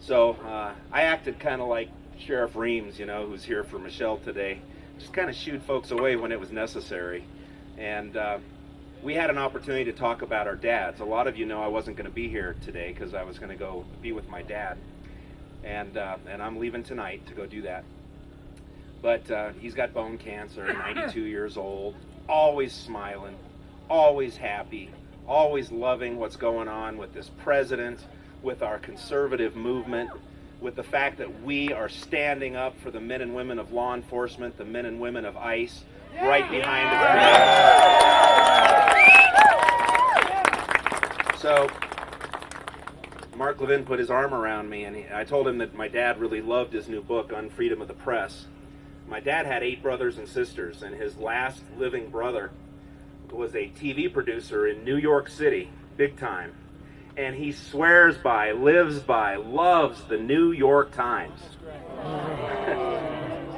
So I acted kind of like Sheriff Reams, who's here for Michelle today. Just kind of shooed folks away when it was necessary. And we had an opportunity to talk about our dads. A lot of you know I wasn't going to be here today because I was going to go be with my dad. And I'm leaving tonight to go do that. But he's got bone cancer, 92 years old, always smiling, always happy, always loving what's going on with this president, with our conservative movement, with the fact that we are standing up for the men and women of law enforcement, the men and women of ICE, right behind us. So Mark Levin put his arm around me, and I told him that my dad really loved his new book on freedom of the press. My dad had 8 brothers and sisters, and his last living brother was a TV producer in New York City, big time. And he swears by, lives by, loves the New York Times.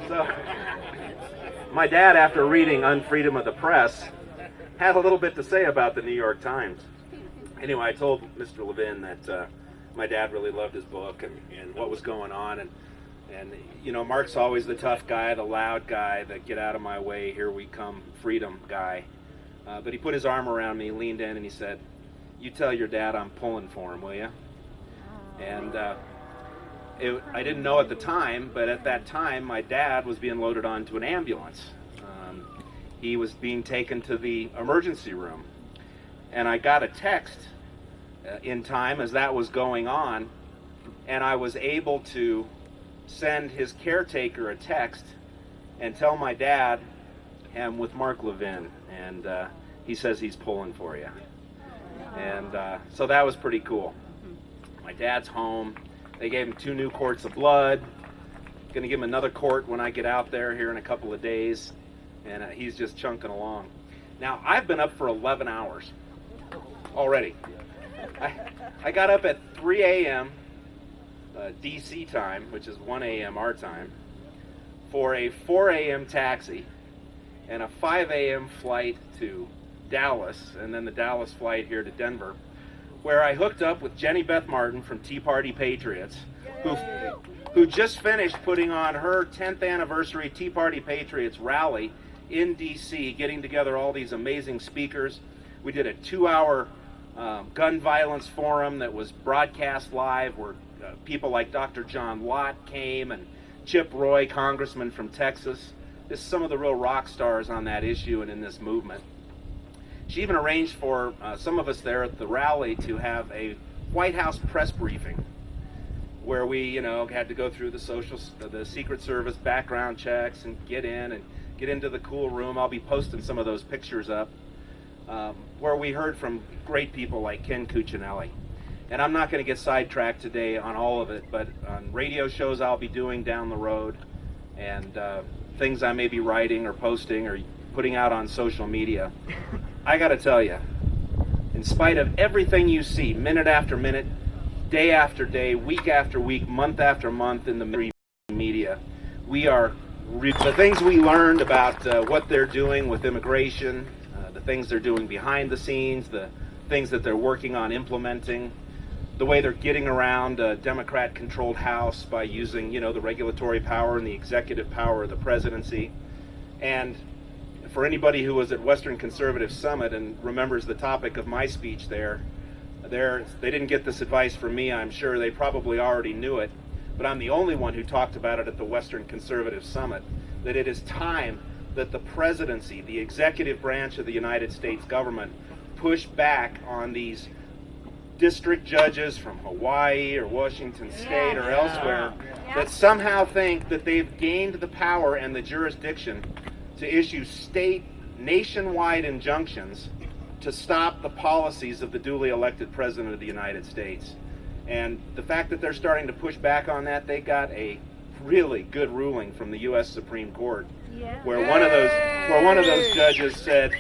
So, my dad, after reading On Freedom of the Press, had a little bit to say about the New York Times. Anyway, I told Mr. Levin that my dad really loved his book and what was going on. And Mark's always the tough guy, the loud guy, the get out of my way, here we come, freedom guy. But he put his arm around me, leaned in, and he said, "You tell your dad I'm pulling for him, will you?" And I didn't know at the time, but at that time, my dad was being loaded onto an ambulance. He was being taken to the emergency room. And I got a text in time as that was going on, and I was able to send his caretaker a text and tell my dad, I'm with Mark Levin, and he says he's pulling for you. And so that was pretty cool. My dad's home. They gave him 2 new quarts of blood. Going to give him another quart when I get out there here in a couple of days. And he's just chunking along. Now, I've been up for 11 hours already. I got up at 3 a.m. DC time, which is 1 a.m. our time, for a 4 a.m. taxi and a 5 a.m. flight to Dallas, and then the Dallas flight here to Denver, where I hooked up with Jenny Beth Martin from Tea Party Patriots, who just finished putting on her 10th anniversary Tea Party Patriots rally in DC, getting together all these amazing speakers. We did a 2-hour gun violence forum that was broadcast live, where people like Dr. John Lott came, and Chip Roy, congressman from Texas. Just some of the real rock stars on that issue and in this movement. She even arranged for some of us there at the rally to have a White House press briefing, where we, had to go through the Secret Service background checks and get into the cool room. I'll be posting some of those pictures up, where we heard from great people like Ken Cuccinelli. And I'm not going to get sidetracked today on all of it, but on radio shows I'll be doing down the road, and things I may be writing or posting or putting out on social media. I got to tell you, in spite of everything you see, minute after minute, day after day, week after week, month after month in the media, the things we learned about what they're doing with immigration, the things they're doing behind the scenes, the things that they're working on implementing, the way they're getting around a Democrat-controlled House by using, the regulatory power and the executive power of the presidency. And for anybody who was at Western Conservative Summit and remembers the topic of my speech they didn't get this advice from me, I'm sure. They probably already knew it, but I'm the only one who talked about it at the Western Conservative Summit, that it is time that the presidency, the executive branch of the United States government, push back on these district judges from Hawaii or Washington State or elsewhere that somehow think that they've gained the power and the jurisdiction to issue state nationwide injunctions to stop the policies of the duly elected President of the United States. And the fact that they're starting to push back on that, they got a really good ruling from the U.S. Supreme Court, where one of those judges said,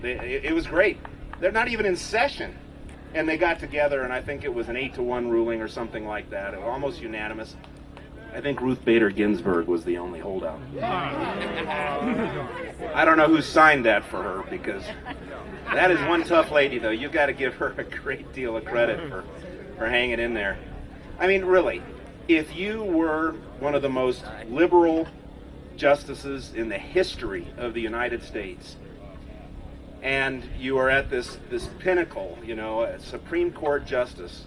it was great. They're not even in session, and they got together, and I think it was an 8-1 ruling or something like that, almost unanimous. I think Ruth Bader Ginsburg was the only holdout. I don't know who signed that for her, because that is one tough lady, though. You've got to give her a great deal of credit for hanging in there. I mean, really, if you were one of the most liberal justices in the history of the United States, and you are at this pinnacle, you know, a Supreme Court justice,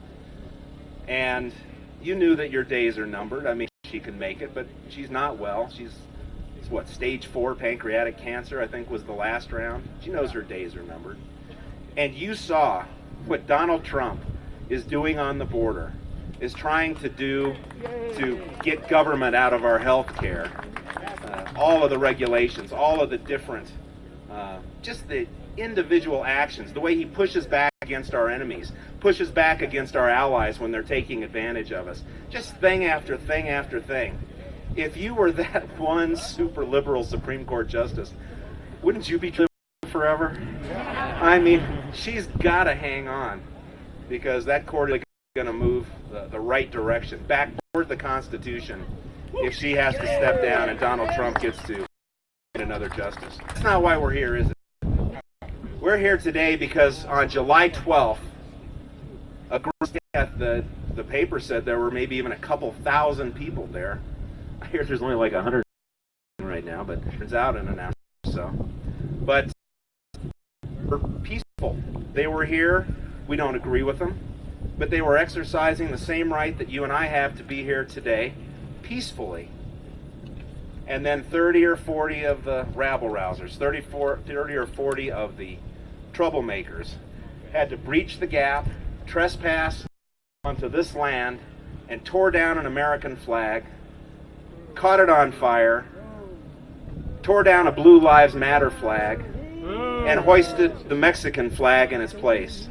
and you knew that your days are numbered. I mean, she can make it, but she's not well. She's what, stage 4 pancreatic cancer, I think was the last round. She knows her days are numbered. And you saw what Donald Trump is doing on the border, is trying to do to get government out of our health care. All of the regulations, all of the different, just the individual actions, the way he pushes back against our enemies, pushes back against our allies when they're taking advantage of us. Just thing after thing after thing. If you were that one super liberal Supreme Court justice, wouldn't you be true forever? I mean, she's got to hang on, because that court is going to move the right direction, back toward the Constitution, if she has to step down and Donald Trump gets to get another justice. That's not why we're here, is it? We're here today because on July 12th, a group at the paper said there were maybe even a couple thousand people there. I hear there's only like 100 right now, but it turns out in an hour or so. But were peaceful. They were here. We don't agree with them, but they were exercising the same right that you and I have to be here today, peacefully. And then 30 or 40 of the rabble-rousers, 30 or 40 of the troublemakers had to breach the gap, trespass onto this land, and tore down an American flag, caught it on fire, tore down a Blue Lives Matter flag, and hoisted the Mexican flag in its place.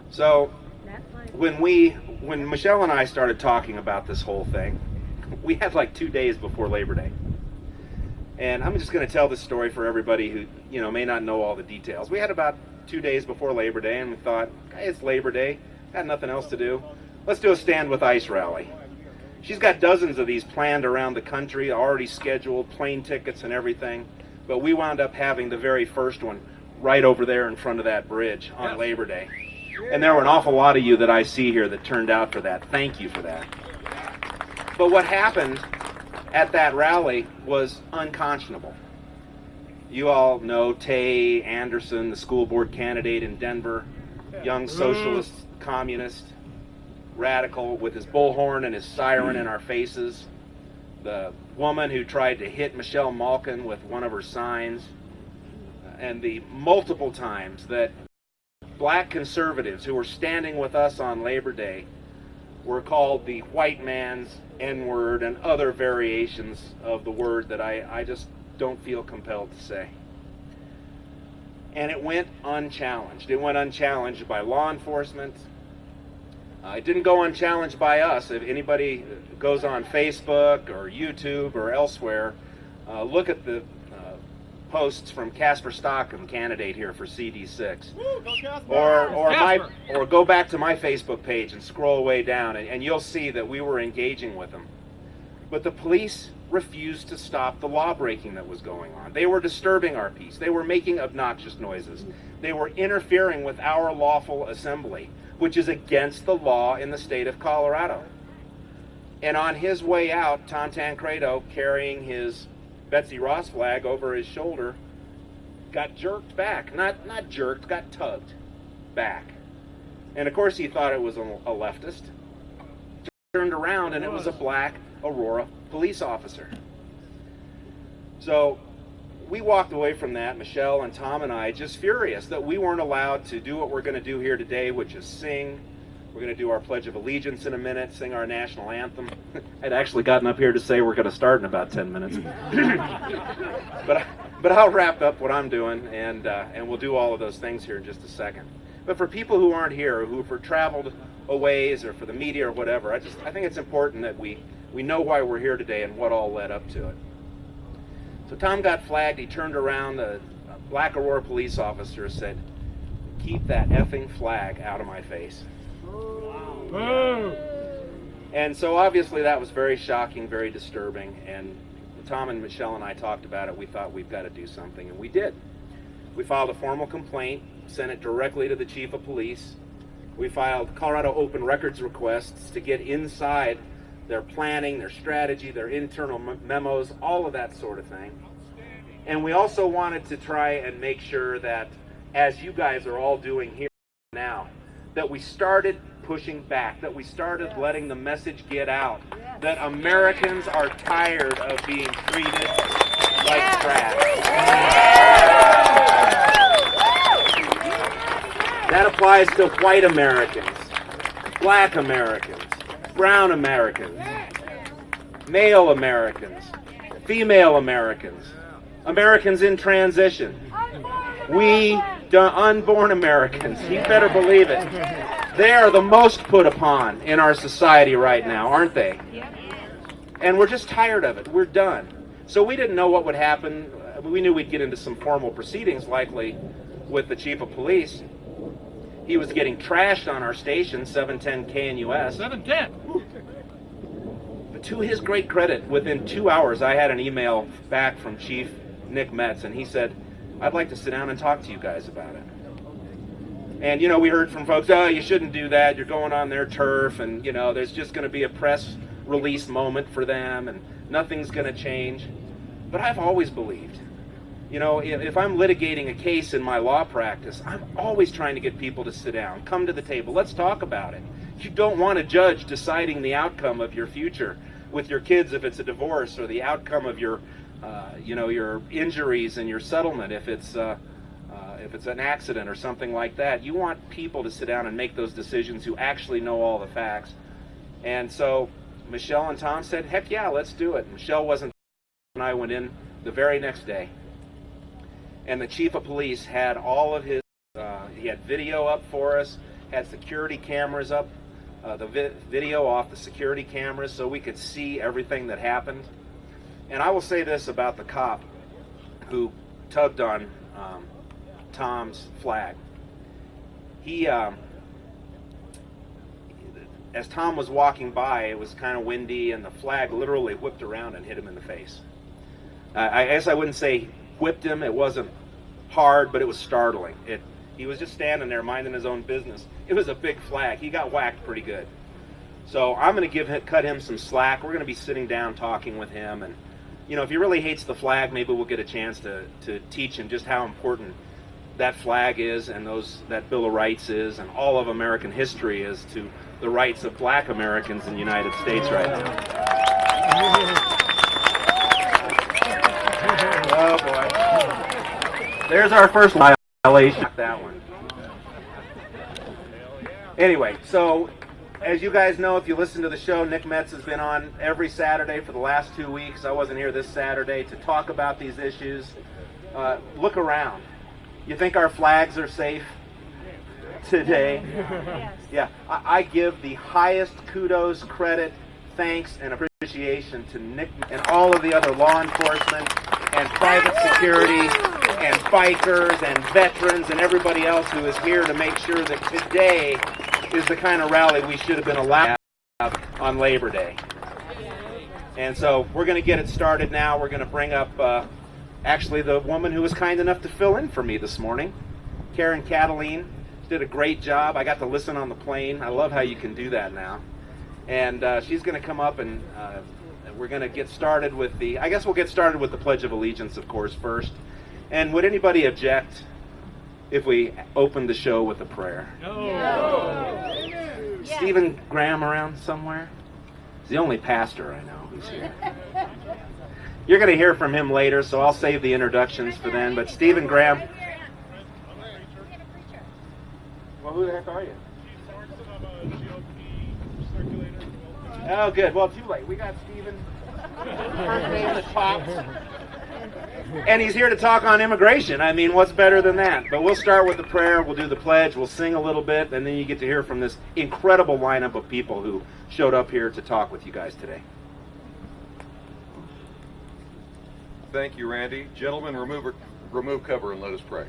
So when Michelle and I started talking about this whole thing, we had like 2 days before Labor Day. And I'm just going to tell this story for everybody who, you know, may not know all the details. We had about 2 days before Labor Day, and we thought, hey, it's Labor Day, got nothing else to do. Let's do a Stand with ICE rally. She's got dozens of these planned around the country, already scheduled, plane tickets and everything. But we wound up having the very first one right over there in front of that bridge on Labor Day. And there were an awful lot of you that I see here that turned out for that. Thank you for that. But what happened at that rally was unconscionable. You all know Tay Anderson, the school board candidate in Denver, young socialist, communist, radical, with his bullhorn and his siren in our faces. The woman who tried to hit Michelle Malkin with one of her signs. And the multiple times that black conservatives who were standing with us on Labor Day were called the white man's N-word and other variations of the word that I just don't feel compelled to say. And it went unchallenged. It went unchallenged by law enforcement. It didn't go unchallenged by us. If anybody goes on Facebook or YouTube or elsewhere, look at the posts from Casper Stockham, candidate here for CD6, or go back to my Facebook page and scroll way down, and you'll see that we were engaging with them. But the police refused to stop the law breaking that was going on. They were disturbing our peace. They were making obnoxious noises. They were interfering with our lawful assembly, which is against the law in the state of Colorado. And on his way out, Tom Tancredo, carrying his Betsy Ross flag over his shoulder, got jerked back. Not jerked, got tugged back. And of course he thought it was a leftist. Turned around and it was a black Aurora police officer. So we walked away from that, Michelle and Tom and I, just furious that we weren't allowed to do what we're going to do here today, which is sing. We're going to do our Pledge of Allegiance in a minute, sing our national anthem. I'd actually gotten up here to say we're going to start in about 10 minutes. But I'll wrap up what I'm doing, and we'll do all of those things here in just a second. But for people who aren't here, or who have traveled a ways, or for the media or whatever, I think it's important that we know why we're here today and what all led up to it. So Tom got flagged. He turned around. A black Aurora police officer said, "Keep that effing flag out of my face." Wow. And so obviously that was very shocking, very disturbing, and Tom and Michelle and I talked about it. We thought we've got to do something, and we did. We filed a formal complaint, sent it directly to the chief of police. We filed Colorado open records requests to get inside their planning, their strategy, their internal memos, all of that sort of thing. And we also wanted to try and make sure that, as you guys are all doing here now, that we started pushing back, that we started letting the message get out that Americans are tired of being treated like trash. That applies to white Americans, black Americans, brown Americans, male Americans, female Americans, Americans in transition. Unborn Americans, you better believe it. They are the most put upon in our society right now, aren't they? And we're just tired of it. We're done. So we didn't know what would happen. We knew we'd get into some formal proceedings, likely with the chief of police. He was getting trashed on our station, 710 KNUS. 710. But to his great credit, within 2 hours, I had an email back from Chief Nick Metz, and he said, "I'd like to sit down and talk to you guys about it." And, we heard from folks, "Oh, you shouldn't do that. You're going on their turf, and, there's just going to be a press release moment for them, and nothing's going to change." But I've always believed, if I'm litigating a case in my law practice, I'm always trying to get people to sit down, come to the table, let's talk about it. You don't want a judge deciding the outcome of your future with your kids if it's a divorce, or the outcome of your your injuries and your settlement if it's an accident or something like that. You want people to sit down and make those decisions who actually know all the facts. And so Michelle and Tom said, "Heck yeah, let's do it." Michelle wasn't, and I went in the very next day. And the chief of police had all of his, he had video up for us, had security cameras up, the video off the security cameras so we could see everything that happened. And I will say this about the cop who tugged on Tom's flag. He, as Tom was walking by, it was kind of windy, and the flag literally whipped around and hit him in the face. I guess I wouldn't say whipped him. It wasn't hard, but it was startling. He was just standing there minding his own business. It was a big flag. He got whacked pretty good. So I'm going to cut him some slack. We're going to be sitting down talking with him, and if he really hates the flag, maybe we'll get a chance to teach him just how important that flag is, and that Bill of Rights is, and all of American history is to the rights of black Americans in the United States right now. Oh boy. There's our first violation. That one. Anyway, so as you guys know, if you listen to the show, Nick Metz has been on every Saturday for the last 2 weeks. I wasn't here this Saturday to talk about these issues. Look around. You think our flags are safe today? Yeah. I give the highest kudos, credit, thanks, and appreciation to Nick and all of the other law enforcement and private security and bikers and veterans and everybody else who is here to make sure that today is the kind of rally we should have been allowed to have on Labor Day. And so we're going to get it started now. We're going to bring up actually the woman who was kind enough to fill in for me this morning, Karen Cataline. Did a great job. I got to listen on the plane. I love how you can do that now. And she's going to come up, and we're going to get started with I guess we'll get started with the Pledge of Allegiance, of course, first. And would anybody object if we opened the show with a prayer? No. Stephen Graham around somewhere? He's the only pastor I know who's here. You're going to hear from him later, so I'll save the introductions for then. But Stephen Graham. Well, who the heck are you? Oh, good. Well, too late. We got Stephen. First name that pops. And he's here to talk on immigration. I mean, what's better than that? But we'll start with the prayer. We'll do the pledge. We'll sing a little bit. And then you get to hear from this incredible lineup of people who showed up here to talk with you guys today. Thank you, Randy. Gentlemen, remove cover and let us pray.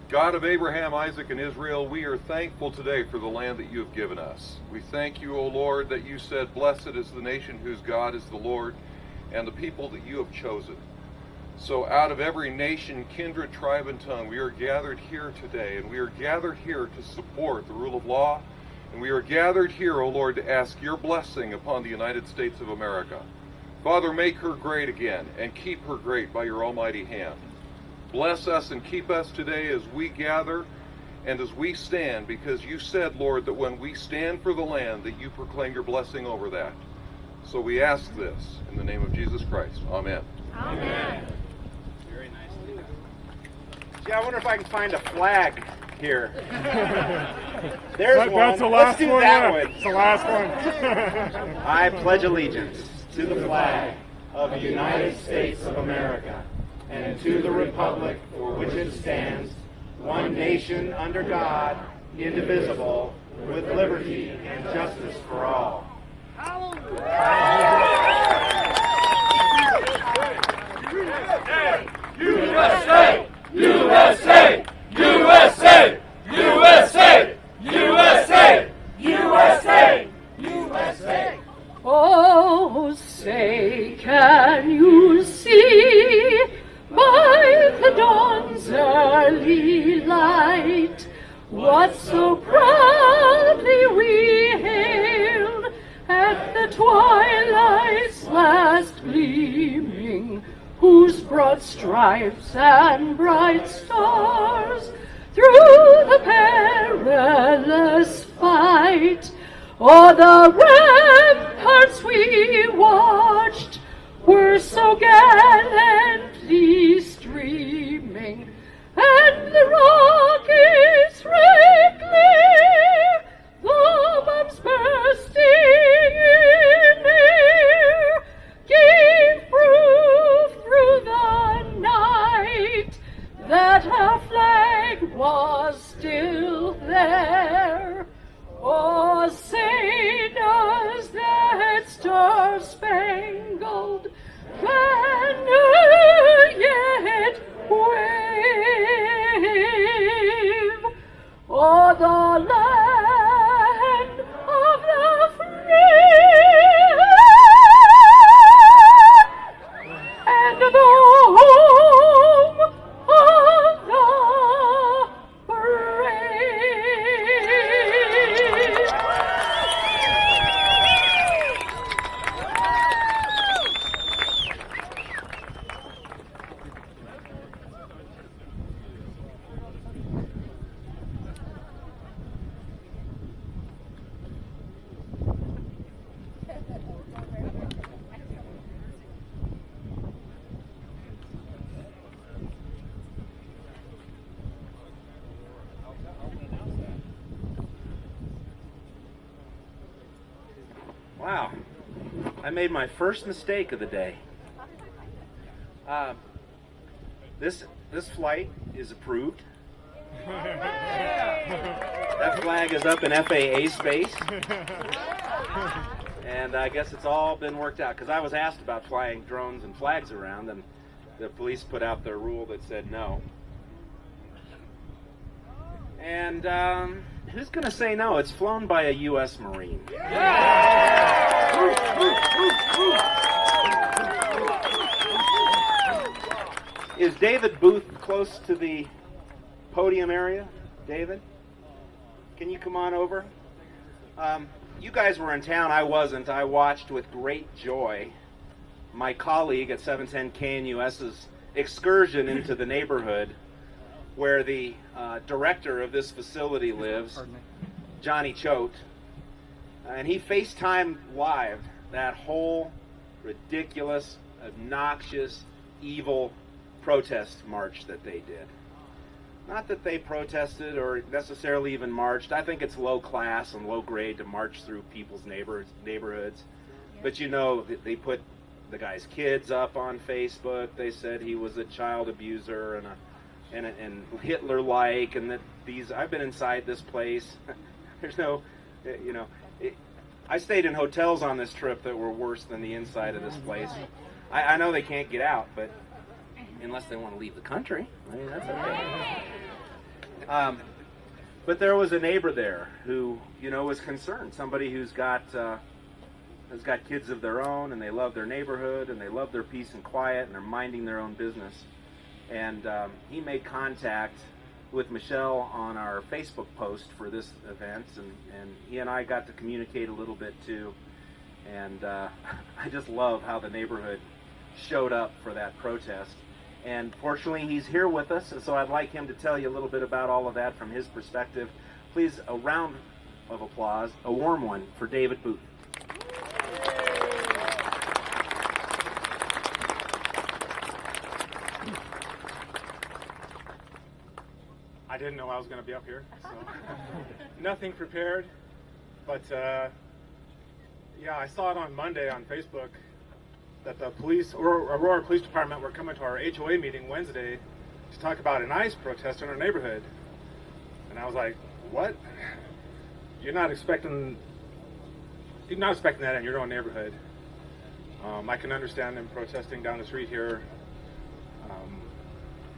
God of Abraham, Isaac, and Israel, we are thankful today for the land that you have given us. We thank you, O Lord, that you said, "Blessed is the nation whose God is the Lord, and the people that you have chosen." So out of every nation, kindred, tribe, and tongue, we are gathered here today, and we are gathered here to support the rule of law, and we are gathered here, O Lord, to ask your blessing upon the United States of America. Father, make her great again, and keep her great by your almighty hand. Bless us and keep us today as we gather and as we stand, because you said, Lord, that when we stand for the land, that you proclaim your blessing over that. So we ask this in the name of Jesus Christ. Amen. Amen. Very nice. Yeah, I wonder if I can find a flag here. There's one. That's the Let's last do one. that Yeah. one. It's the last one. I pledge allegiance to the flag of the United States of America and to the republic for which it stands, one nation under God, indivisible, with liberty and justice for all. USA! USA! USA! USA! USA! USA! USA! Oh, say, can you see by the dawn's early light what so proudly we hailed at the twilight's last gleaming, whose broad stripes and bright stars through the perilous fight o'er the ramparts we watched were so gallantly streaming, and the rockets red glare, the bombs bursting in air, gave proof through the night that our flag was still there. Oh, say does that star-spangled banner yet wave o'er the land of the free and the home of the brave. Wow, I made my first mistake of the day. This flight is approved. That flag is up in FAA space. And I guess it's all been worked out, because I was asked about flying drones and flags around, and the police put out their rule that said no. And who's going to say no? It's flown by a U.S. Marine. Is David Booth close to the podium area? David? Can you come on over? You guys were in town. I wasn't. I watched with great joy my colleague at 710 KNUS's excursion into the neighborhood where the director of this facility lives, Johnny Choate. And he FaceTimed live that whole ridiculous, obnoxious, evil protest march that they did. Not that they protested or necessarily even marched. I think it's low class and low grade to march through people's neighborhoods. But you know, they put the guy's kids up on Facebook. They said he was a child abuser and Hitler-like, and that these. I've been inside this place. There's no, you know. I stayed in hotels on this trip that were worse than the inside of this place. I know they can't get out, but unless they want to leave the country, I mean, that's okay. But there was a neighbor there who, you know, was concerned. Somebody who's got has got kids of their own, and they love their neighborhood, and they love their peace and quiet, and they're minding their own business. And he made contact with Michelle on our Facebook post for this event, and he and I got to communicate a little bit too. And I just love how the neighborhood showed up for that protest. And fortunately, he's here with us, so I'd like him to tell you a little bit about all of that from his perspective. Please, a round of applause, a warm one, for David Booth. I didn't know I was going to be up here, so nothing prepared. But yeah, I saw it on Monday on Facebook that the police, or Aurora Police Department, were coming to our HOA meeting Wednesday to talk about an ICE protest in our neighborhood. And I was like, what? You're not expecting that in your own neighborhood. I can understand them protesting down the street here,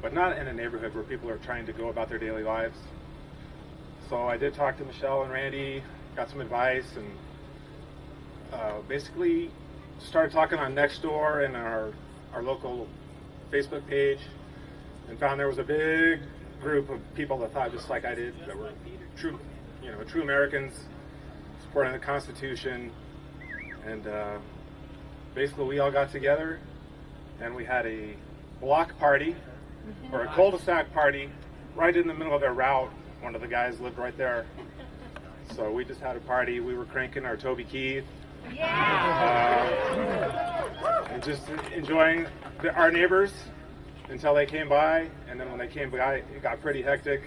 but not in a neighborhood where people are trying to go about their daily lives. So I did talk to Michelle and Randy, got some advice, and basically started talking on Nextdoor and our local Facebook page, and found there was a big group of people that thought just like I did, that were true Americans, supporting the Constitution. And basically we all got together and we had a block party, or a cul-de-sac party, right in the middle of their route. One of the guys lived right there. So we just had a party. We were cranking our Toby Keith. And just enjoying our neighbors until they came by. And then when they came by, it got pretty hectic.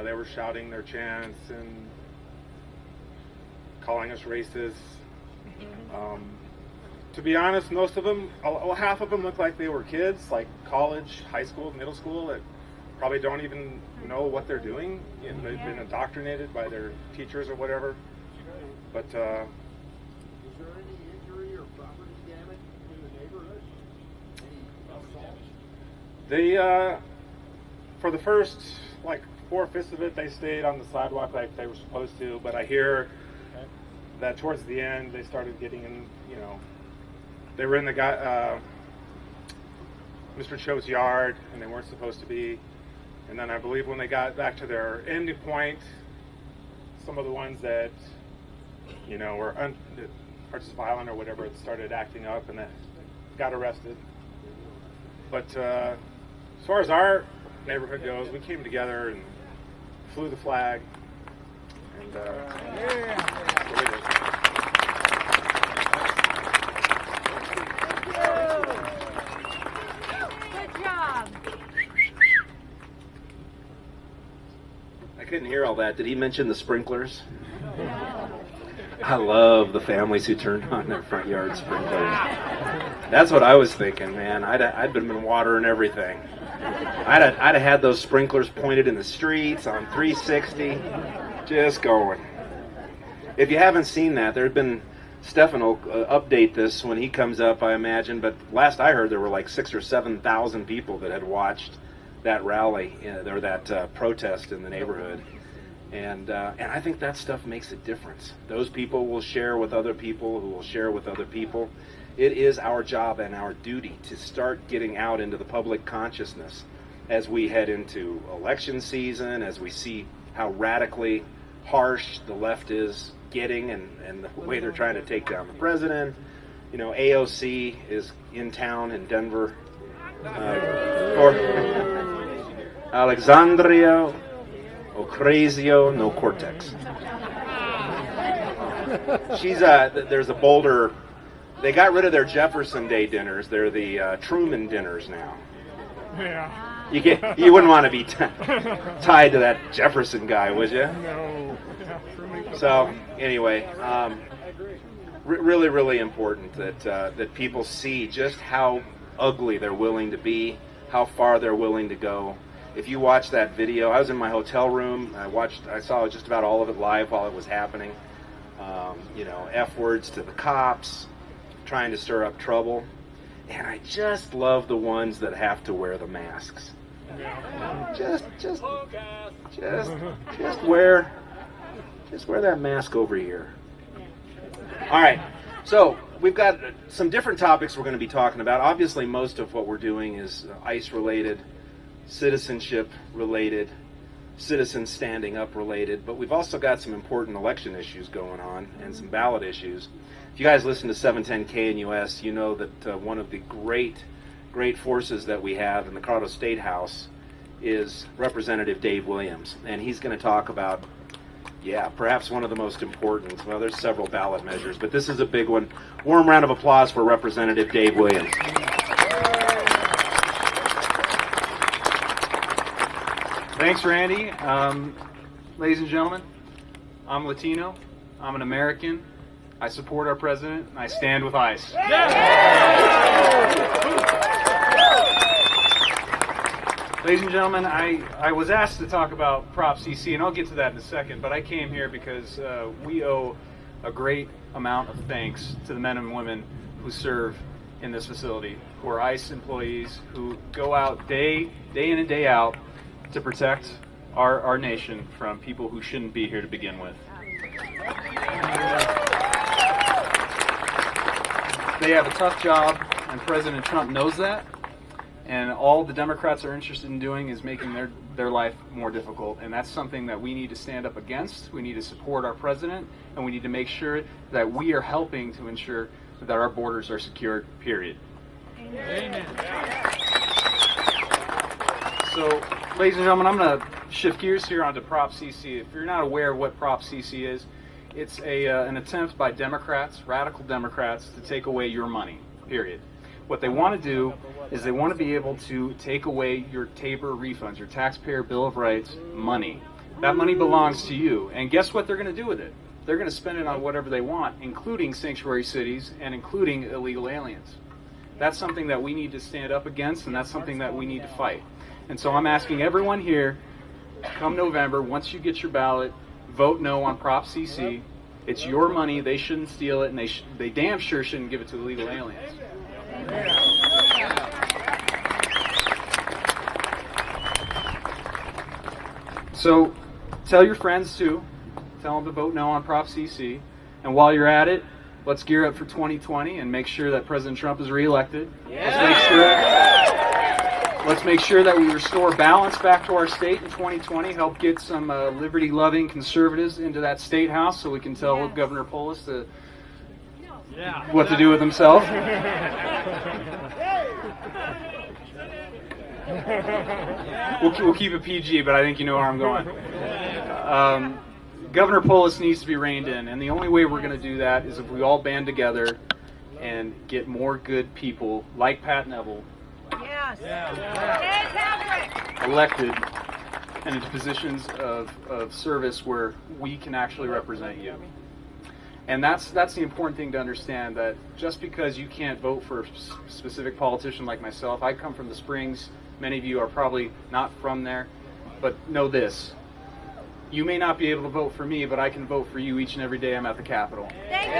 They were shouting their chants and calling us racist. To be honest, most of them, half of them look like they were kids, like college, high school, middle school, that probably don't even know what they're doing. They've been indoctrinated by their teachers or whatever. But is there any injury or property damage in the neighborhood? Any assault? they, for the first, 4/5 of it, they stayed on the sidewalk like they were supposed to. But I hear that towards the end, they started getting in, they were in the guy, Mr. Cho's yard, and they weren't supposed to be. And then I believe when they got back to their ending point, some of the ones that, that are just violent or whatever, it started acting up and they got arrested. But as far as our neighborhood goes, we came together and flew the flag. And Good job. I couldn't hear all that. Did he mention the sprinklers? I love the families who turned on their front yard sprinklers. That's what I was thinking, man. I'd been watering everything. I'd have had those sprinklers pointed in the streets on 360, just going. If you haven't seen that, there had been, Stefan will update this when he comes up, I imagine, but last I heard there were 6,000 or 7,000 people that had watched that rally, or that protest in the neighborhood. And I think that stuff makes a difference. Those people will share with other people who will share with other people. It is our job and our duty to start getting out into the public consciousness as we head into election season, as we see how radically harsh the left is getting and the way they're trying to take down the president. AOC is in town in Denver for Alexandria Ocasio no Cortex. She's there's a Boulder. They got rid of their Jefferson Day dinners. They're the Truman dinners now. yeah. You wouldn't want to be tied to that Jefferson guy, would you? No. So anyway, really, really important that people see just how ugly they're willing to be, how far they're willing to go. If you watch that video, I was in my hotel room. I saw just about all of it live while it was happening. F words to the cops, trying to stir up trouble, and I just love the ones that have to wear the masks. Just wear that mask over here. All right. So we've got some different topics we're going to be talking about. Obviously, most of what we're doing is ICE related, citizenship related, citizens standing up related, but we've also got some important election issues going on and some ballot issues. If you guys listen to 710 KNUS, you know that one of the great forces that we have in the Colorado State House is Representative Dave Williams, and he's going to talk about, perhaps one of the most important. Well, there's several ballot measures, but this is a big one. Warm round of applause for Representative Dave Williams. Thanks, Randy. Ladies and gentlemen, I'm Latino. I'm an American. I support our president, and I stand with ICE. Ladies and gentlemen, I was asked to talk about Prop CC, and I'll get to that in a second, but I came here because we owe a great amount of thanks to the men and women who serve in this facility, who are ICE employees who go out day in and day out to protect our nation from people who shouldn't be here to begin with. They have a tough job, and President Trump knows that, and all the Democrats are interested in doing is making their life more difficult, and that's something that we need to stand up against. We need to support our president, and we need to make sure that we are helping to ensure that our borders are secured, period. Amen. So, ladies and gentlemen, I'm going to shift gears here onto Prop CC. If you're not aware of what Prop CC is, it's an attempt by Democrats, radical Democrats, to take away your money, period. What they want to do is they want to be able to take away your TABOR refunds, your Taxpayer Bill of Rights money. That money belongs to you. And guess what they're going to do with it? They're going to spend it on whatever they want, including sanctuary cities and including illegal aliens. That's something that we need to stand up against, and that's something that we need to fight. And so I'm asking everyone here, come November, once you get your ballot, vote no on Prop CC. It's your money. They shouldn't steal it, and they damn sure shouldn't give it to illegal aliens. So tell your friends too. Tell them to vote no on Prop CC. And while you're at it, let's gear up for 2020 and make sure that President Trump is reelected. Let's make sure that we restore balance back to our state in 2020, help get some liberty-loving conservatives into that state house so we can tell Governor Polis what to do with himself. We'll keep it PG, but I think you know where I'm going. Governor Polis needs to be reined in, and the only way we're going to do that is if we all band together and get more good people like Pat Neville elected and into positions of service where we can actually represent you. And that's the important thing to understand, that just because you can't vote for a specific politician like myself, I come from the Springs. Many of you are probably not from there, but know this. You may not be able to vote for me, but I can vote for you each and every day I'm at the Capitol. Thank you.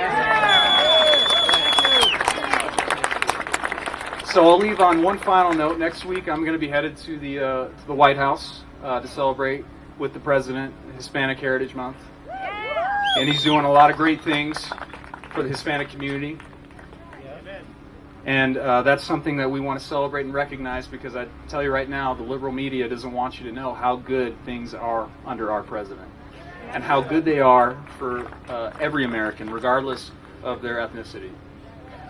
So I'll leave on one final note. Next week I'm going to be headed to the White House to celebrate with the President Hispanic Heritage Month. And he's doing a lot of great things for the Hispanic community. And that's something that we want to celebrate and recognize, because I tell you right now, the liberal media doesn't want you to know how good things are under our president and how good they are for every American, regardless of their ethnicity.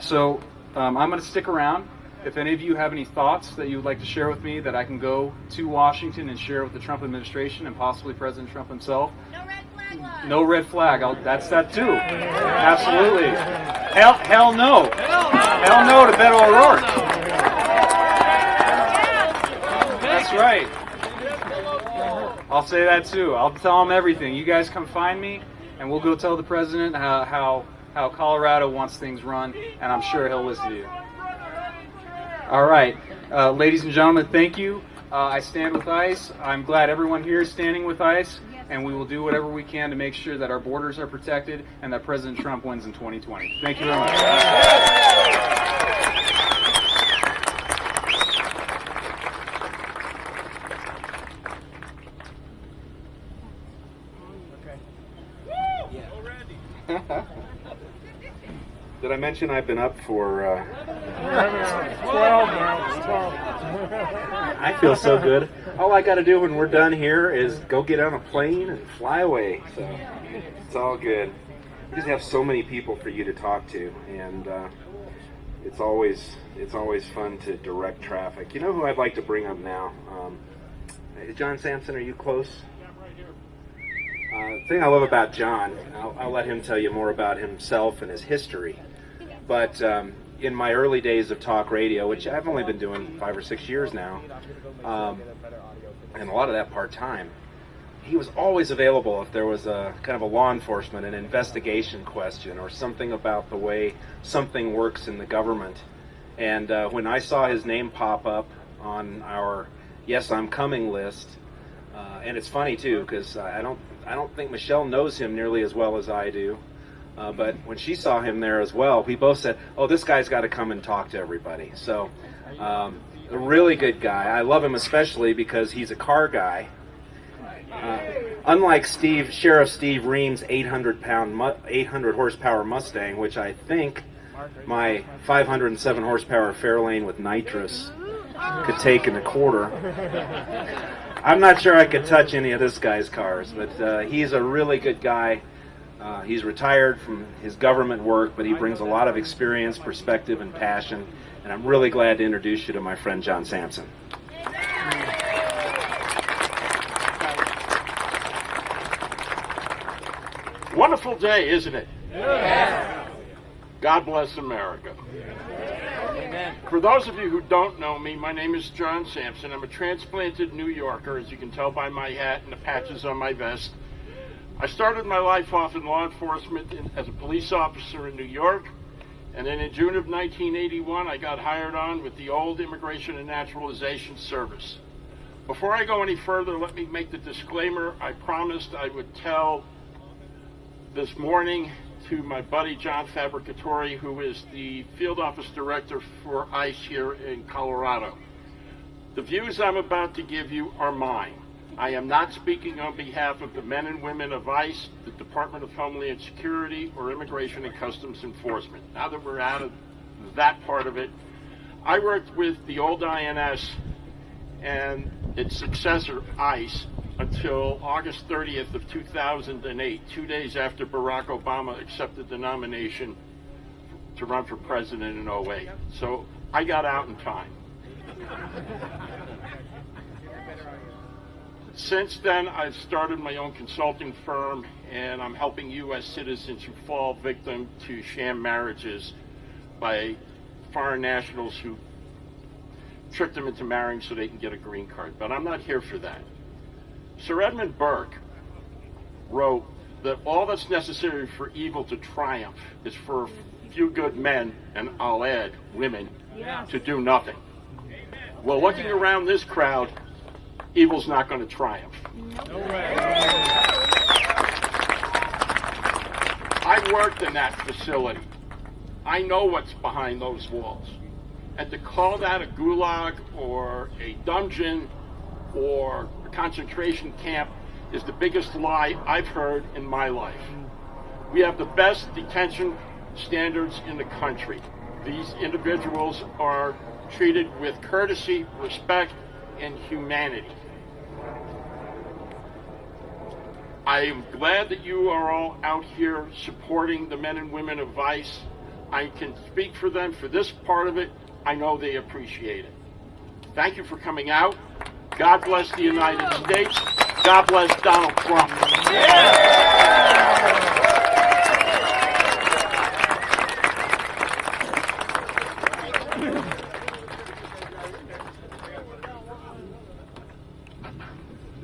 So I'm going to stick around. If any of you have any thoughts that you would like to share with me that I can go to Washington and share with the Trump administration and possibly President Trump himself. No red flag laws. No red flag. That's that too. Absolutely. Hell no. Hell no to Beto O'Rourke. That's right. I'll say that too. I'll tell him everything. You guys come find me, and we'll go tell the president how Colorado wants things run, and I'm sure he'll listen to you. All right. Ladies and gentlemen, thank you. I stand with ICE. I'm glad everyone here is standing with ICE, and we will do whatever we can to make sure that our borders are protected and that President Trump wins in 2020. Thank you very much. Did I mention I've been up for? 12 now. It's 12. I feel so good. All I got to do when we're done here is go get on a plane and fly away. So it's all good. We just have so many people for you to talk to, and it's always fun to direct traffic. You know who I'd like to bring up now? John Sampson, are you close? The thing I love about John, I'll let him tell you more about himself and his history. But in my early days of talk radio, which I've only been doing 5 or 6 years now, and a lot of that part-time, he was always available if there was a kind of a law enforcement, an investigation question, or something about the way something works in the government. And when I saw his name pop up on our Yes, I'm Coming list, and it's funny too, because I don't think Michelle knows him nearly as well as I do. But when she saw him there as well, we both said, oh, this guy's got to come and talk to everybody. So a really good guy. I love him especially because he's a car guy. Unlike Sheriff Steve Reams' 800 horsepower Mustang, which I think my 507 horsepower Fairlane with nitrous could take in a quarter. I'm not sure I could touch any of this guy's cars, but he's a really good guy. He's retired from his government work, but he brings a lot of experience, perspective, and passion. And I'm really glad to introduce you to my friend John Sampson. Wonderful day, isn't it? Yes. God bless America. For those of you who don't know me, my name is John Sampson. I'm a transplanted New Yorker, as you can tell by my hat and the patches on my vest. I started my life off in law enforcement as a police officer in New York, and then in June of 1981, I got hired on with the old Immigration and Naturalization Service. Before I go any further, let me make the disclaimer I promised I would tell this morning to my buddy John Fabricatori, who is the field office director for ICE here in Colorado. The views I'm about to give you are mine. I am not speaking on behalf of the men and women of ICE, the Department of Homeland Security, or Immigration and Customs Enforcement. Now that we're out of that part of it, I worked with the old INS and its successor, ICE, until August 30th of 2008, 2 days after Barack Obama accepted the nomination to run for president in 2008. So I got out in time. Since then, I've started my own consulting firm, and I'm helping U.S. citizens who fall victim to sham marriages by foreign nationals who trick them into marrying so they can get a green card. But I'm not here for that. Sir Edmund Burke wrote that all that's necessary for evil to triumph is for a few good men, and I'll add women, to do nothing. Well, looking around this crowd, evil's not going to triumph. I worked in that facility. I know what's behind those walls. And to call that a gulag or a dungeon or a concentration camp is the biggest lie I've heard in my life. We have the best detention standards in the country. These individuals are treated with courtesy, respect, and humanity. I am glad that you are all out here supporting the men and women of ICE. I can speak for them for this part of it. I know they appreciate it. Thank you for coming out. God bless the United States. God bless Donald Trump.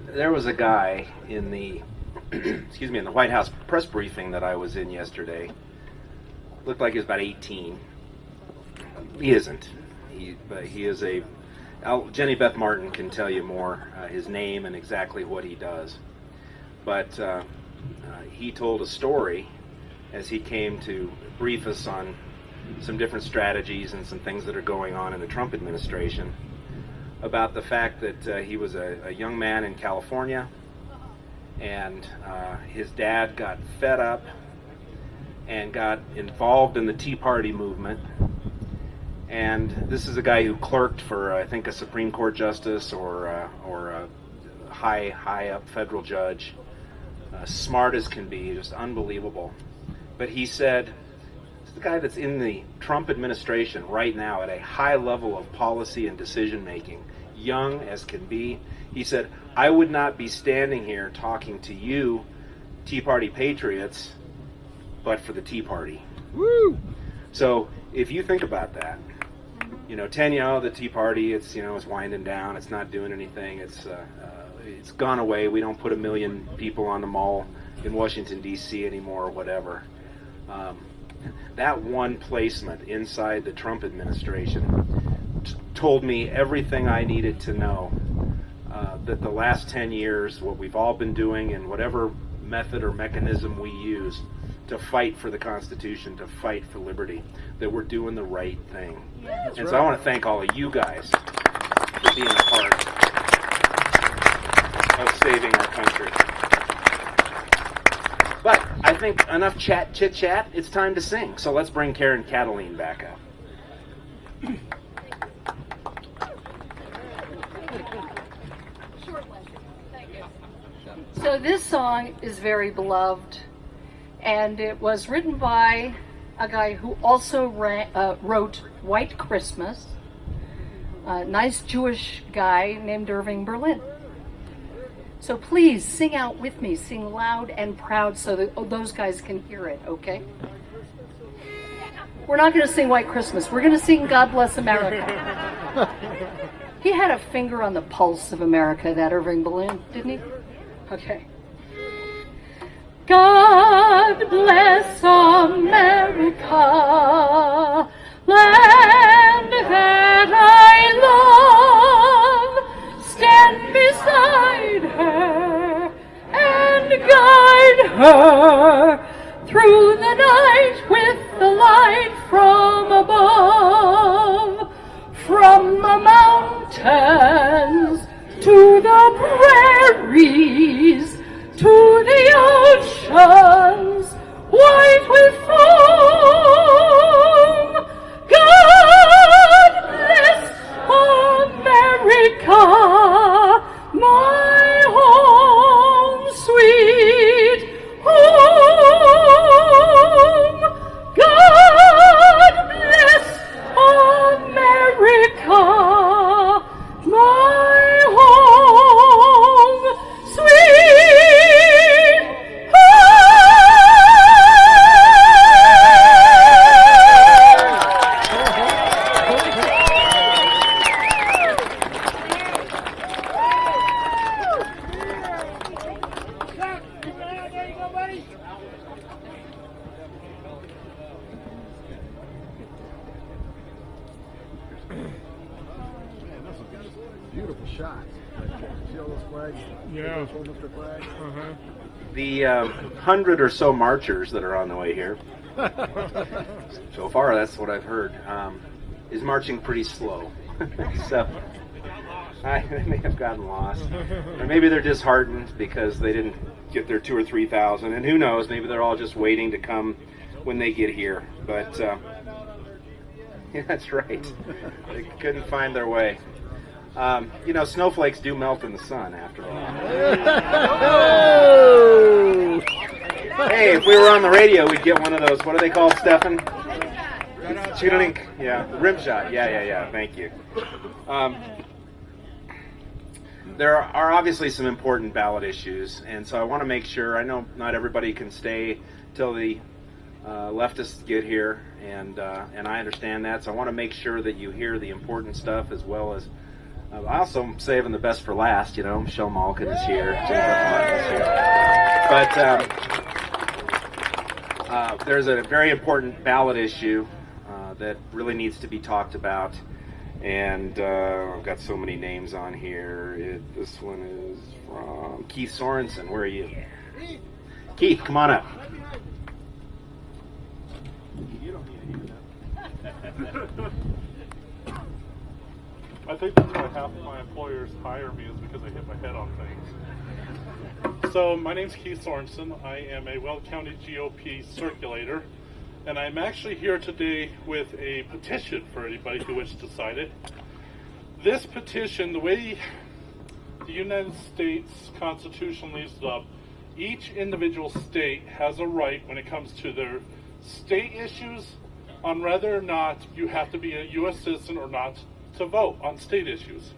There was a guy in the in the White House press briefing that I was in yesterday. Looked like he was about 18. He isn't. But he is a... Jenny Beth Martin can tell you more, his name and exactly what he does. But he told a story as he came to brief us on some different strategies and some things that are going on in the Trump administration about the fact that he was a young man in California, and his dad got fed up and got involved in the Tea Party movement. And this is a guy who clerked for, I think, a Supreme Court justice or a high up federal judge. Smart as can be, just unbelievable. But he said, it's the guy that's in the Trump administration right now at a high level of policy and decision making, young as can be. He said, I would not be standing here talking to you, Tea Party patriots, but for the Tea Party. Woo! So if you think about that, you know, the Tea Party, it's winding down, it's not doing anything, it's gone away. We don't put 1 million people on the mall in Washington, D.C. anymore or whatever. That one placement inside the Trump administration told me everything I needed to know, that the last 10 years, what we've all been doing and whatever method or mechanism we use to fight for the Constitution, to fight for liberty, that we're doing the right thing. And so I want to thank all of you guys for being a part of saving our country. But I think enough chit chat, it's time to sing. So let's bring Karen Cataline back up. So this song is very beloved, and it was written by a guy who also wrote White Christmas, a nice Jewish guy named Irving Berlin. So please sing out with me, sing loud and proud so that those guys can hear it, okay? We're not going to sing White Christmas. We're going to sing God Bless America. He had a finger on the pulse of America, that Irving Berlin, didn't he? Okay. God bless America, land that I love. Stand beside her and guide her through the night with the light from above, from the mountains to the prairies, to the oceans, white with foam. God bless America, my home, sweet home. God bless America, my home, sweet Beautiful shot. See all those flags? Yeah. Mr. Flag? The 100 or so marchers that are on the way here, so far that's what I've heard, is marching pretty slow. So they may have gotten lost. Or maybe they're disheartened because they didn't get their 2,000 or 3,000. And who knows, maybe they're all just waiting to come when they get here. But yeah, that's right. They couldn't find their way. Snowflakes do melt in the sun, after all. Hey, if we were on the radio, we'd get one of those. What are they called, Stefan? Chilink. Yeah, rim shot. Yeah. Thank you. There are obviously some important ballot issues, and so I want to make sure. I know not everybody can stay till the leftists get here, and I understand that. So I want to make sure that you hear the important stuff as well as. I also am saving the best for last. Michelle Malkin is here. But there's a very important ballot issue that really needs to be talked about. And I've got so many names on here. This one is from Keith Sorensen. Where are you? Keith, come on up. You don't need to hear that. I think that's why half of my employers hire me is because I hit my head on things. So my name's Keith Sorensen. I am a Weld County GOP circulator, and I'm actually here today with a petition for anybody who wishes to sign it. This petition, the way the United States Constitution leaves it up, each individual state has a right when it comes to their state issues on whether or not you have to be a U.S. citizen or not to vote on state issues.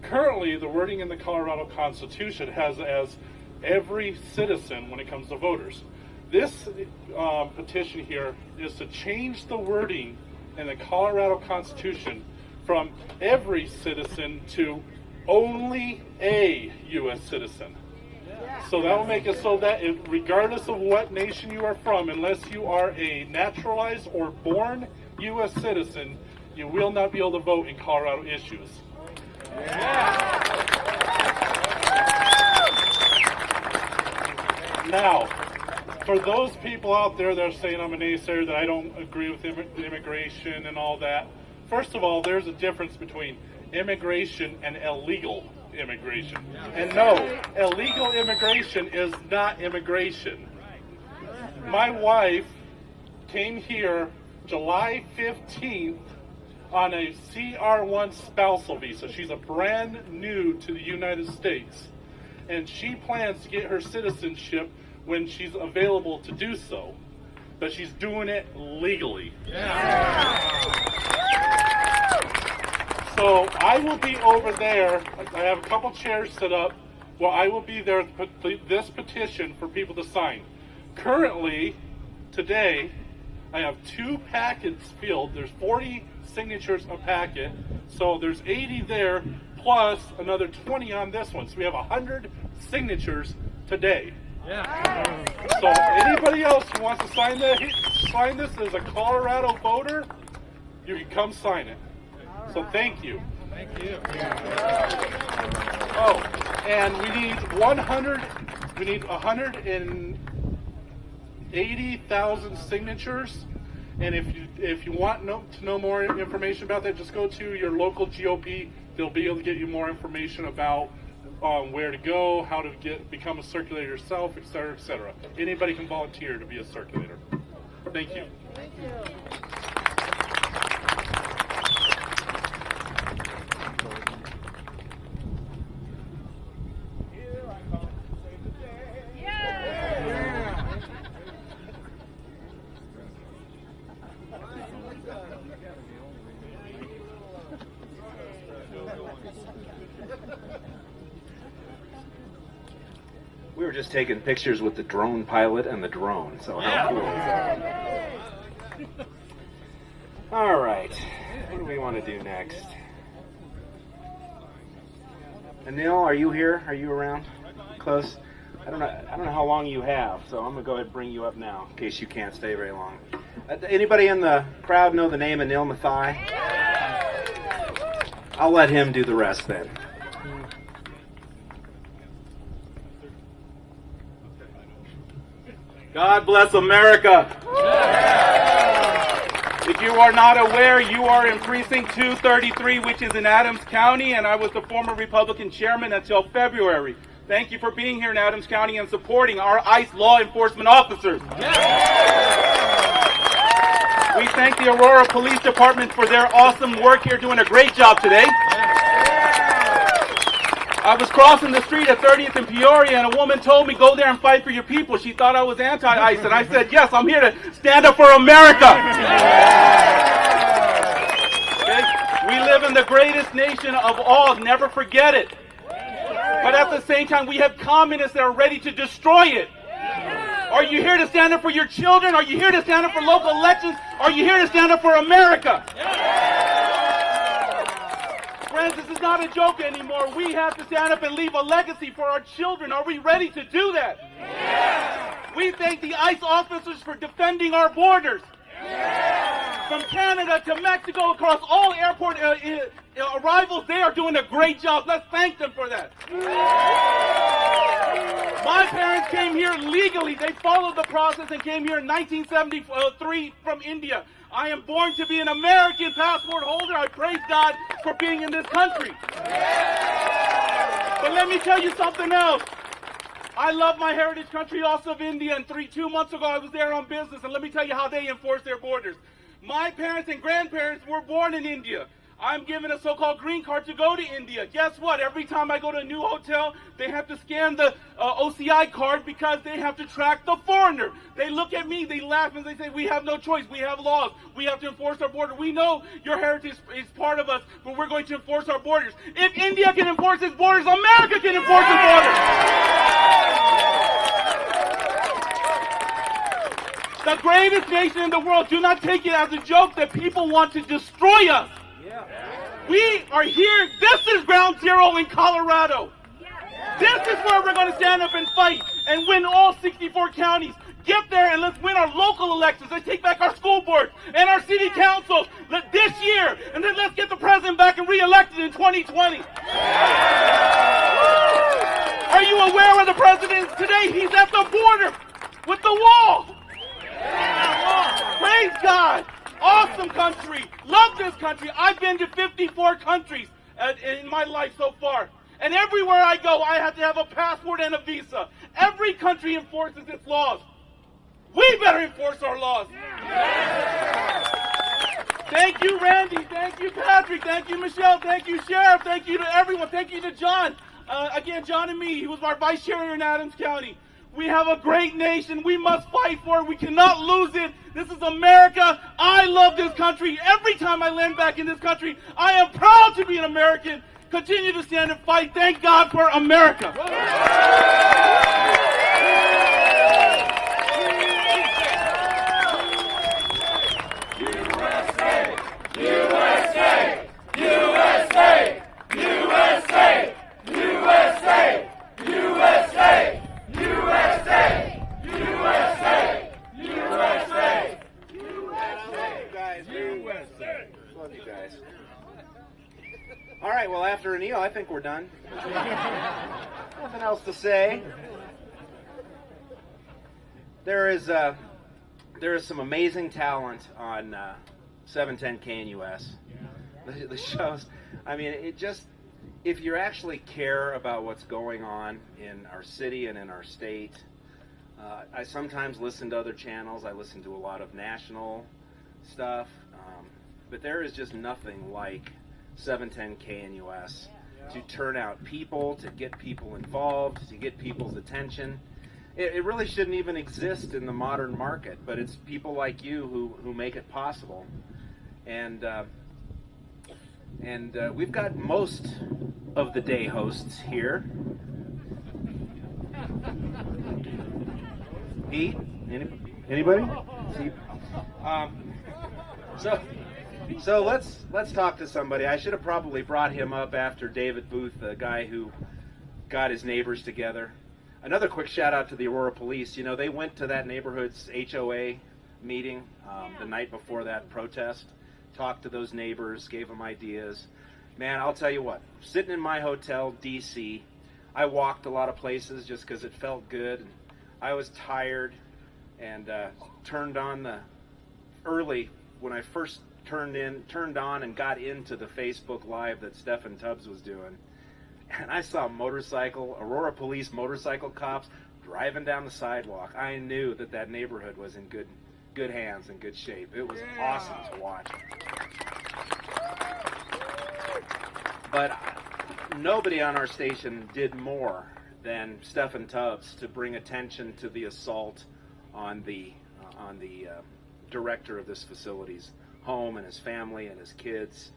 Currently, the wording in the Colorado Constitution has as every citizen when it comes to voters. This petition here is to change the wording in the Colorado Constitution from every citizen to only a U.S. citizen. So that will make it so that regardless of what nation you are from, unless you are a naturalized or born U.S. citizen, you will not be able to vote in Colorado issues. Now, for those people out there that are saying I'm a naysayer, that I don't agree with immigration and all that, first of all, there's a difference between immigration and illegal immigration. And no, illegal immigration is not immigration. My wife came here July 15th on a CR1 spousal visa. She's a brand new to the United States, and she plans to get her citizenship when she's available to do so, but she's doing it legally. So I will be over there. I have a couple chairs set up. Well, I will be there with this petition for people to sign. Currently, today, I have 2 packets filled. There's 40 signatures a packet, so there's 80 there, plus another 20 on this one. So we have 100 signatures today. So anybody else who wants to sign this as a Colorado voter, you can come sign it. So thank you. Thank you. Oh, and we need 180,000 signatures. And if you want to know more information about that, just go to your local GOP. They'll be able to get you more information about where to go, how to become a circulator yourself, etc., etc. Anybody can volunteer to be a circulator. Thank you. Thank you. We were just taking pictures with the drone pilot and the drone, so how cool is that? All right, what do we want to do next? Anil, are you here? Are you around? Close? I don't know how long you have, so I'm gonna go ahead and bring you up now in case you can't stay very long. Anybody in the crowd know the name Anil Mathai? I'll let him do the rest then. God bless America. If you are not aware, you are in Precinct 233, which is in Adams County, and I was the former Republican chairman until February. Thank you for being here in Adams County and supporting our ICE law enforcement officers. We thank the Aurora Police Department for their awesome work here, doing a great job today. I was crossing the street at 30th and Peoria, and a woman told me, go there and fight for your people. She thought I was anti-ICE, and I said, yes, I'm here to stand up for America. Okay? We live in the greatest nation of all. Never forget it. But at the same time, we have communists that are ready to destroy it. Are you here to stand up for your children? Are you here to stand up for local elections? Are you here to stand up for America? Friends, this is not a joke anymore. We have to stand up and leave a legacy for our children. Are we ready to do that? Yes. We thank the ICE officers for defending our borders. Yes. From Canada to Mexico, across all airport arrivals, they are doing a great job. Let's thank them for that. Yes. My parents came here legally. They followed the process and came here in 1973 from India. I am born to be an American passport holder. I praise God for being in this country. But let me tell you something else. I love my heritage country also of India, and 2 months ago I was there on business, and let me tell you how they enforce their borders. My parents and grandparents were born in India. I'm given a so-called green card to go to India. Guess what? Every time I go to a new hotel, they have to scan the OCI card because they have to track the foreigner. They look at me, they laugh, and they say, we have no choice. We have laws. We have to enforce our border. We know your heritage is part of us, but we're going to enforce our borders. If India can enforce its borders, America can enforce its borders. The greatest nation in the world. Do not take it as a joke that people want to destroy us. We are here. This is ground zero in Colorado. This is where we're going to stand up and fight and win all 64 counties. Get there and let's win our local elections. Let's take back our school boards and our city councils this year. And then let's get the president back and re-elected in 2020. Are you aware where the president is today? He's at the border with the wall. Praise God. Awesome country. Love this country. I've been to 54 countries in my life so far. And everywhere I go, I have to have a passport and a visa. Every country enforces its laws. We better enforce our laws. Thank you, Randy. Thank you, Patrick. Thank you, Michelle. Thank you, Sheriff. Thank you to everyone. Thank you to John. Again, John and me. He was our vice chair in Adams County. We have a great nation. We must fight for it. We cannot lose it. This is America. I love this country. Every time I land back in this country, I am proud to be an American. Continue to stand and fight. Thank God for America. USA! USA! USA! USA! USA! USA! USA! USA! USA! USA! Love you guys. All right, well, after Anil, I think we're done. Nothing else to say. There is some amazing talent on 710 KNUS. The shows, I mean, it just, if you actually care about what's going on in our city and in our state, I sometimes listen to other channels. I listen to a lot of national stuff, but there is just nothing like 710 KNUS to turn out people, to get people involved, to get people's attention. It really shouldn't even exist in the modern market, but it's people like you who make it possible. And we've got most of the day hosts here. Pete? Anybody? So let's talk to somebody. I should have probably brought him up after David Booth, the guy who got his neighbors together. Another quick shout out to the Aurora Police. You know, they went to that neighborhood's HOA meeting the night before that protest, talked to those neighbors, gave them ideas. Man, I'll tell you what, sitting in my hotel, DC, I walked a lot of places just because it felt good. I was tired and turned on early when I first turned on and got into the Facebook Live that Stephen Tubbs was doing. And I saw Aurora Police motorcycle cops driving down the sidewalk. I knew that neighborhood was in good hands and good shape. It was awesome to watch. But nobody on our station did more than Stephen Tubbs to bring attention to the assault on the director of this facility's home and his family and his kids,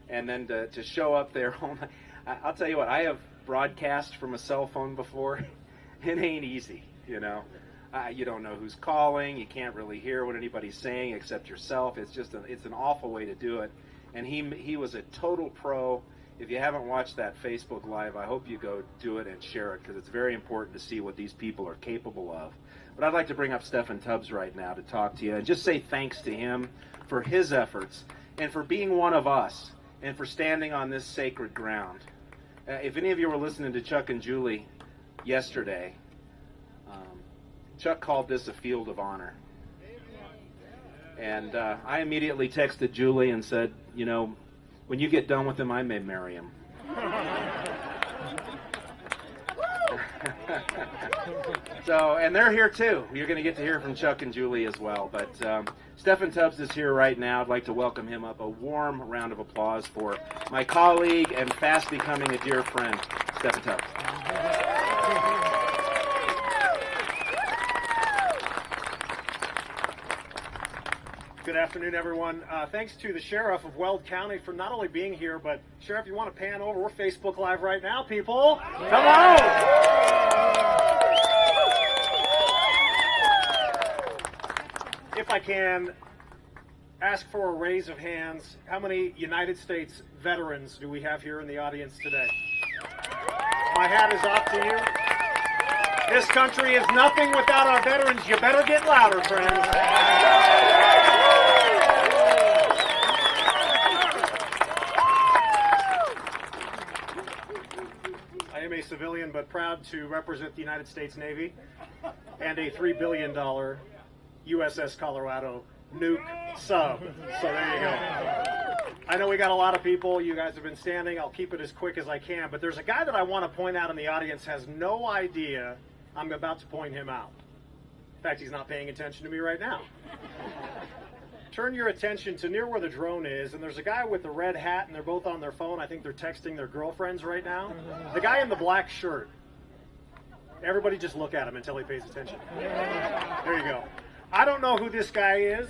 and then to show up there. I'll tell you what, I have broadcast from a cell phone before. It ain't easy, you know. You don't know who's calling. You can't really hear what anybody's saying except yourself. It's just it's an awful way to do it. And he was a total pro. If you haven't watched that Facebook Live, I hope you go do it and share it because it's very important to see what these people are capable of. But I'd like to bring up Stephen Tubbs right now to talk to you and just say thanks to him for his efforts and for being one of us and for standing on this sacred ground. If any of you were listening to Chuck and Julie yesterday, Chuck called this a field of honor. And I immediately texted Julie and said, you know, when you get done with him, I may marry him. So, and they're here too. You're going to get to hear from Chuck and Julie as well. But Stephen Tubbs is here right now. I'd like to welcome him up. A warm round of applause for my colleague and fast becoming a dear friend, Stephen Tubbs. Good afternoon, everyone. Thanks to the Sheriff of Weld County for not only being here, but Sheriff, you want to pan over? We're Facebook Live right now, people. Come on! If I can ask for a raise of hands, how many United States veterans do we have here in the audience today? My hat is off to you. This country is nothing without our veterans. You better get louder, friends. I am a civilian, but proud to represent the United States Navy and a $3 billion USS Colorado nuke sub. So there you go. I know we got a lot of people. You guys have been standing. I'll keep it as quick as I can. But there's a guy that I want to point out in the audience has no idea I'm about to point him out. In fact, he's not paying attention to me right now. Turn your attention to near where the drone is, and there's a guy with the red hat, and they're both on their phone. I think they're texting their girlfriends right now. The guy in the black shirt. Everybody just look at him until he pays attention. There you go. I don't know who this guy is.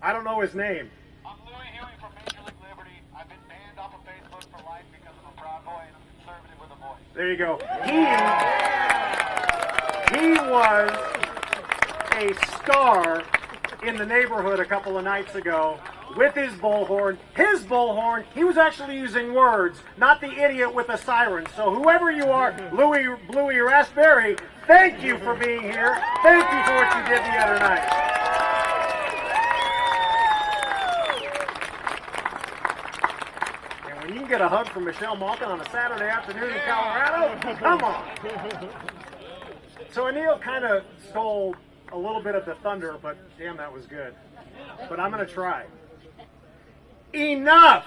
I don't know his name. I'm Louis Huey from Major League Liberty. I've been banned off of Facebook for life because I'm a proud boy and I'm conservative with a voice. There you go. He was a star in the neighborhood a couple of nights ago with his bullhorn. His bullhorn, he was actually using words, not the idiot with a siren. So whoever you are, Louis, Bluey, or Asbury, thank you for being here. Thank you for what you did the other night. And when you can get a hug from Michelle Malkin on a Saturday afternoon in Colorado, come on. So Anil kind of stole a little bit of the thunder, but damn, that was good. But I'm going to try. Enough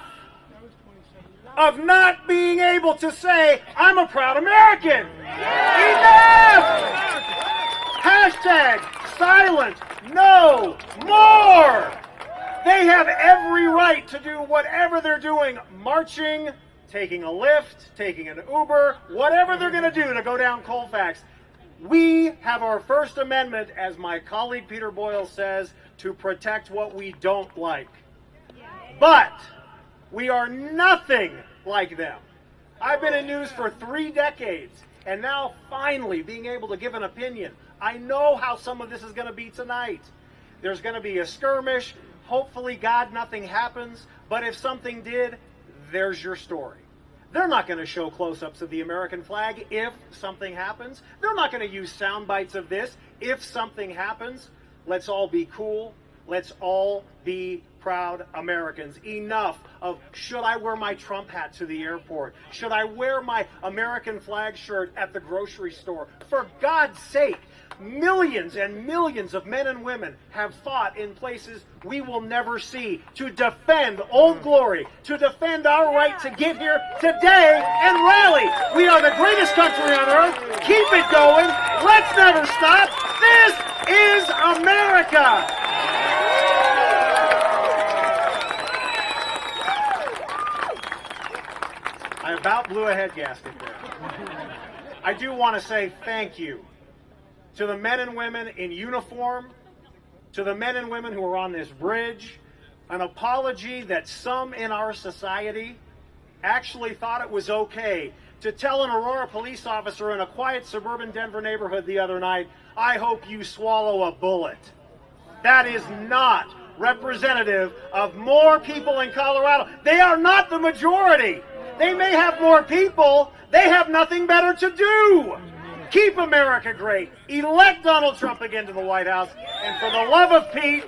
of not being able to say, I'm a proud American. Enough! Hashtag silent, no more. They have every right to do whatever they're doing, marching, taking a Lyft, taking an Uber, whatever they're going to do to go down Colfax. We have our First Amendment, as my colleague Peter Boyle says, to protect what we don't like. But we are nothing like them. I've been in news for 3 decades, and now finally being able to give an opinion. I know how some of this is going to be tonight. There's going to be a skirmish. Hopefully, God, nothing happens. But if something did, there's your story. They're not going to show close-ups of the American flag if something happens. They're not going to use sound bites of this if something happens. Let's all be cool. Let's all be proud Americans. Enough of, should I wear my Trump hat to the airport? Should I wear my American flag shirt at the grocery store? For God's sake, millions and millions of men and women have fought in places we will never see to defend Old Glory, to defend our right to get here today and rally. We are the greatest country on earth. Keep it going. Let's never stop. This is America. I about blew a head gasket there. I do want to say thank you to the men and women in uniform, to the men and women who are on this bridge, an apology that some in our society actually thought it was okay to tell an Aurora police officer in a quiet suburban Denver neighborhood the other night, I hope you swallow a bullet. That is not representative of more people in Colorado. They are not the majority. They may have more people. They have nothing better to do. Keep America great. Elect Donald Trump again to the White House. And for the love of Pete,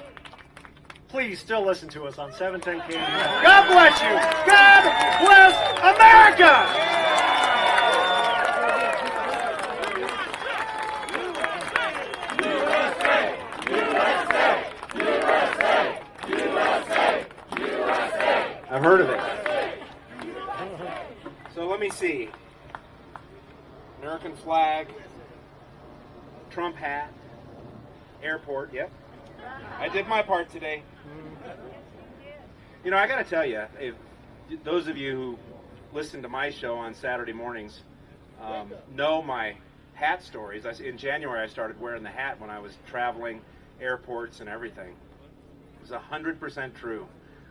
please still listen to us on 710 KD. God bless you. God bless America. I've heard of it. So let me see. American flag, Trump hat, airport, yep. I did my part today. You know, I got to tell you, if those of you who listen to my show on Saturday mornings know my hat stories. In January, I started wearing the hat when I was traveling, airports and everything. It was 100% true.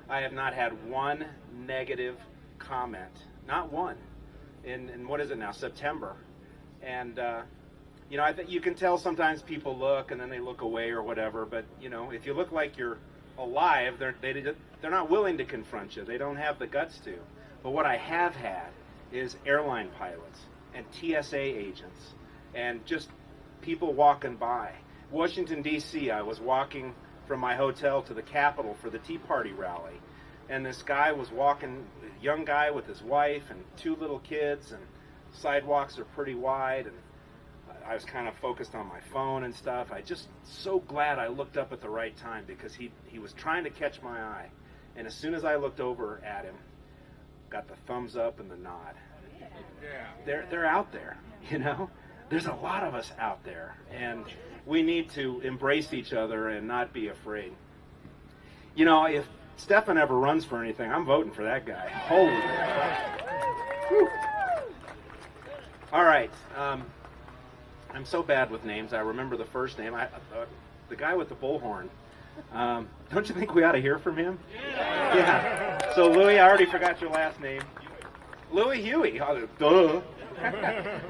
I have not had one negative comment, not one, in what is it now, September. And, you know, I think you can tell sometimes people look and then they look away or whatever, but, you know, if you look like you're alive, they're not willing to confront you. They don't have the guts to. But what I have had is airline pilots and TSA agents and just people walking by. Washington, D.C., I was walking from my hotel to the Capitol for the Tea Party rally, and this guy was walking, a young guy with his wife and 2 little kids, and sidewalks are pretty wide, and I was kind of focused on my phone and stuff. I just so glad I looked up at the right time, because he was trying to catch my eye, and as soon as I looked over at him, got the thumbs up and the nod. They're out there, you know. There's a lot of us out there, and we need to embrace each other and not be afraid. You know, if Stefan ever runs for anything, I'm voting for that guy. Holy crap. Whew. All right. I'm so bad with names. I remember the first name. The guy with the bullhorn. Don't you think we ought to hear from him? Yeah. So, Louis, I already forgot your last name. Louis Huey. Duh.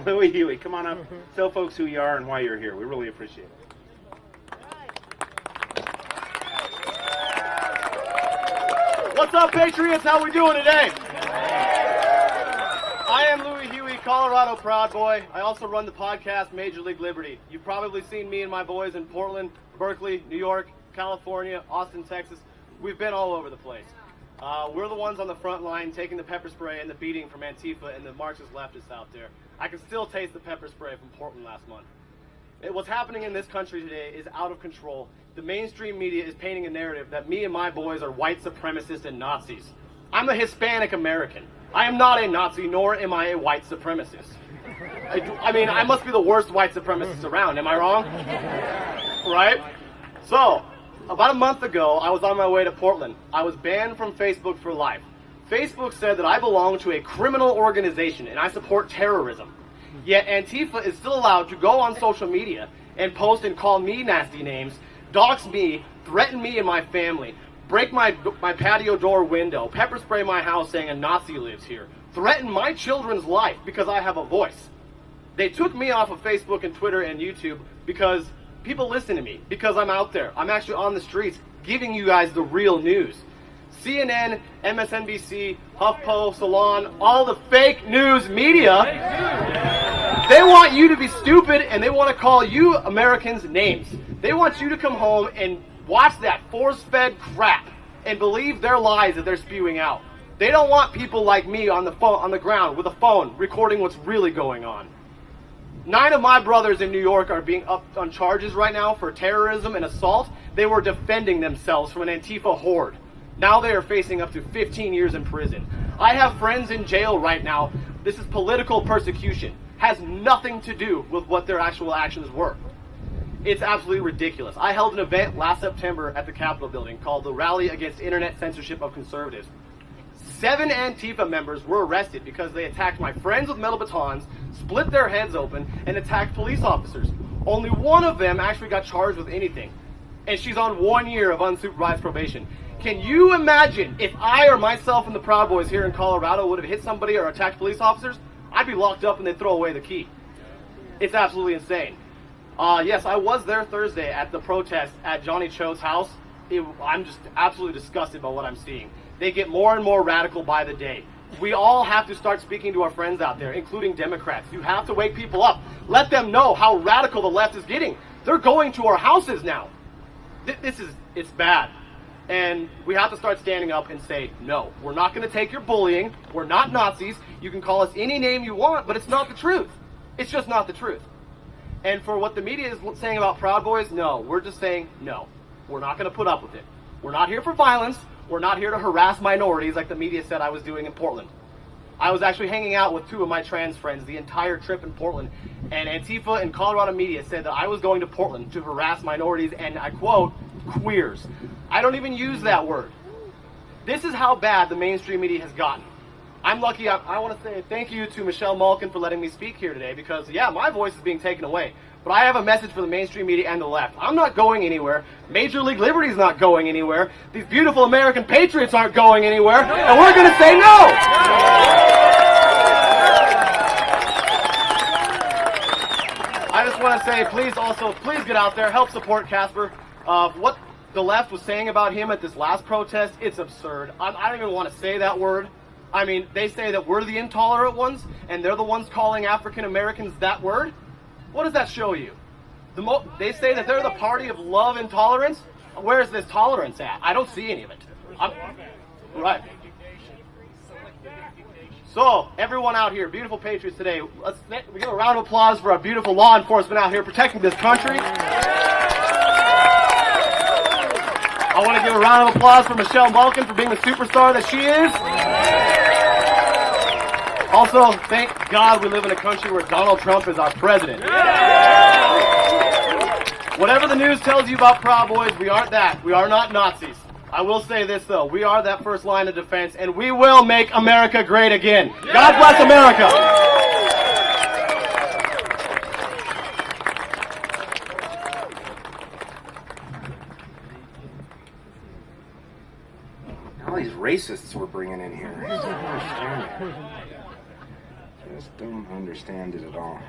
Louis Huey, come on up. Tell folks who you are and why you're here. We really appreciate it. What's up, Patriots? How we doing today? I am Louis Huey, Colorado Proud Boy. I also run the podcast Major League Liberty. You've probably seen me and my boys in Portland, Berkeley, New York, California, Austin, Texas. We've been all over the place. We're the ones on the front line taking the pepper spray and the beating from Antifa and the Marxist leftists out there. I can still taste the pepper spray from Portland last month. What's happening in this country today is out of control. The mainstream media is painting a narrative that me and my boys are white supremacists and Nazis. I'm a Hispanic American. I am not a Nazi, nor am I a white supremacist. I mean, I must be the worst white supremacist around. Am I wrong? Right? So, about a month ago, I was on my way to Portland. I was banned from Facebook for life. Facebook said that I belong to a criminal organization and I support terrorism. Yet Antifa is still allowed to go on social media and post and call me nasty names, dox me, threaten me and my family, break my patio door window, pepper spray my house saying a Nazi lives here, threaten my children's life because I have a voice. They took me off of Facebook and Twitter and YouTube because people listen to me, because I'm out there. I'm actually on the streets giving you guys the real news. CNN, MSNBC, HuffPo, Salon, all the fake news media, they want you to be stupid and they want to call you Americans names. They want you to come home and watch that force-fed crap and believe their lies that they're spewing out. They don't want people like me on the phone, on the ground with a phone recording what's really going on. 9 of my brothers in New York are being up on charges right now for terrorism and assault. They were defending themselves from an Antifa horde. Now they are facing up to 15 years in prison. I have friends in jail right now. This is political persecution. Has nothing to do with what their actual actions were. It's absolutely ridiculous. I held an event last September at the Capitol building called the Rally Against Internet Censorship of Conservatives. 7 Antifa members were arrested because they attacked my friends with metal batons, split their heads open, and attacked police officers. Only one of them actually got charged with anything, and she's on 1 year of unsupervised probation. Can you imagine if I or myself and the Proud Boys here in Colorado would have hit somebody or attacked police officers? I'd be locked up and they'd throw away the key. It's absolutely insane. Yes, I was there Thursday at the protest at Johnny Cho's house. I'm just absolutely disgusted by what I'm seeing. They get more and more radical by the day. We all have to start speaking to our friends out there, including Democrats. You have to wake people up. Let them know how radical the left is getting. They're going to our houses now. It's bad. And we have to start standing up and say, no, we're not going to take your bullying. We're not Nazis. You can call us any name you want, but it's not the truth. It's just not the truth. And for what the media is saying about Proud Boys, no, we're just saying, no, we're not going to put up with it. We're not here for violence. We're not here to harass minorities like the media said I was doing in Portland. I was actually hanging out with 2 of my trans friends the entire trip in Portland, and Antifa and Colorado media said that I was going to Portland to harass minorities and, I quote, queers. I don't even use that word. This is how bad the mainstream media has gotten. I'm lucky. I want to say thank you to Michelle Malkin for letting me speak here today because, yeah, my voice is being taken away. But I have a message for the mainstream media and the left. I'm not going anywhere. Major League Liberty is not going anywhere. These beautiful American Patriots aren't going anywhere. And we're going to say no! I just want to say, please get out there, help support Casper. What the left was saying about him at this last protest, it's absurd. I don't even want to say that word. I mean, they say that we're the intolerant ones, and they're the ones calling African Americans that word. What does that show you? They say that they're the party of love and tolerance. Where is this tolerance at? I don't see any of it. Right. So, everyone out here, beautiful Patriots today, let's give a round of applause for our beautiful law enforcement out here protecting this country. I want to give a round of applause for Michelle Malkin for being the superstar that she is. Also, thank God we live in a country where Donald Trump is our president. Whatever the news tells you about Proud Boys, we aren't that. We are not Nazis. I will say this, though. We are that first line of defense, and we will make America great again. God bless America. All these racists we're bringing in here. I don't understand it. Just don't understand it at all.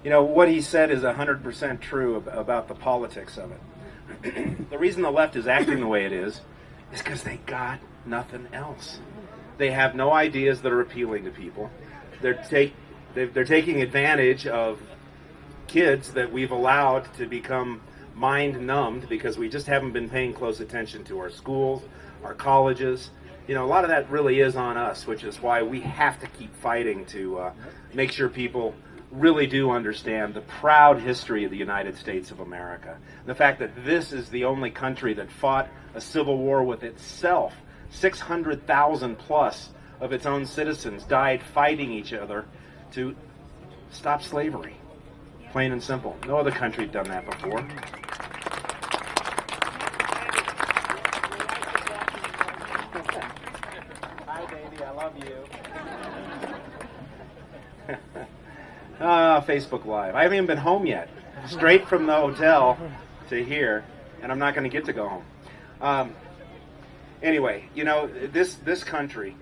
You know, what he said is 100% true about the politics of it. The reason the left is acting the way it is because they got nothing else. They have no ideas that are appealing to people. They're taking advantage of kids that we've allowed to become mind-numbed because we just haven't been paying close attention to our schools, our colleges. You know, a lot of that really is on us, which is why we have to keep fighting to make sure people really do understand the proud history of the United States of America. The fact that this is the only country that fought a civil war with itself. 600,000 plus of its own citizens died fighting each other to stop slavery. Plain and simple. No other country had done that before. Hi, baby. I love you. Facebook Live. I haven't even been home yet. Straight from the hotel to here, and I'm not going to get to go home. Anyway, you know, this country,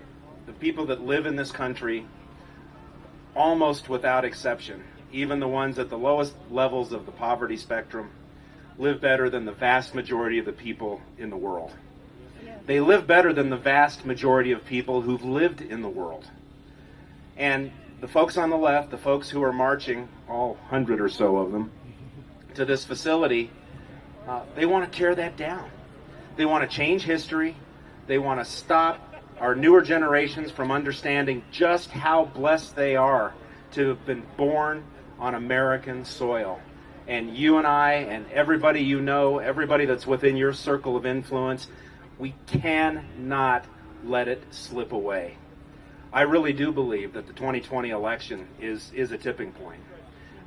the people that live in this country, almost without exception, even the ones at the lowest levels of the poverty spectrum, live better than the vast majority of the people in the world. They live better than the vast majority of people who've lived in the world. And the folks on the left, the folks who are marching, all 100 or so of them, to this facility, they want to tear that down. They want to change history. They want to stop our newer generations from understanding just how blessed they are to have been born on American soil. And you and I and everybody you know, everybody that's within your circle of influence, we cannot let it slip away. I really do believe that the 2020 election is a tipping point.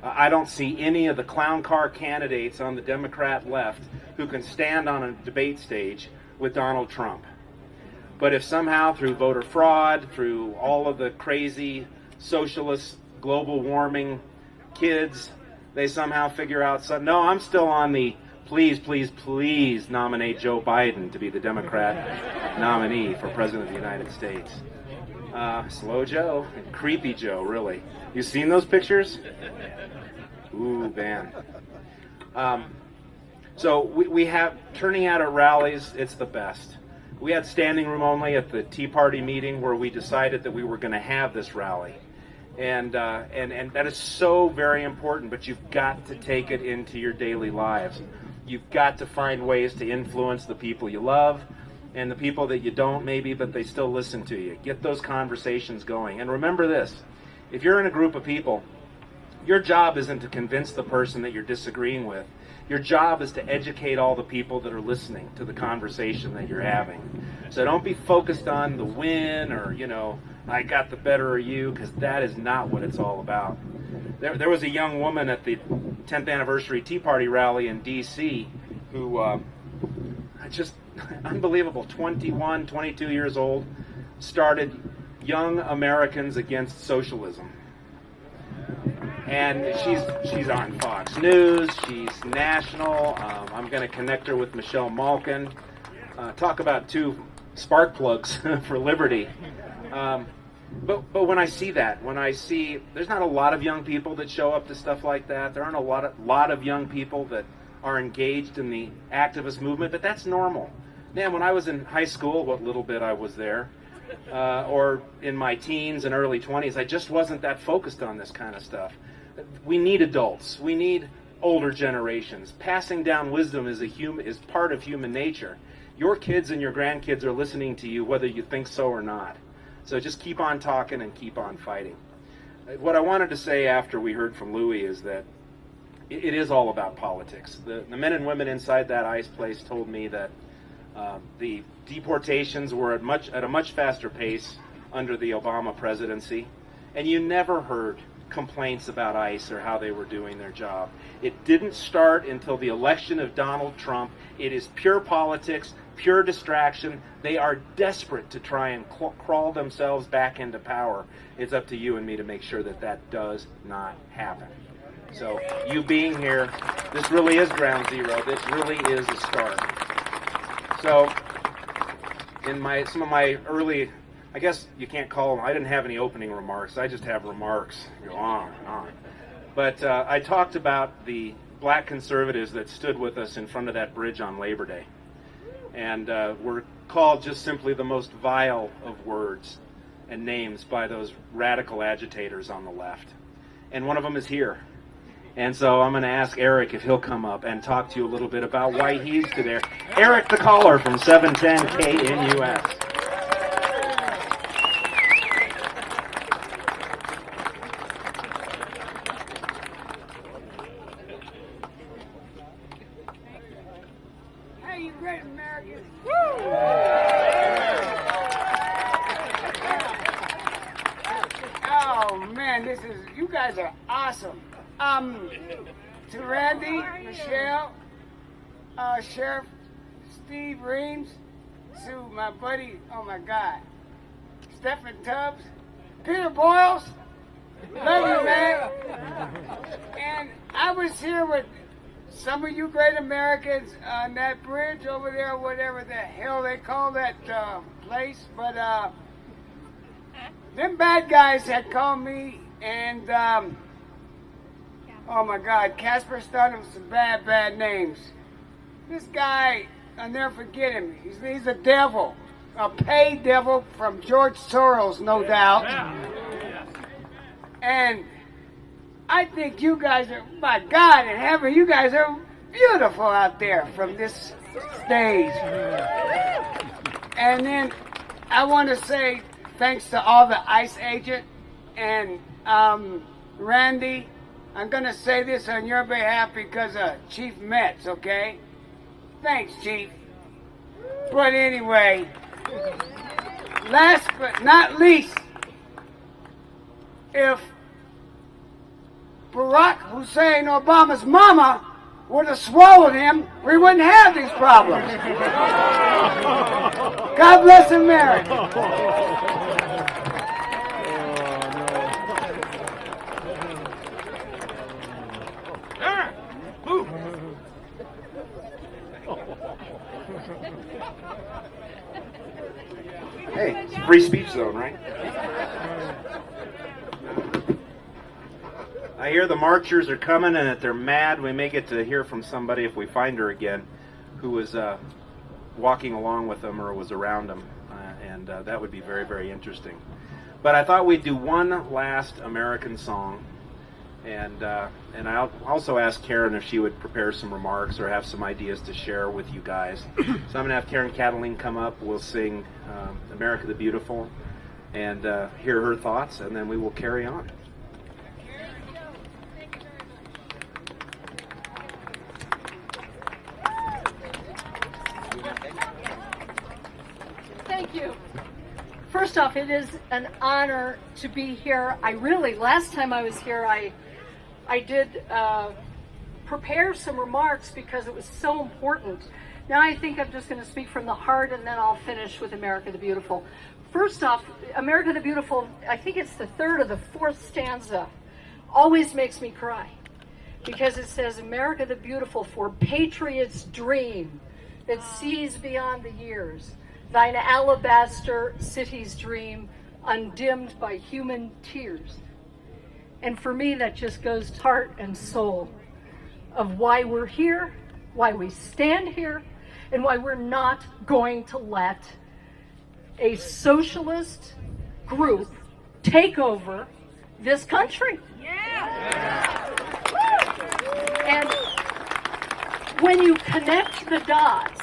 I don't see any of the clown car candidates on the Democrat left who can stand on a debate stage with Donald Trump. But if somehow through voter fraud, through all of the crazy socialist global warming kids, they somehow figure out something, no, I'm still on the please, please, please nominate Joe Biden to be the Democrat nominee for President of the United States. Slow Joe, and creepy Joe, really. You seen those pictures? Ooh, man. So we have turning out at rallies, it's the best. We had standing room only at the Tea Party meeting where we decided that we were going to have this rally. And that is so very important, but you've got to take it into your daily lives. You've got to find ways to influence the people you love and the people that you don't maybe, but they still listen to you. Get those conversations going. And remember this, if you're in a group of people, your job isn't to convince the person that you're disagreeing with. Your job is to educate all the people that are listening to the conversation that you're having. So don't be focused on the win or, I got the better of you, because that is not what it's all about. There was a young woman at the 10th anniversary Tea Party rally in D.C. who, just unbelievable, 21, 22 years old, started Young Americans Against Socialism. And she's on Fox News, she's national. I'm going to connect her with Michelle Malkin. Talk about two spark plugs for liberty. But when I see that, there's not a lot of young people that show up to stuff like that. There aren't a lot of young people that are engaged in the activist movement, but that's normal. Man, when I was in high school, what little bit I was there, or in my teens and early 20s, I just wasn't that focused on this kind of stuff. We need adults. We need older generations. Passing down wisdom is part of human nature. Your kids and your grandkids are listening to you whether you think so or not. So just keep on talking and keep on fighting. What I wanted to say after we heard from Louis is that it is all about politics. The men and women inside that ICE place told me that the deportations were at a much faster pace under the Obama presidency, and you never heard complaints about ICE or how they were doing their job. It didn't start until the election of Donald Trump. It is pure politics, pure distraction. They are desperate to try and crawl themselves back into power. It's up to you and me to make sure that that does not happen. So you being here, this really is ground zero. This really is a start. So in some of my early, I guess you can't call them, I didn't have any opening remarks. I just have remarks. Go on and on. But I talked about the black conservatives that stood with us in front of that bridge on Labor Day. And were called just simply the most vile of words and names by those radical agitators on the left. And one of them is here. And so I'm going to ask Eric if he'll come up and talk to you a little bit about why he's there. Eric the caller from 710 KNUS. Hey, you great Americans. Woo! Oh man, you guys are awesome. To Randy, Michelle, Sheriff Steve Reams, to my buddy, oh my God, Stephen Tubbs, Peter Boyles, love you, man. And I was here with some of you great Americans on that bridge over there, whatever the hell they call that place, but them bad guys had called me and oh my God, Casper started with some bad names. This guy, I'll never forget him. He's a devil, a paid devil from George Soros, no doubt. And I think you guys are, my God in heaven, you guys are beautiful out there from this stage. And then I want to say thanks to all the ICE agent and Randy. I'm going to say this on your behalf because of Chief Metz, okay? Thanks, Chief. But anyway, last but not least, if Barack Hussein Obama's mama would have swallowed him, we wouldn't have these problems. God bless America. Hey, it's a free speech zone, right? I hear the marchers are coming and that they're mad. We may get to hear from somebody, if we find her again, who was walking along with them or was around them. And that would be very, very interesting. But I thought we'd do one last American song. And I'll also ask Karen if she would prepare some remarks or have some ideas to share with you guys. So I'm going to have Karen Cataline come up. We'll sing America the Beautiful and hear her thoughts, and then we will carry on. Thank you. First off, it is an honor to be here. Last time I was here, I did prepare some remarks because it was so important. Now I think I'm just going to speak from the heart, and then I'll finish with America the Beautiful. First off, America the Beautiful, I think it's the third or the fourth stanza, always makes me cry. Because it says, America the Beautiful, for patriots dream that sees beyond the years. Thine alabaster cities dream, undimmed by human tears. And for me, that just goes to heart and soul of why we're here, why we stand here, and why we're not going to let a socialist group take over this country. And when you connect the dots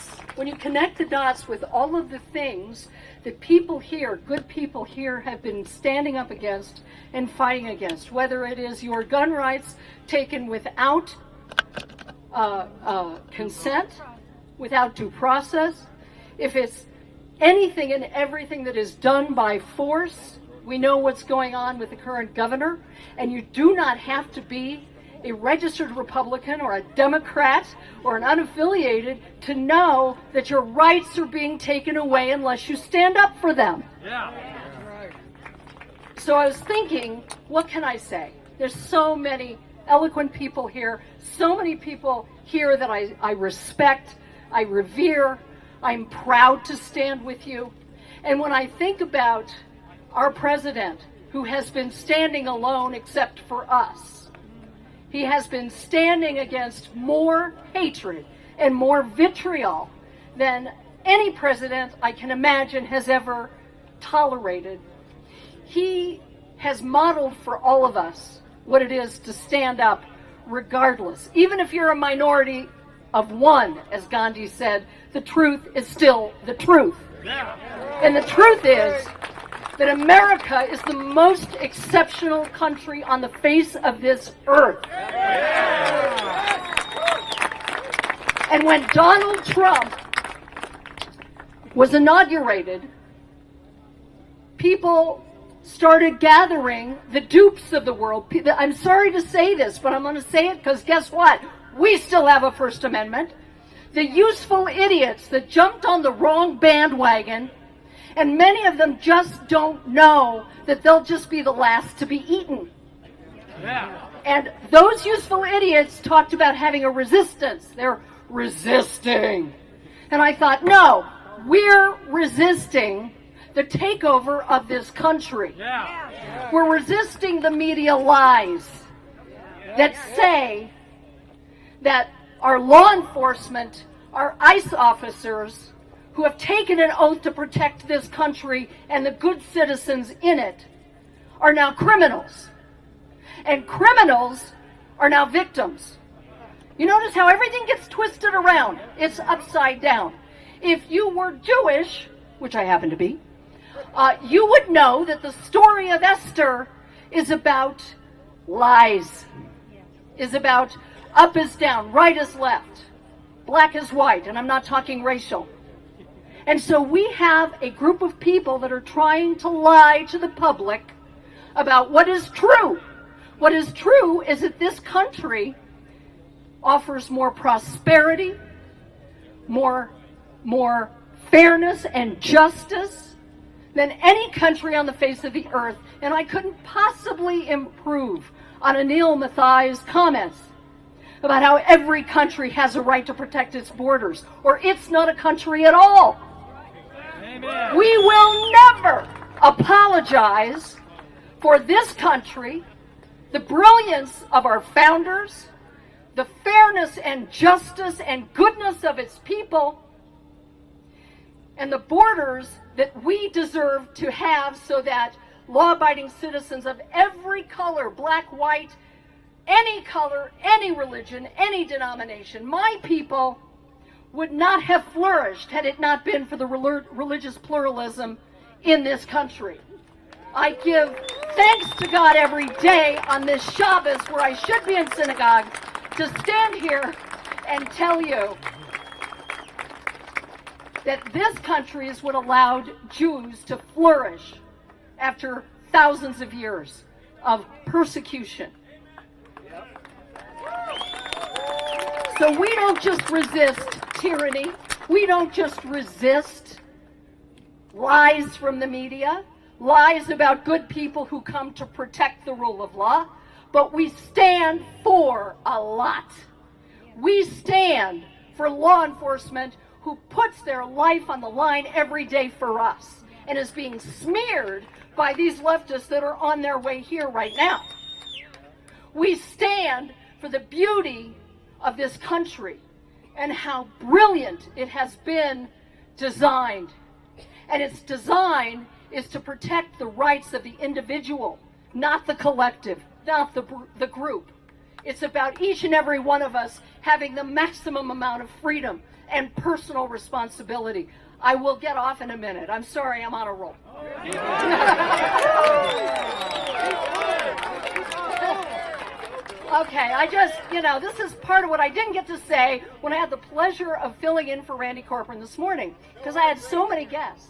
with all of the things that people here, good people here, have been standing up against and fighting against, whether it is your gun rights taken without consent, without due process, if it's anything and everything that is done by force. We know what's going on with the current governor, and you do not have to be a registered Republican or a Democrat or an unaffiliated to know that your rights are being taken away unless you stand up for them. Yeah. So I was thinking, what can I say? There's so many eloquent people here, so many people here that I respect, I revere, I'm proud to stand with you. And when I think about our president, who has been standing alone except for us, he has been standing against more hatred and more vitriol than any president I can imagine has ever tolerated. He has modeled for all of us what it is to stand up regardless. Even if you're a minority of one, as Gandhi said, the truth is still the truth. And the truth is that America is the most exceptional country on the face of this earth. And when Donald Trump was inaugurated, people started gathering the dupes of the world. I'm sorry to say this, but I'm going to say it because guess what? We still have a First Amendment. The useful idiots that jumped on the wrong bandwagon, and many of them just don't know that they'll just be the last to be eaten. Yeah. And those useful idiots talked about having a resistance. They're resisting. And I thought, no, we're resisting the takeover of this country. Yeah. We're resisting the media lies that say that our law enforcement, our ICE officers, who have taken an oath to protect this country and the good citizens in it, are now criminals. And criminals are now victims. You notice how everything gets twisted around. It's upside down. If you were Jewish, which I happen to be, you would know that the story of Esther is about lies, is about up is down, right is left, black is white, and I'm not talking racial. And so we have a group of people that are trying to lie to the public about what is true. What is true is that this country offers more prosperity, more fairness and justice than any country on the face of the earth. And I couldn't possibly improve on Anil Mathai's comments about how every country has a right to protect its borders, or it's not a country at all. Amen. We will never apologize for this country, the brilliance of our founders, the fairness and justice and goodness of its people, and the borders that we deserve to have so that law-abiding citizens of every color, black, white, any color, any religion, any denomination, my people would not have flourished had it not been for the religious pluralism in this country. I give thanks to God every day on this Shabbos, where I should be in synagogue, to stand here and tell you that this country is what allowed Jews to flourish after thousands of years of persecution. So we don't just resist tyranny. We don't just resist lies from the media, lies about good people who come to protect the rule of law, but we stand for a lot. We stand for law enforcement who puts their life on the line every day for us and is being smeared by these leftists that are on their way here right now. We stand for the beauty of this country and how brilliant it has been designed. And its design is to protect the rights of the individual, not the collective, not the group. It's about each and every one of us having the maximum amount of freedom and personal responsibility. I will get off in a minute. I'm sorry, I'm on a roll. Okay, I just, this is part of what I didn't get to say when I had the pleasure of filling in for Randy Corcoran this morning, because I had so many guests.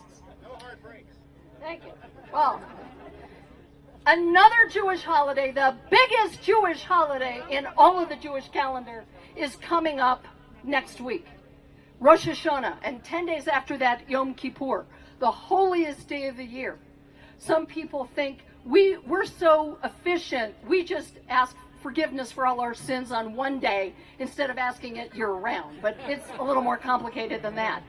Thank you. Well, another Jewish holiday, the biggest Jewish holiday in all of the Jewish calendar, is coming up next week. Rosh Hashanah, and 10 days after that, Yom Kippur, the holiest day of the year. Some people think we're so efficient, we just ask forgiveness for all our sins on one day instead of asking it year-round, but it's a little more complicated than that.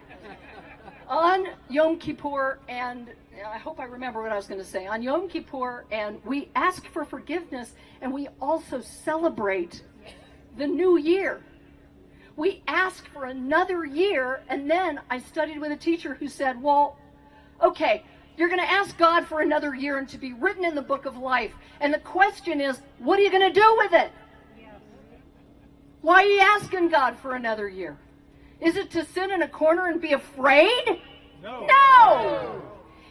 On Yom Kippur, and I hope I remember what I was going to say, on Yom Kippur, and we ask for forgiveness, and we also celebrate the new year. We ask for another year, and then I studied with a teacher who said, well, okay, you're going to ask God for another year and to be written in the book of life. And the question is, what are you going to do with it? Why are you asking God for another year? Is it to sit in a corner and be afraid? No!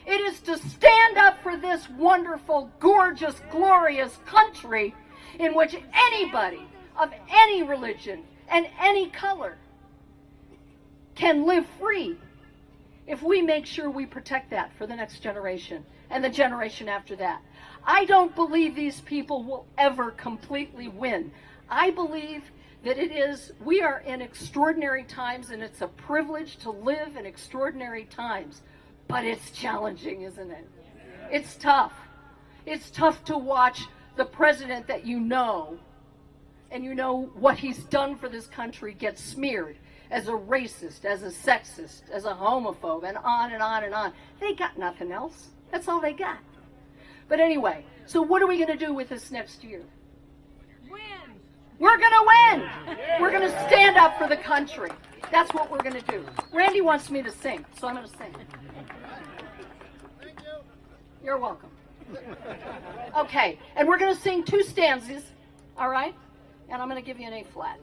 It is to stand up for this wonderful, gorgeous, glorious country in which anybody of any religion and any color can live free if we make sure we protect that for the next generation and the generation after that. I don't believe these people will ever completely win. I believe that we are in extraordinary times, and it's a privilege to live in extraordinary times. But it's challenging, isn't it? It's tough. It's tough to watch the president that you know, and you know what he's done for this country, get smeared as a racist, as a sexist, as a homophobe, and on and on and on. They got nothing else. That's all they got. But anyway, so what are we going to do with this next year? Win. We're going to win. We're going to stand up for the country. That's what we're going to do. Randy wants me to sing, so I'm going to sing. Thank you. You're welcome. Okay, and we're going to sing 2 stanzas, all right? And I'm going to give you an A flat.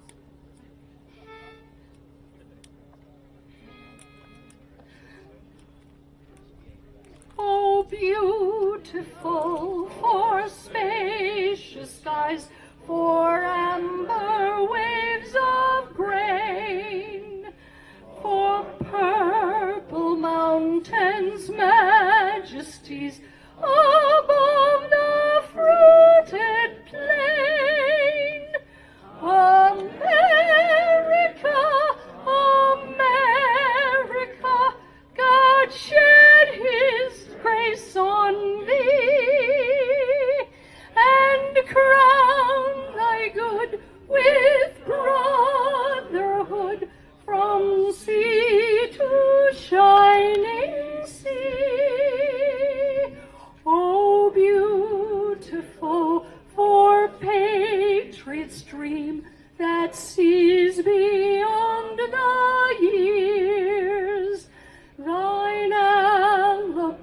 Oh, beautiful for spacious skies, for amber waves of grain, for purple mountains, majesties above the fruited plain. America, America, God shed His grace on thee, and crown thy good with brotherhood from sea to shining sea. Oh, beautiful for Patriots' dream that sees beyond the years, thine alabaster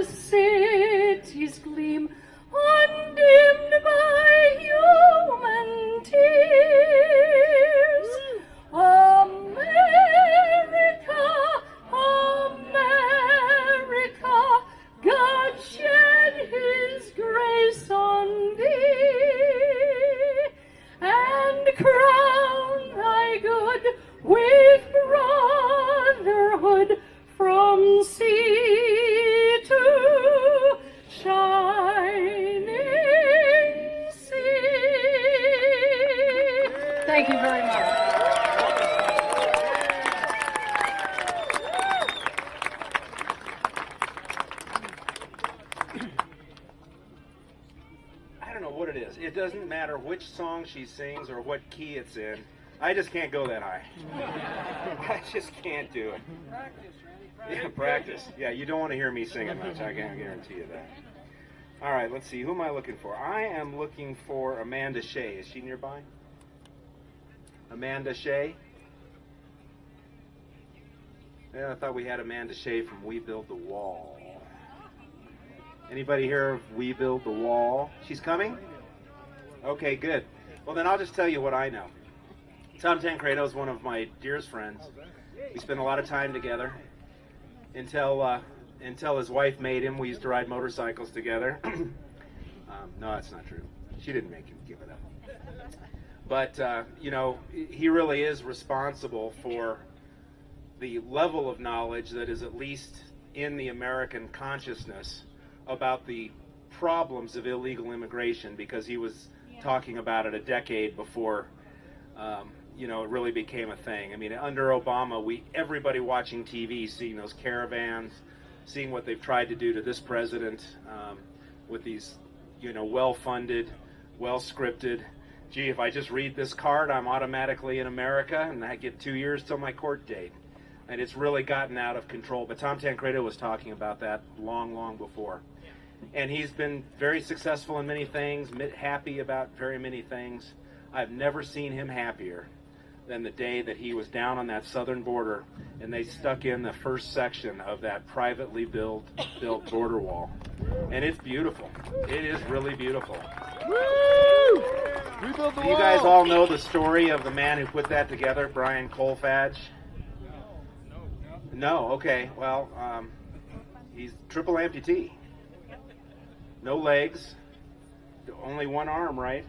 cities gleam, undimmed by human tears. America, America, God shed His grace on thee, and crown thy good with brotherhood doesn't matter which song she sings or what key it's in. I just can't go that high. I just can't do it. Practice, Randy. Yeah, practice. Yeah, you don't want to hear me singing much. I can guarantee you that. All right, let's see. Who am I looking for? I am looking for Amanda Shea. Is she nearby? Amanda Shea? Yeah, I thought we had Amanda Shea from We Build the Wall. Anybody here of We Build the Wall? She's coming? Okay, good. Well, then I'll just tell you what I know. Tom Tancredo is one of my dearest friends. We spent a lot of time together until his wife made him. We used to ride motorcycles together. No, that's not true. She didn't make him give it up. But, he really is responsible for the level of knowledge that is at least in the American consciousness about the problems of illegal immigration, because he was talking about it a decade before it really became a thing. I mean, under Obama, everybody watching TV, seeing those caravans, seeing what they've tried to do to this president with these, well-funded, well-scripted, gee, if I just read this card, I'm automatically in America, and I get 2 years till my court date. And it's really gotten out of control. But Tom Tancredo was talking about that long, long before. And he's been very successful in many things, happy about very many things. I've never seen him happier than the day that he was down on that southern border and they stuck in the first section of that privately built border wall. And it's beautiful. It is really beautiful. Woo! We built the Do wall. you guys all know the story of the man who put that together, Brian Colfage? No, okay. Well, he's triple amputee. No legs. Only one arm, right?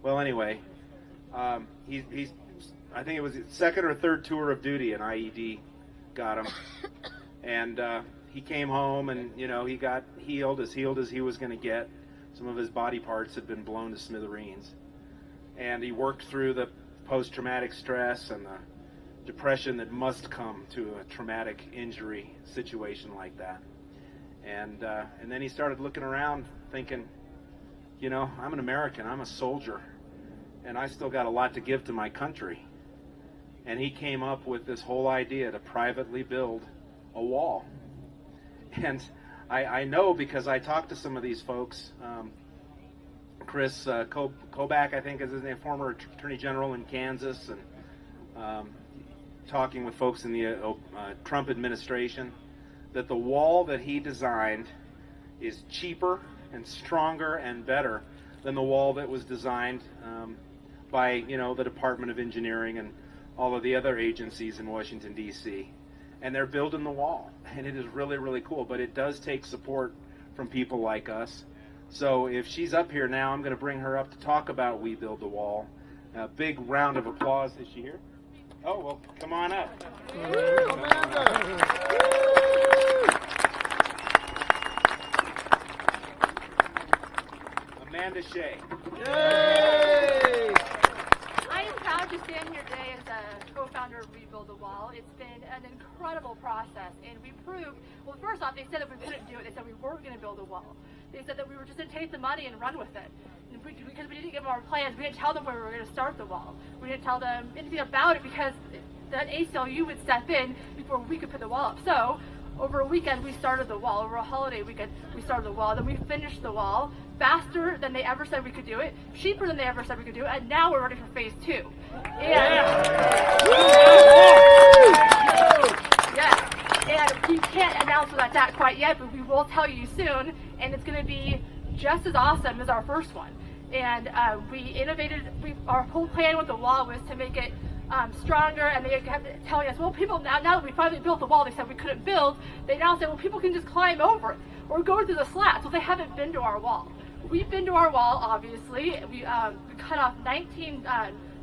Well, anyway, he's I think it was his second or third tour of duty, and IED got him. And he came home, and, he got healed as he was going to get. Some of his body parts had been blown to smithereens. And he worked through the post-traumatic stress and the depression that must come to a traumatic injury situation like that. And then he started looking around thinking, I'm an American, I'm a soldier, and I still got a lot to give to my country. And he came up with this whole idea to privately build a wall. And I know because I talked to some of these folks. Chris Kobach, I think is his name, former Attorney General in Kansas, and talking with folks in the Trump administration, that the wall that he designed is cheaper and stronger and better than the wall that was designed by the Department of Engineering and all of the other agencies in Washington, D.C. And they're building the wall, and it is really, really cool. But it does take support from people like us. So if she's up here now, I'm going to bring her up to talk about We Build the Wall. A big round of applause. Is she here? Oh, well, come on up. Amanda Shea. Yay! I am proud to stand here today as a co-founder of We Build the Wall. It's been an incredible process, and we proved, well, first off, they said that we couldn't do it. They said we weren't going to build a wall. They said that we were just going to take the money and run with it. And because we didn't give them our plans, we didn't tell them where we were going to start the wall. We didn't tell them anything about it because that ACLU would step in before we could put the wall up. So over a weekend, we started the wall. Over a holiday weekend, we started the wall. Then we finished the wall faster than they ever said we could do it, cheaper than they ever said we could do it, and now we're ready for phase 2. And you can't announce where that's at quite yet, but we will tell you soon, and it's going to be just as awesome as our first one. And we innovated. Our whole plan with the wall was to make it stronger, and they kept telling us, well, people, now that we finally built the wall, they said we couldn't build, they now say, well, people can just climb over it or go through the slats. Well, they haven't been to our wall. We've been to our wall, obviously. We cut off 19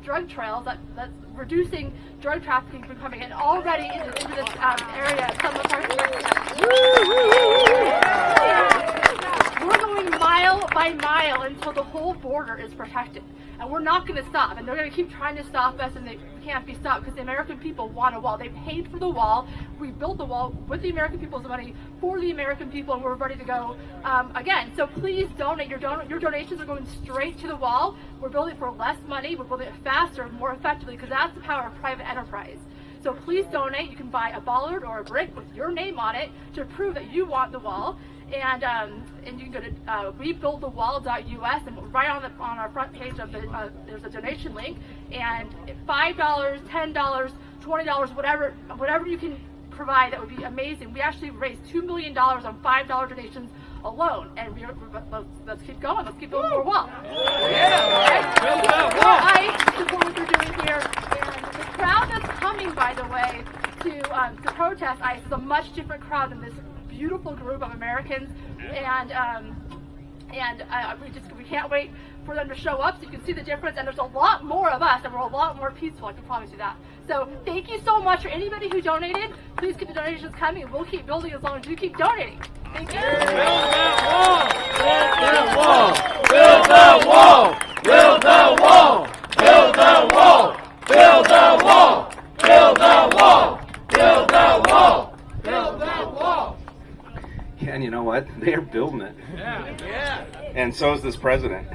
drug trails that's reducing drug trafficking from coming in already into this area. Some of our we're going mile by mile until the whole border is protected. and we're not going to stop. And they're going to keep trying to stop us, and they can't be stopped because the American people want a wall. They paid for the wall. We built the wall with the American people's money for the American people, and we're ready to go again. So please donate. Your donations are going straight to the wall. We're building it for less money. We're building it faster, more effectively, because that's the power of private enterprise. So please donate. You can buy a bollard or a brick with your name on it to prove that you want the wall. And you can go to rebuildthewall.us, and right on our front page of there's a donation link. And $5, $10, $20, whatever you can provide, that would be amazing. We actually raised $2 million on $5 donations alone, and let's keep going. Let's keep building more wall. Aurora ICE is what we're doing here, and the crowd that's coming, by the way, to protest ICE is a much different crowd than this beautiful group of Americans, and we can't wait for them to show up so you can see the difference. And there's a lot more of us, and we're a lot more peaceful. I can promise you that. So thank you so much for anybody who donated. Please keep the donations coming, and we'll keep building as long as you keep donating. Thank you. Build that wall! Build that wall! Build that wall! Build that wall! Build that wall! Build that wall! Build that wall! Build that wall! Yeah, and you know what? They're building it. Yeah. And so is this president.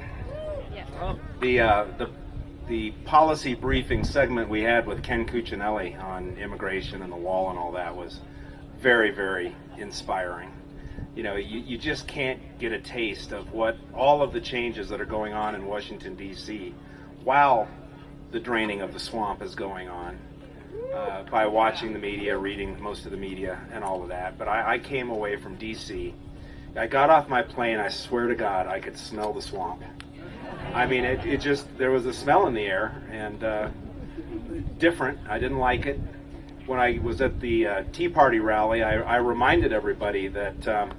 The policy briefing segment we had with Ken Cuccinelli on immigration and the wall and all that was very, very inspiring. You know, you just can't get a taste of what all of the changes that are going on in Washington, D.C. while the draining of the swamp is going on by watching the media, reading most of the media and all of that. But I came away from D.C. I got off my plane, I swear to God, I could smell the swamp. I mean, it just, there was a smell in the air, and different. I didn't like it. When I was at the Tea Party rally, I reminded everybody that,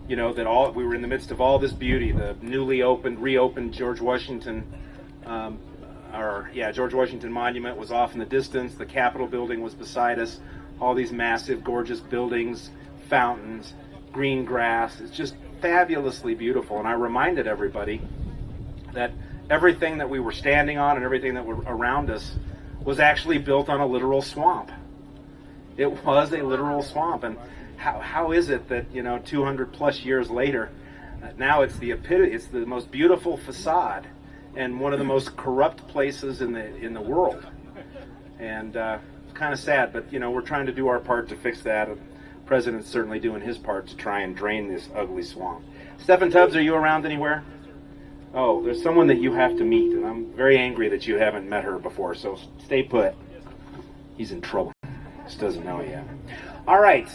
we were in the midst of all this beauty, the reopened George Washington, George Washington Monument was off in the distance, the Capitol building was beside us, all these massive, gorgeous buildings, fountains, green grass. It's just fabulously beautiful, and I reminded everybody that everything that we were standing on and everything that were around us was actually built on a literal swamp. It was a literal swamp, and how is it that 200 plus years later, now it's the most beautiful facade and one of the most corrupt places in the world, and it's kind of sad. But we're trying to do our part to fix that. The president's certainly doing his part to try and drain this ugly swamp. Stephen Tubbs, are you around anywhere? Oh, there's someone that you have to meet, and I'm very angry that you haven't met her before, so stay put. He's in trouble. Just doesn't know yet. All right.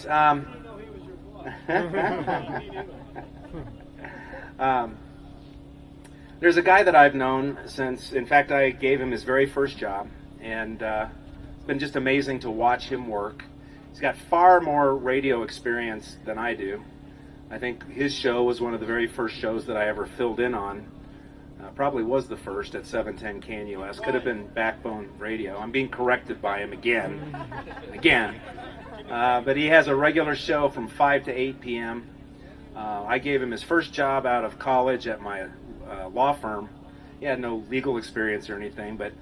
There's a guy that I've known since, in fact, I gave him his very first job, and it's been just amazing to watch him work. He's got far more radio experience than I do. I think his show was one of the very first shows that I ever filled in on. Probably was the first at 710 KNUS. Could have been Backbone Radio. I'm being corrected by him again. But he has a regular show from 5 to 8 p.m. I gave him his first job out of college at my law firm. He had no legal experience or anything, but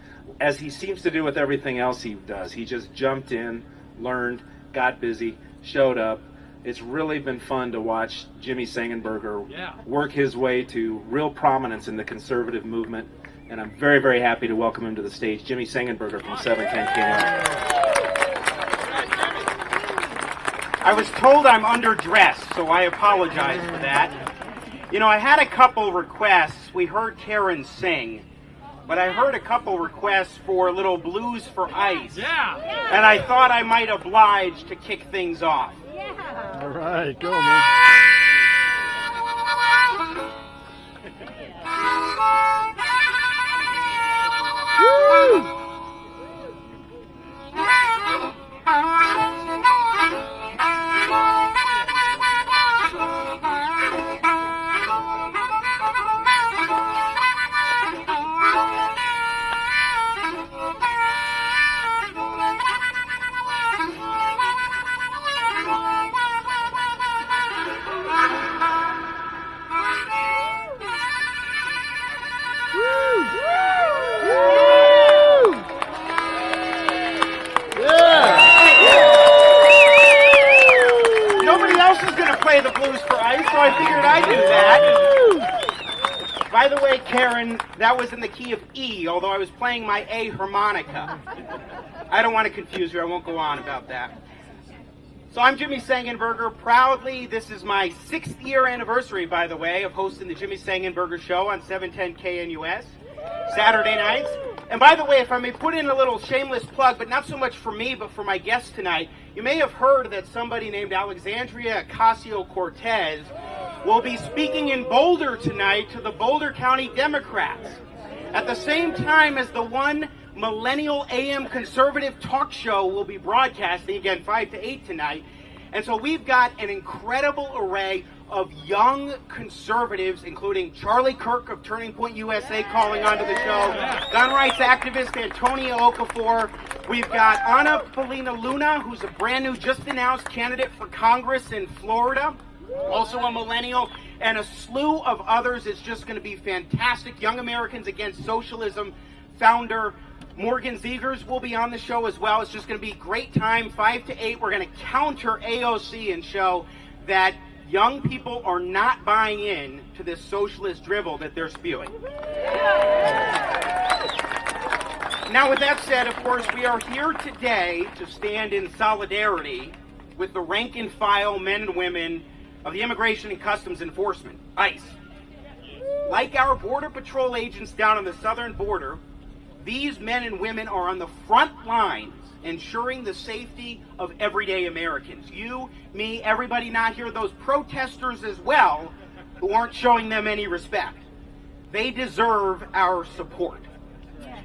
as he seems to do with everything else he does, he just jumped in, learned, got busy, showed up. It's really been fun to watch Jimmy Sengenberger work his way to real prominence in the conservative movement, and I'm very, very happy to welcome him to the stage. Jimmy Sengenberger from 710 KNUS. I was told I'm underdressed, so I apologize for that. I had a couple requests. We heard Karen sing, but I heard a couple requests for a little blues for ICE. And I thought I might oblige to kick things off. All right, go, man. Woo! Woo! I knew that. By the way, Karen, that was in the key of E, although I was playing my A harmonica. I don't want to confuse you. I won't go on about that. So I'm Jimmy Sangenberger. Proudly, this is my 6th year anniversary, by the way, of hosting the Jimmy Sangenberger Show on 710 KNUS, Saturday nights. And by the way, if I may put in a little shameless plug, but not so much for me, but for my guest tonight, you may have heard that somebody named Alexandria Ocasio-Cortez will be speaking in Boulder tonight to the Boulder County Democrats at the same time as the one Millennial AM conservative talk show will be broadcasting, again, 5 to 8 tonight. And so we've got an incredible array of young conservatives, including Charlie Kirk of Turning Point USA calling onto the show, gun rights activist Antonia Okafor. We've got Ana Paulina Luna, who's a brand new, just announced candidate for Congress in Florida, also a millennial, and a slew of others. It's just going to be fantastic. Young Americans Against Socialism founder Morgan Zegers will be on the show as well. It's just going to be a great time, 5 to 8. We're going to counter AOC and show that young people are not buying in to this socialist drivel that they're spewing. Now, with that said, of course, we are here today to stand in solidarity with the rank and file men and women of the Immigration and Customs Enforcement, ICE. Like our Border Patrol agents down on the southern border, these men and women are on the front lines ensuring the safety of everyday Americans. You, me, everybody not here, those protesters as well, who aren't showing them any respect. They deserve our support.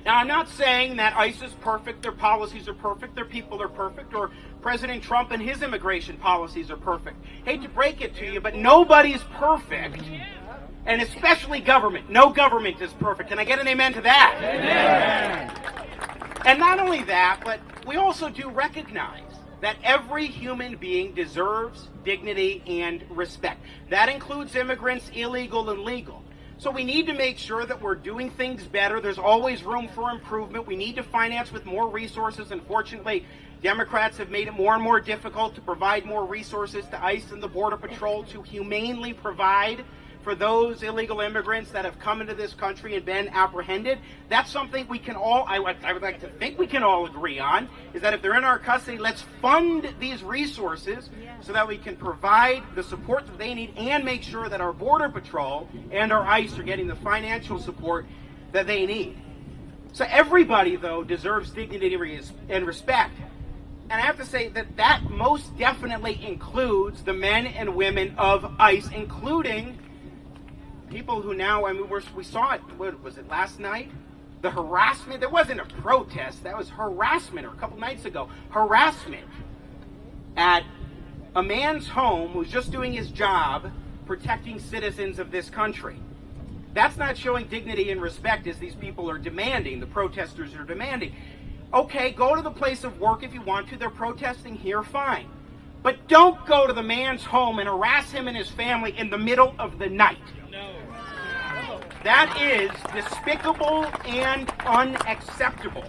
Now, I'm not saying that ICE is perfect, their policies are perfect, their people are perfect, or President Trump and his immigration policies are perfect. Hate to break it to you, but nobody's perfect. And especially government. No government is perfect. Can I get an amen to that? Amen. And not only that, but we also do recognize that every human being deserves dignity and respect. That includes immigrants, illegal and legal. So we need to make sure that we're doing things better. There's always room for improvement. We need to finance with more resources. Unfortunately, Democrats have made it more and more difficult to provide more resources to ICE and the Border Patrol to humanely provide for those illegal immigrants that have come into this country and been apprehended. That's something we can all, I would like to think we can all agree on, is that if they're in our custody, let's fund these resources so that we can provide the support that they need and make sure that our Border Patrol and our ICE are getting the financial support that they need. So everybody, though, deserves dignity and respect. And I have to say that that most definitely includes the men and women of ICE, including people who now, I mean, we saw it, what was it, last night? The harassment, there wasn't a protest, that was harassment, or a couple nights ago, harassment at a man's home who's just doing his job protecting citizens of this country. That's not showing dignity and respect as these people are demanding, the protesters are demanding. Okay, go to the place of work if you want to, they're protesting here, fine. But don't go to the man's home and harass him and his family in the middle of the night. That is despicable and unacceptable.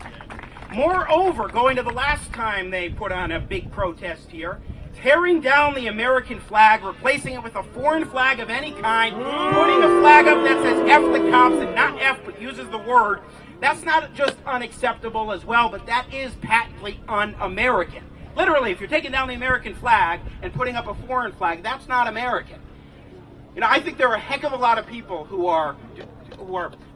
Moreover, going to the last time they put on a big protest here, tearing down the American flag, replacing it with a foreign flag of any kind, putting a flag up that says F the cops, and not F, but uses the word, that's not just unacceptable as well, but that is patently un-American. Literally, if you're taking down the American flag and putting up a foreign flag, that's not American. You know, I think there are a heck of a lot of people who are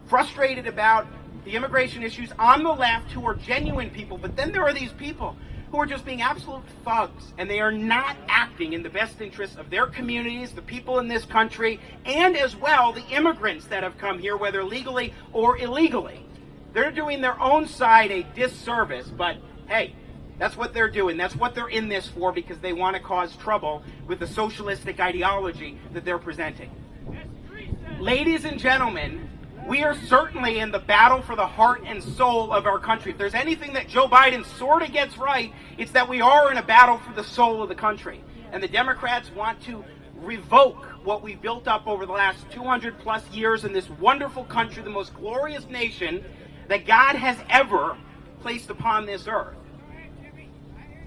frustrated about the immigration issues on the left who are genuine people, but then there are these people who are just being absolute thugs, and they are not acting in the best interests of their communities, the people in this country, and as well the immigrants that have come here, whether legally or illegally. They're doing their own side a disservice, but hey, that's what they're doing. That's what they're in this for, because they want to cause trouble with the socialistic ideology that they're presenting. Ladies and gentlemen, we are certainly in the battle for the heart and soul of our country. If there's anything that Joe Biden sort of gets right, it's that we are in a battle for the soul of the country. And the Democrats want to revoke what we've built up over the last 200 plus years in this wonderful country, the most glorious nation that God has ever placed upon this earth.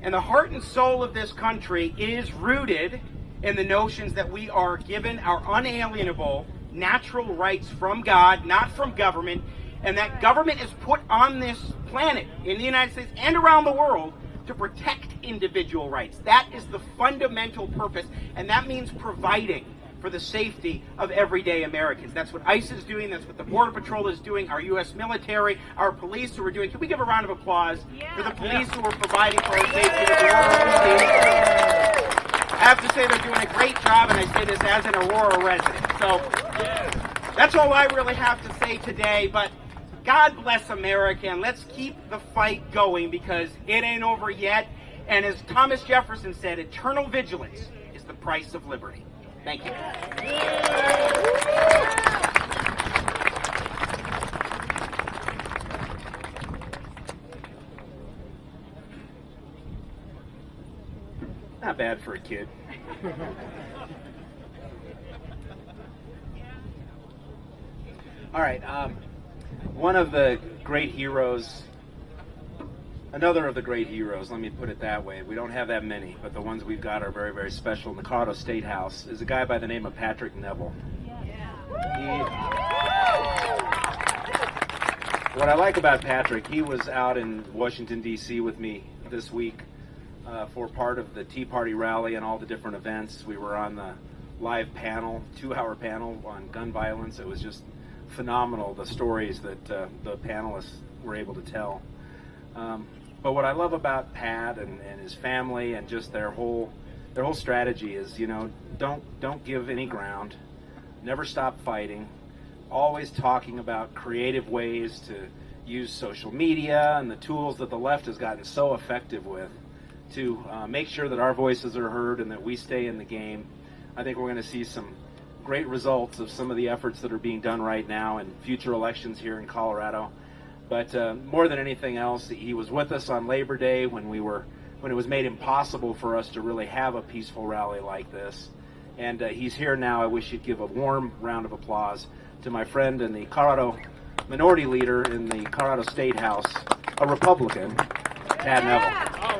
And the heart and soul of this country is rooted in the notions that we are given our unalienable natural rights from God, not from government, and that government is put on this planet in the United States and around the world to protect individual rights. That is the fundamental purpose, and that means providing for the safety of everyday Americans. That's what ICE is doing, that's what the Border Patrol is doing, our U.S. military, our police who are doing. Can we give a round of applause for the police who are providing for our safety with the I have to say they're doing a great job, and I say this as an Aurora resident. So that's all I really have to say today, but God bless America, and let's keep the fight going because it ain't over yet. And as Thomas Jefferson said, eternal vigilance is the price of liberty. Thank you. Not bad for a kid. All right. One of the great heroes, another of the great heroes, let me put it that way. We don't have that many, but the ones we've got are very, very special. In the Colorado State House is a guy by the name of Patrick Neville. What I like about Patrick, he was out in Washington, D.C. with me this week for part of the Tea Party rally and all the different events. We were on the live panel, 2-hour panel on gun violence. It was just phenomenal, the stories that the panelists were able to tell. But what I love about Pat and his family and just their whole strategy is, you know, don't give any ground, never stop fighting, always talking about creative ways to use social media and the tools that the left has gotten so effective with to make sure that our voices are heard and that we stay in the game. I think we're going to see some great results of some of the efforts that are being done right now in future elections here in Colorado. But more than anything else, he was with us on Labor Day when it was made impossible for us to really have a peaceful rally like this. And he's here now. I wish you'd give a warm round of applause to my friend and the Colorado Minority Leader in the Colorado State House, a Republican, Pat Neville. All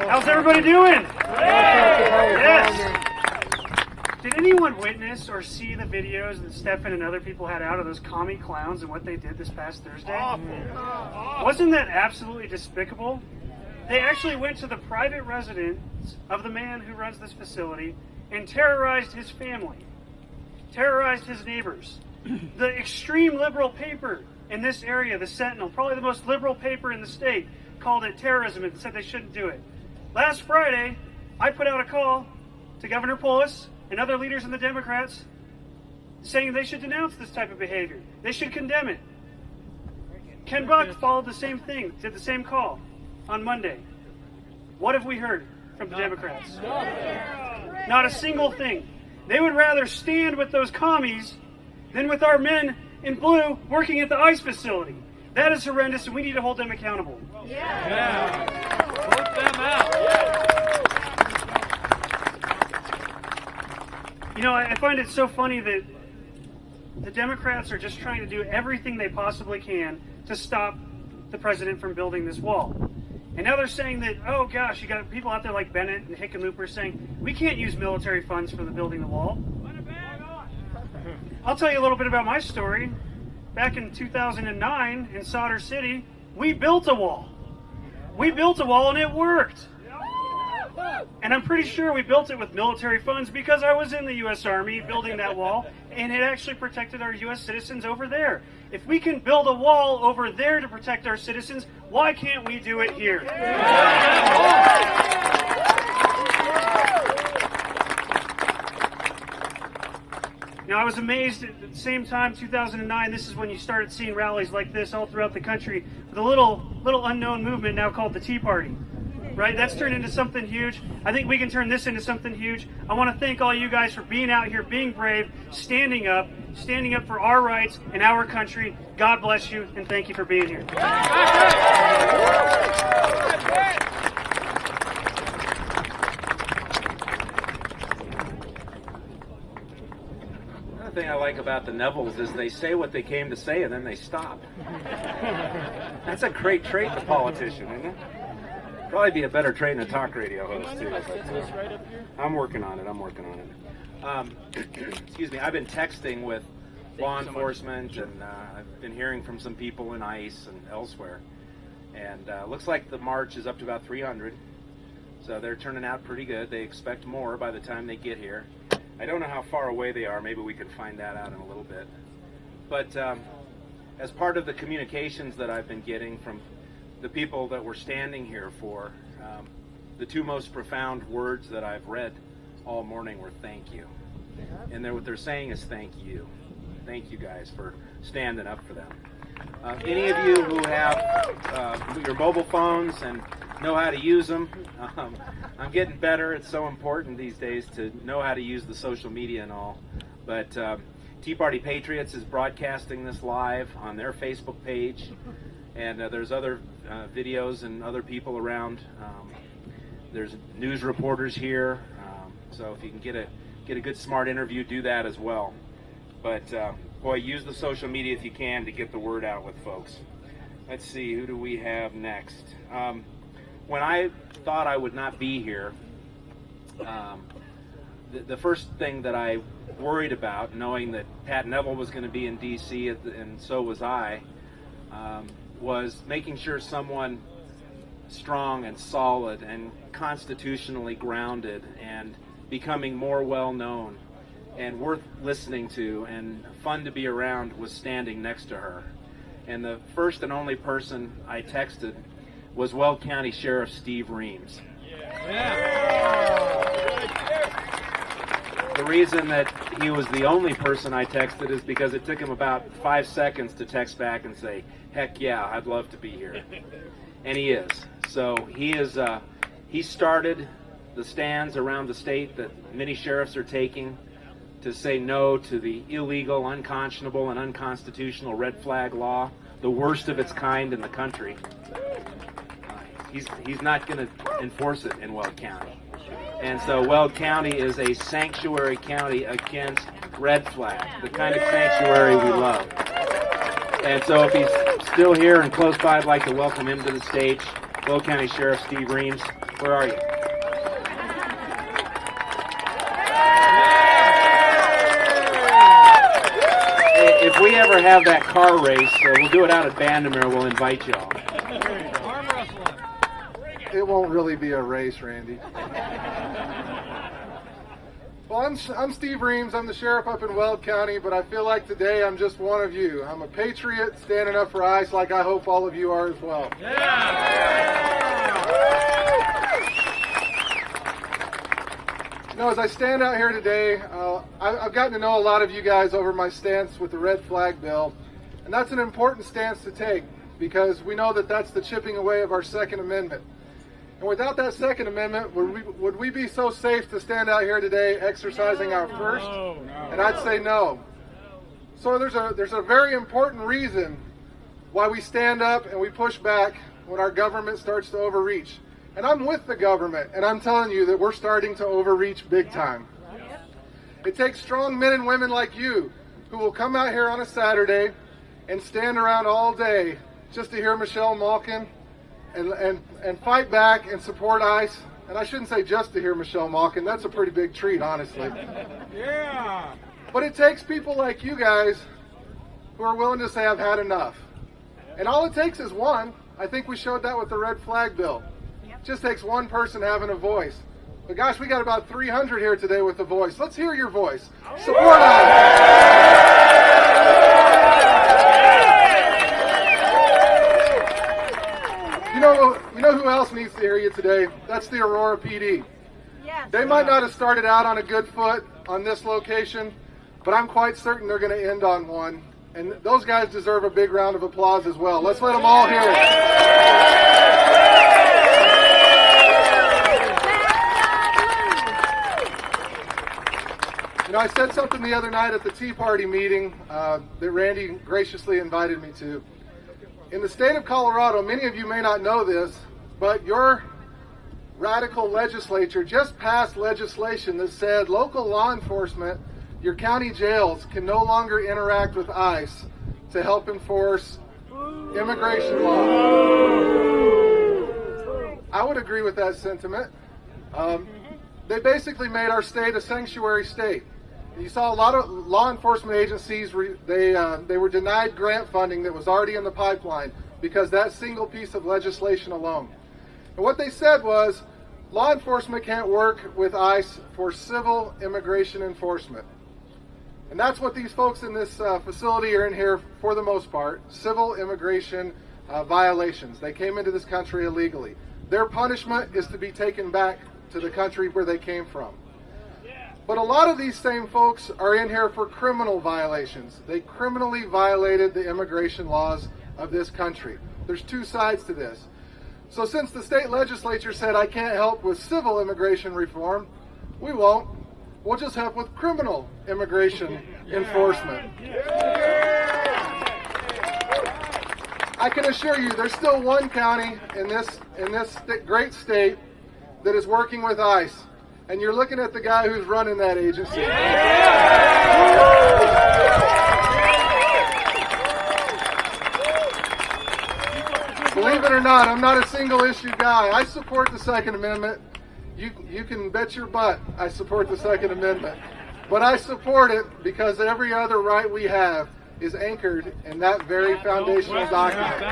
right. How's everybody doing? Yes. Did anyone witness or see the videos that Stefan and other people had out of those commie clowns and what they did this past Thursday? Awful. Wasn't that absolutely despicable? They actually went to the private residence of the man who runs this facility and terrorized his family, terrorized his neighbors. The extreme liberal paper in this area, the Sentinel, probably the most liberal paper in the state, called it terrorism and said they shouldn't do it. Last Friday, I put out a call to Governor Polis and other leaders in the Democrats saying they should denounce this type of behavior. They should condemn it. Ken Buck followed the same thing, did the same call on Monday. What have we heard from the Democrats? Not a single thing. They would rather stand with those commies than with our men in blue working at the ICE facility. That is horrendous, and we need to hold them accountable. Put them out. You know, I find it so funny that the Democrats are just trying to do everything they possibly can to stop the president from building this wall. And now they're saying that, oh gosh, you got people out there like Bennett and Hickenlooper saying, we can't use military funds for the building the wall. I'll tell you a little bit about my story. Back in 2009 in Solder City, we built a wall. We built a wall and it worked. And I'm pretty sure we built it with military funds because I was in the U.S. Army building that wall, and it actually protected our U.S. citizens over there. If we can build a wall over there to protect our citizens, why can't we do it here? Now, I was amazed at the same time, 2009, this is when you started seeing rallies like this all throughout the country with a little unknown movement now called the Tea Party. Right? That's turned into something huge. I think we can turn this into something huge. I want to thank all you guys for being out here, being brave, standing up for our rights and our country. God bless you, and thank you for being here. Another thing I like about the Nevilles is they say what they came to say and then they stop. That's a great trait in a politician, isn't it? Probably be a better trait in a talk radio host too. But, I'm working on it. Excuse me. I've been texting with law enforcement, and I've been hearing from some people in ICE and elsewhere. And looks like the march is up to about 300. So they're turning out pretty good. They expect more by the time they get here. I don't know how far away they are. Maybe we can find that out in a little bit. But as part of the communications that I've been getting from the people that we're standing here for, the two most profound words that I've read all morning were thank you. And what they're saying is thank you. Thank you guys for standing up for them. Any of you who have your mobile phones and know how to use them, I'm getting better. It's so important these days to know how to use the social media and all. But Tea Party Patriots is broadcasting this live on their Facebook page, and there's other videos and other people around. There's news reporters here, so if you can get a good smart interview, do that as well. But boy, use the social media if you can to get the word out with folks. Let's see, who do we have next? When I thought I would not be here, the first thing that I worried about, knowing that Pat Neville was going to be in D.C. and so was I, was making sure someone strong and solid and constitutionally grounded and becoming more well-known and worth listening to and fun to be around was standing next to her. And the first and only person I texted was Weld County Sheriff Steve Reams. The reason that he was the only person I texted is because it took him about 5 seconds to text back and say, heck yeah, I'd love to be here. And he is. So he started the stands around the state that many sheriffs are taking to say no to the illegal, unconscionable, and unconstitutional red flag law, the worst of its kind in the country. He's not going to enforce it in Weld County. And so Weld County is a sanctuary county against red flag, the kind of sanctuary we love. And so if he's still here and close by, I'd like to welcome him to the stage. Weld County Sheriff Steve Reams, where are you? If we ever have that car race, we'll do it out at Bandamere. We'll invite you all. It won't really be a race, Randy. Well, I'm Steve Reams. I'm the sheriff up in Weld County, but I feel like today I'm just one of you. I'm a patriot standing up for ICE like I hope all of you are as well. You know, as I stand out here today, I've gotten to know a lot of you guys over my stance with the red flag bill, and that's an important stance to take because we know that that's the chipping away of our Second Amendment. And without that Second Amendment, would we be so safe to stand out here today exercising our first? And I'd say no. So there's a very important reason why we stand up and we push back when our government starts to overreach. And I'm with the government, and I'm telling you that we're starting to overreach big time. It takes strong men and women like you who will come out here on a Saturday and stand around all day just to hear Michelle Malkin and fight back and support ICE. And I shouldn't say just to hear Michelle Malkin. That's a pretty big treat, honestly. Yeah. But it takes people like you guys who are willing to say, I've had enough. And all it takes is one. I think we showed that with the red flag bill. It just takes one person having a voice. But gosh, we got about 300 here today with a voice. Let's hear your voice. Support ICE. You know who else needs to hear you today? That's the Aurora PD. They might not have started out on a good foot on this location, but I'm quite certain they're going to end on one. And those guys deserve a big round of applause as well. Let's let them all hear it. You know, I said something the other night at the Tea Party meeting that Randy graciously invited me to. In the state of Colorado, many of you may not know this, but your radical legislature just passed legislation that said local law enforcement your county jails can no longer interact with ICE to help enforce immigration law. I would agree with that sentiment. They basically made our state a sanctuary state. You saw a lot of law enforcement agencies, they were denied grant funding that was already in the pipeline because that single piece of legislation alone. And what they said was, law enforcement can't work with ICE for civil immigration enforcement. And that's what these folks in this facility are in here for the most part, civil immigration violations. They came into this country illegally. Their punishment is to be taken back to the country where they came from. But a lot of these same folks are in here for criminal violations. They criminally violated the immigration laws of this country. There's two sides to this. So since the state legislature said I can't help with civil immigration reform, we won't. We'll just help with criminal immigration enforcement. I can assure you there's still one county in this great state that is working with ICE. And you're looking at the guy who's running that agency. Believe it or not, I'm not a single issue guy. I support the Second Amendment. You can bet your butt I support the Second Amendment. But I support it because every other right we have is anchored in that very foundational document.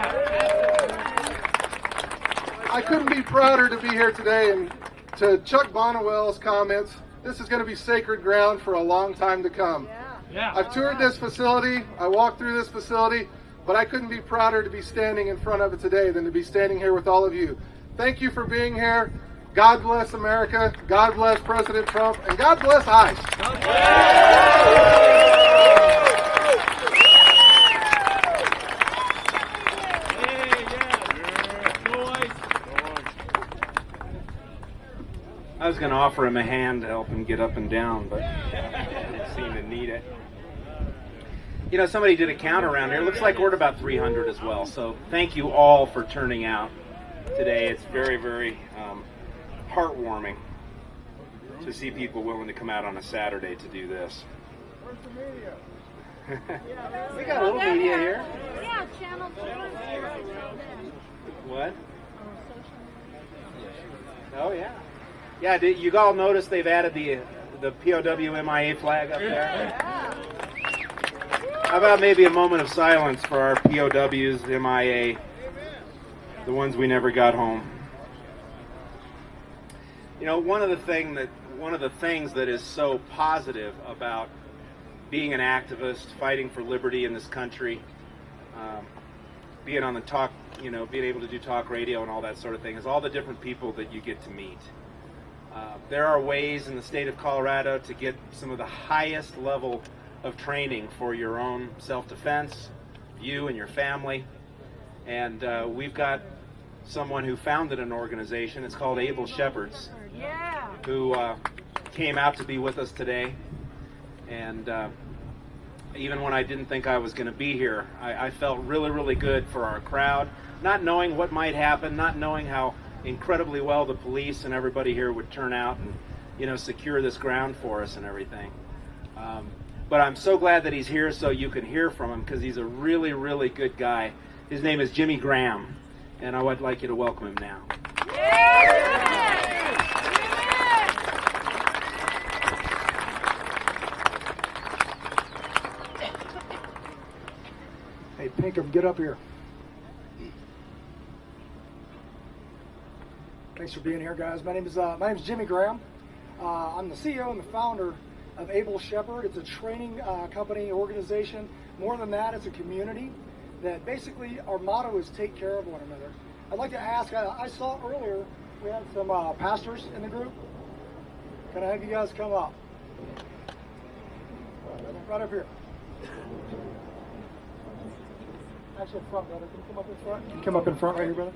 I couldn't be prouder to be here today, and to Chuck Bonnewell's comments, this is going to be sacred ground for a long time to come. I've toured this facility, I walked through this facility, but I couldn't be prouder to be standing in front of it today than to be standing here with all of you. Thank you for being here. God bless America, God bless President Trump, and God bless ICE. I was going to offer him a hand to help him get up and down, but he didn't seem to need it. You know, somebody did a count around here. It looks like we're at about 300 as well. So thank you all for turning out today. It's very, very heartwarming to see people willing to come out on a Saturday to do this. Where's the media? We got a little media here. Yeah, Channel 4. What? Oh, yeah. Yeah, you all notice they've added the POW MIA flag up there? How about maybe a moment of silence for our POWs, MIA, the ones we never got home? You know, one of the things that is so positive about being an activist, fighting for liberty in this country, being on the talk, you know, being able to do talk radio and all that sort of thing, is all the different people that you get to meet. There are ways in the state of Colorado to get some of the highest level of training for your own self-defense, you and your family. And we've got someone who founded an organization. It's called Able Shepherds, who came out to be with us today. And even when I didn't think I was going to be here, I felt really, really good for our crowd, not knowing what might happen, not knowing how incredibly well the police and everybody here would turn out and, you know, secure this ground for us and everything. But I'm so glad that he's here so you can hear from him, because he's a really, really good guy. His name is Jimmy Graham, and I would like you to welcome him now. Hey, Pinkham, get up here. Thanks for being here, guys. My name is Jimmy Graham. I'm the CEO and the founder of Able Shepherd. It's a training company, organization. More than that, it's a community that basically our motto is take care of one another. I'd like to ask, I saw earlier we had some pastors in the group. Can I have you guys come up? Right up here. Actually, up front, brother. Can you come up in front? Can you come up in front right here, brother?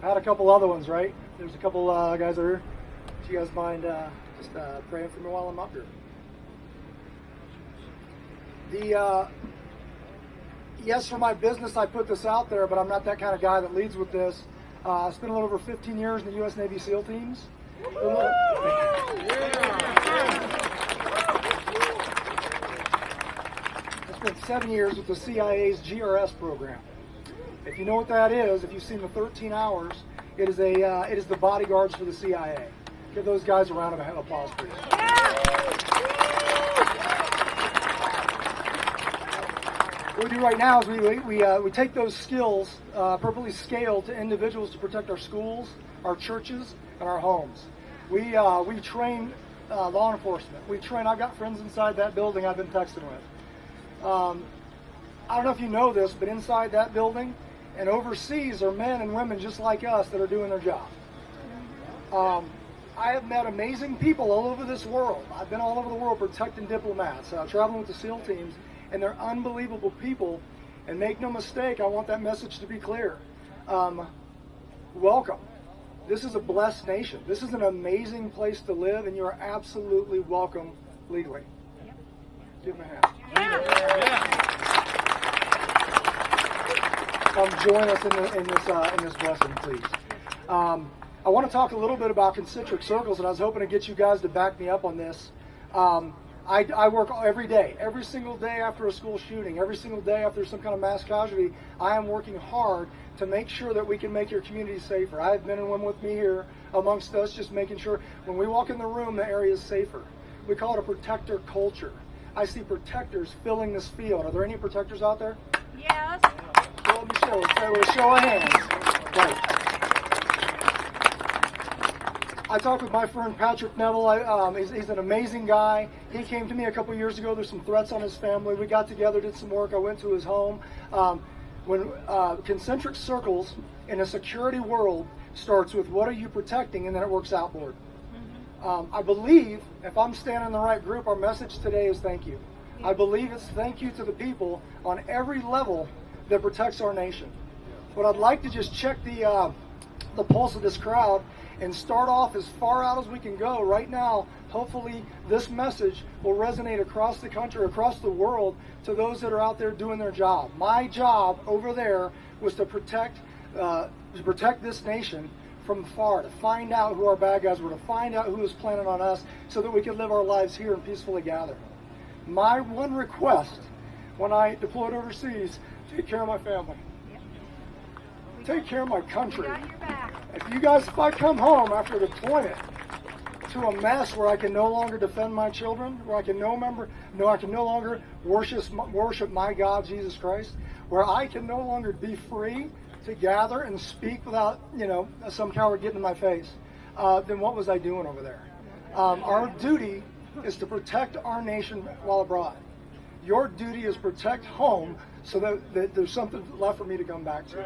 I had a couple other ones, right? There's a couple guys over here. Do you guys mind just praying for me while I'm up here? Yes, for my business, I put this out there, but I'm not that kind of guy that leads with this. I spent a little over 15 years in the U.S. Navy SEAL teams. spent 7 years with the CIA's GRS program. If you know what that is, if you've seen the 13 Hours, it is the bodyguards for the CIA. Give those guys a round of applause, please. What we do right now is we take those skills, appropriately scaled to individuals to protect our schools, our churches, and our homes. We train law enforcement. I've got friends inside that building I've been texting with. I don't know if you know this, but inside that building and overseas are men and women just like us that are doing their job. I have met amazing people all over this world. I've been all over the world protecting diplomats, traveling with the SEAL teams, and they're unbelievable people. And make no mistake, I want that message to be clear. Welcome. This is a blessed nation. This is an amazing place to live, and you are absolutely welcome legally. Give them a hand. Join us in this blessing, please. I want to talk a little bit about concentric circles, and I was hoping to get you guys to back me up on this. I work every day, every single day after a school shooting, every single day after some kind of mass casualty. I am working hard to make sure that we can make your community safer. I have men and women with me here amongst us, just making sure when we walk in the room, the area is safer. We call it a protector culture. I see protectors filling this field. Are there any protectors out there? Yes. Well, Michelle, let's say with a show of hands. Right. I talked with my friend Patrick Neville. He's an amazing guy. He came to me a couple years ago. There's some threats on his family. We got together, did some work. I went to his home. When concentric circles in a security world starts with what are you protecting, and then it works outward. I believe if I'm standing in the right group, our message today is thank you. I believe it's thank you to the people on every level that protects our nation. But I'd like to just check the pulse of this crowd and start off as far out as we can go right now. Hopefully this message will resonate across the country, across the world, to those that are out there doing their job. My job over there was to protect this nation from afar, to find out who our bad guys were, to find out who was planning on us so that we could live our lives here and peacefully gather. My one request when I deployed overseas, take care of my family. Take care of my country. If I come home after deployment to a mess where I can no longer defend my children, where I can no longer worship my God, Jesus Christ, where I can no longer be free to gather and speak without, some coward getting in my face, then what was I doing over there? Our duty is to protect our nation while abroad. Your duty is protect home so that there's something left for me to come back to.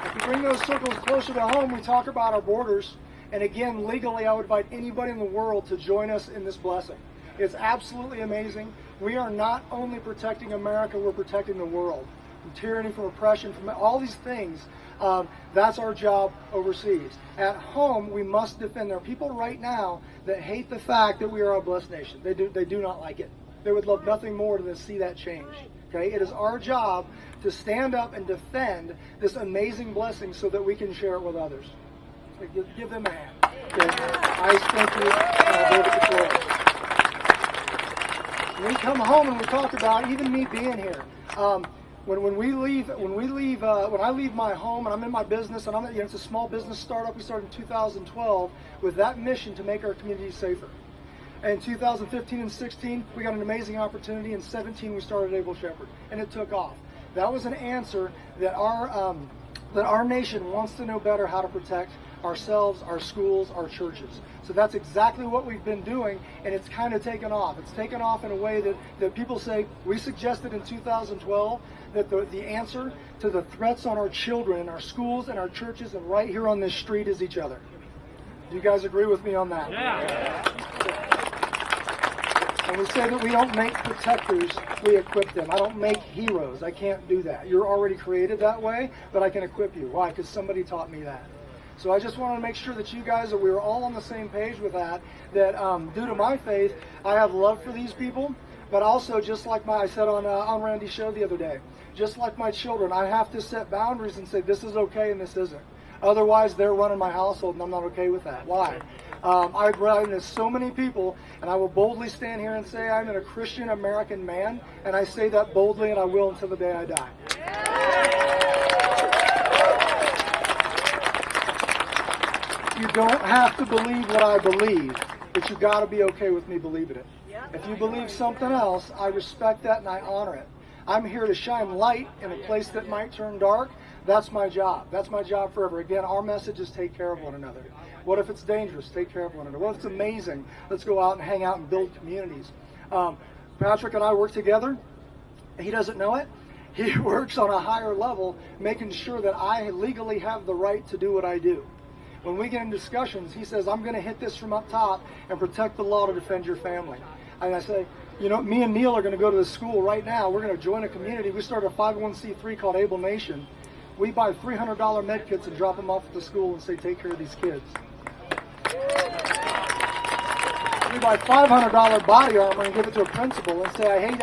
If we bring those circles closer to home, we talk about our borders. And again, legally, I would invite anybody in the world to join us in this blessing. It's absolutely amazing. We are not only protecting America, we're protecting the world. From tyranny, from oppression, from all these things. That's our job overseas. At home, we must defend. There are people right now that hate the fact that we are a blessed nation. They do not like it. They would love nothing more than to see that change. Okay? It is our job to stand up and defend this amazing blessing so that we can share it with others. So give them a hand. Okay? I thank you. When we come home and we talk about even me being here. When I leave my home and I'm in my business, and it's a small business startup we started in 2012 with that mission to make our community safer. In 2015 and 16, we got an amazing opportunity. In 17, we started Able Shepherd, and it took off. That was an answer that our nation wants to know better how to protect ourselves, our schools, our churches. So that's exactly what we've been doing, and it's kind of taken off. It's taken off in a way that people say, we suggested in 2012 that the answer to the threats on our children and our schools and our churches and right here on this street is each other. Do you guys agree with me on that? Yeah. And we say that we don't make protectors, we equip them. I don't make heroes. I can't do that. You're already created that way, but I can equip you. Why? Because somebody taught me that. So I just want to make sure that you guys, that we were all on the same page with that due to my faith, I have love for these people, but also just like I said on Randy's show the other day, just like my children, I have to set boundaries and say this is okay and this isn't. Otherwise, they're running my household, and I'm not okay with that. Why? I've run into so many people, and I will boldly stand here and say I'm a Christian American man, and I say that boldly, and I will until the day I die. You don't have to believe what I believe, but you got to be okay with me believing it. If you believe something else, I respect that and I honor it. I'm here to shine light in a place that might turn dark. That's my job. That's my job forever. Again, our message is take care of one another. What if it's dangerous? Take care of one another. What if it's amazing? Let's go out and hang out and build communities. Patrick and I work together. He doesn't know it. He works on a higher level, making sure that I legally have the right to do what I do. When we get in discussions, he says, I'm going to hit this from up top and protect the law to defend your family. And I say, you know, me and Neil are going to go to the school right now. We're going to join a community. We started a 501c3 called Able Nation. We buy $300 med kits and drop them off at the school and say, take care of these kids. We buy $500 body armor and give it to a principal and say, I hate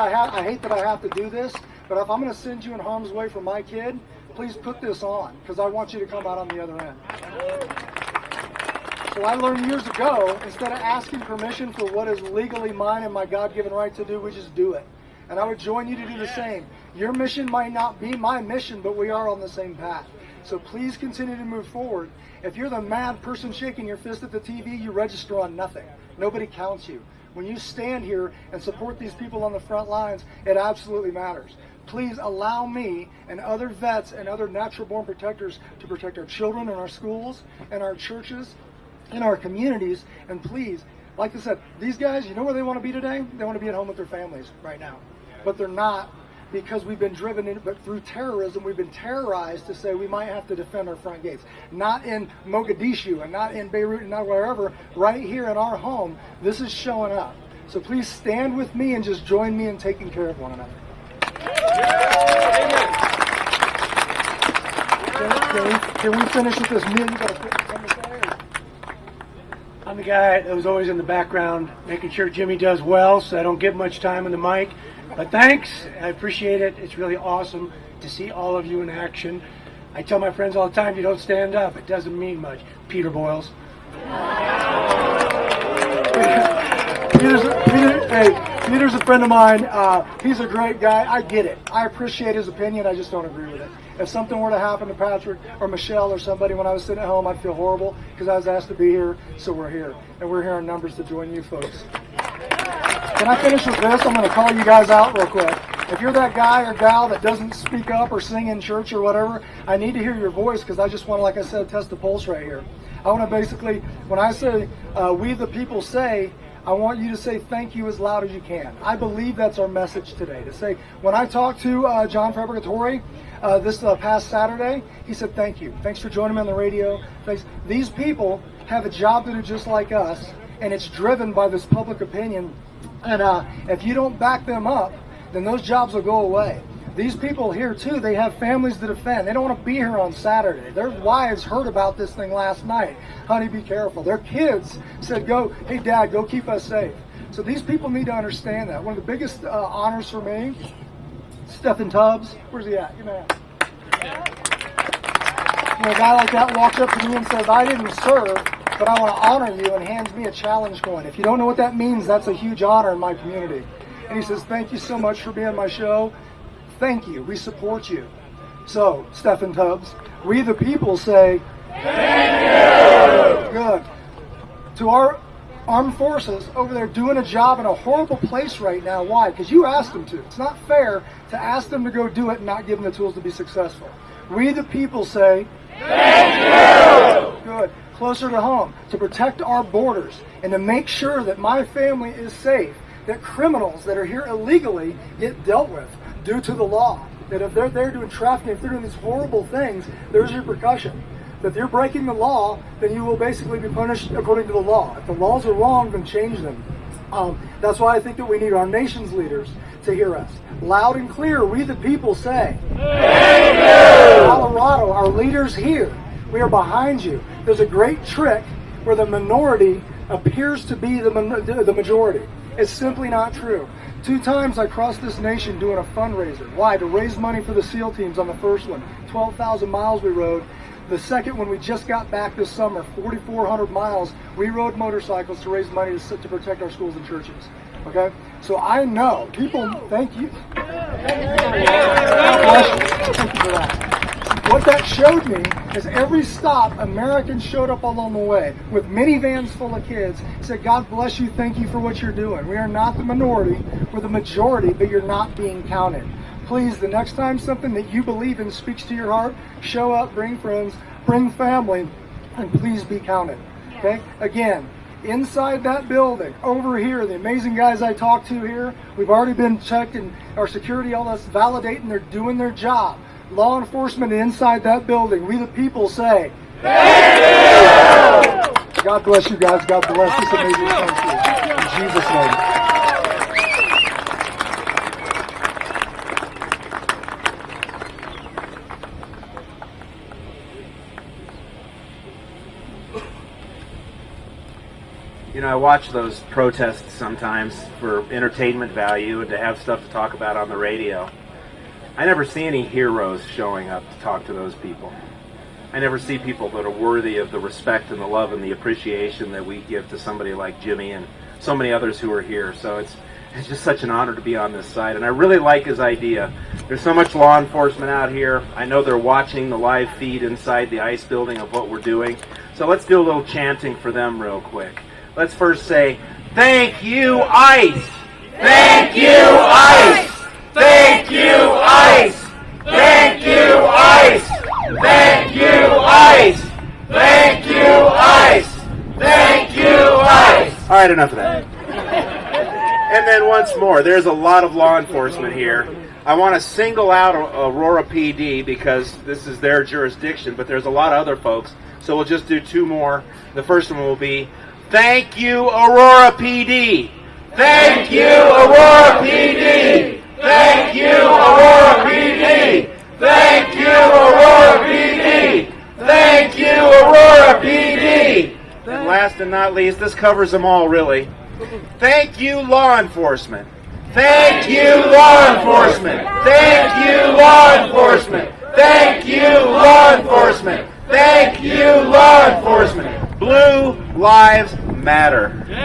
that I have to do this, but if I'm going to send you in harm's way for my kid, please put this on, because I want you to come out on the other end. So I learned years ago, instead of asking permission for what is legally mine and my God-given right to do, we just do it. And I would join you to do the same. Your mission might not be my mission, but we are on the same path. So please continue to move forward. If you're the mad person shaking your fist at the TV, you register on nothing. Nobody counts you. When you stand here and support these people on the front lines, it absolutely matters. Please allow me and other vets and other natural-born protectors to protect our children and our schools and our churches and our communities. And please, like I said, these guys, you know where they want to be today? They want to be at home with their families right now. But they're not, because we've been driven in, but through terrorism, we've been terrorized to say we might have to defend our front gates. Not in Mogadishu and not in Beirut and not wherever, right here in our home, this is showing up. So please stand with me and just join me in taking care of one another. Can we finish with this meal? I'm the guy that was always in the background, making sure Jimmy does well, so I don't get much time on the mic. But thanks, I appreciate it. It's really awesome to see all of you in action. I tell my friends all the time, if you don't stand up, it doesn't mean much. Peter Boyles. Peter's a friend of mine. He's a great guy. I get it. I appreciate his opinion. I just don't agree with it. If something were to happen to Patrick or Michelle or somebody when I was sitting at home, I'd feel horrible because I was asked to be here, so we're here. And we're here in numbers to join you folks. Can I finish with this? I'm going to call you guys out real quick. If you're that guy or gal that doesn't speak up or sing in church or whatever, I need to hear your voice, because I just want to, like I said, test the pulse right here. I want to basically, when I say, we the people say, I want you to say thank you as loud as you can. I believe that's our message today. To say, when I talked to John Fabricatore this past Saturday, he said thank you. Thanks for joining me on the radio. Thanks. These people have a job to do just like us, and it's driven by this public opinion. And if you don't back them up, then those jobs will go away. These people here, too, they have families to defend. They don't want to be here on Saturday. Their wives heard about this thing last night. Honey, be careful. Their kids said, hey, Dad, go keep us safe. So these people need to understand that. One of the biggest honors for me, Stephen Tubbs. Where's he at? Give me that. You know, a guy like that walks up to me and says, I didn't serve, but I want to honor you, and hands me a challenge coin. If you don't know what that means, that's a huge honor in my community. And he says, thank you so much for being on my show. Thank you. We support you. So, Stephen Tubbs, we the people say, thank you. Good. To our armed forces over there doing a job in a horrible place right now. Why? Because you asked them to. It's not fair to ask them to go do it and not give them the tools to be successful. We the people say, thank you. Good. Closer to home, to protect our borders and to make sure that my family is safe, that criminals that are here illegally get dealt with due to the law. That if they're there doing trafficking, if they're doing these horrible things, there's repercussion. That if you're breaking the law, then you will basically be punished according to the law. If the laws are wrong, then change them. That's why I think that we need our nation's leaders to hear us. Loud and clear, we the people say, thank you! Colorado, our leaders here, we are behind you. There's a great trick where the minority appears to be the majority. It's simply not true. 2 times I crossed this nation doing a fundraiser. Why? To raise money for the SEAL teams on the first one. 12,000 miles we rode. The second one we just got back this summer, 4,400 miles, we rode motorcycles to raise money to protect our schools and churches. Okay? So I know people, thank you. Thank you for that. What that showed me is every stop, Americans showed up along the way with minivans full of kids, said, God bless you, thank you for what you're doing. We are not the minority, we're the majority, but you're not being counted. Please, the next time something that you believe in speaks to your heart, show up, bring friends, bring family, and please be counted. Okay? Again, inside that building, over here, the amazing guys I talked to here, we've already been checked and our security, all that's validating they're doing their job. Law enforcement inside that building, we the people say, thank you! God bless you guys. God bless this amazing country. In Jesus' name. You know, I watch those protests sometimes for entertainment value and to have stuff to talk about on the radio. I never see any heroes showing up to talk to those people. I never see people that are worthy of the respect and the love and the appreciation that we give to somebody like Jimmy and so many others who are here. So it's just such an honor to be on this side. And I really like his idea. There's so much law enforcement out here. I know they're watching the live feed inside the ICE building of what we're doing. So let's do a little chanting for them real quick. Let's first say, thank you, ICE! Thank you, ICE! Thank you, ICE! Thank you, ICE! Thank you, ICE! Thank you, ICE! Thank you, ICE! All right, enough of that. And then once more, there's a lot of law enforcement here. I want to single out Aurora PD because this is their jurisdiction, but there's a lot of other folks, so we'll just do two more. The first one will be, thank you, Aurora PD! Thank you, Aurora PD! Thank you, Aurora PD! Thank you, Aurora PD! Thank you, Aurora PD! And last and not least, this covers them all, really. Thank you, law enforcement. Thank you, law enforcement! Thank you, law enforcement! Thank you, law enforcement! Thank you, law enforcement! Blue Lives Matter. Blue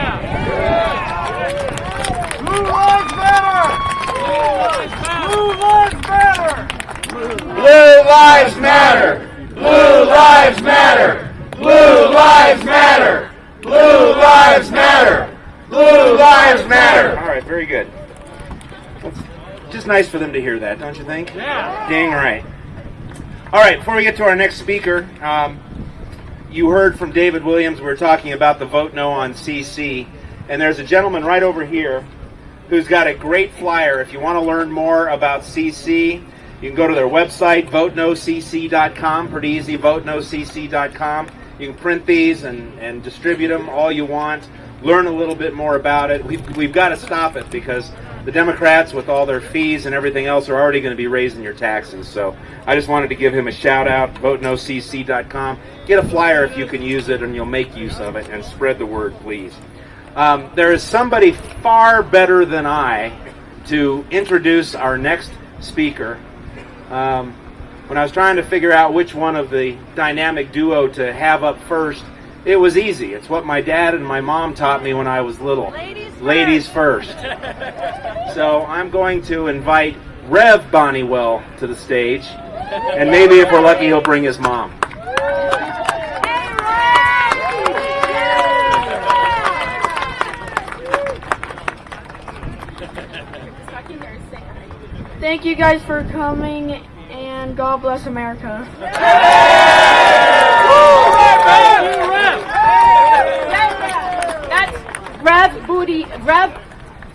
Lives Matter! Blue Lives Matter! Blue Lives Matter! Blue Lives Matter! Blue Lives Matter! Blue Lives Matter! Blue Lives Matter! All right, very good. It's just nice for them to hear that, don't you think? Yeah. Dang right. All right, before we get to our next speaker, you heard from David Williams. We were talking about the Vote No on CC, and there's a gentleman right over here who's got a great flyer. If you want to learn more about CC, you can go to their website, votenocc.com. Pretty easy, votenocc.com. You can print these and distribute them all you want. Learn a little bit more about it. We've got to stop it because the Democrats, with all their fees and everything else, are already going to be raising your taxes. So I just wanted to give him a shout out, votenocc.com. Get a flyer if you can use it, and you'll make use of it, and spread the word, please. There is somebody far better than I to introduce our next speaker. When I was trying to figure out which one of the dynamic duo to have up first, it was easy. It's what my dad and my mom taught me when I was little. Ladies first. So I'm going to invite Rev Bonnywell to the stage, and maybe if we're lucky, he'll bring his mom. Thank you guys for coming, and God bless America. That's Rev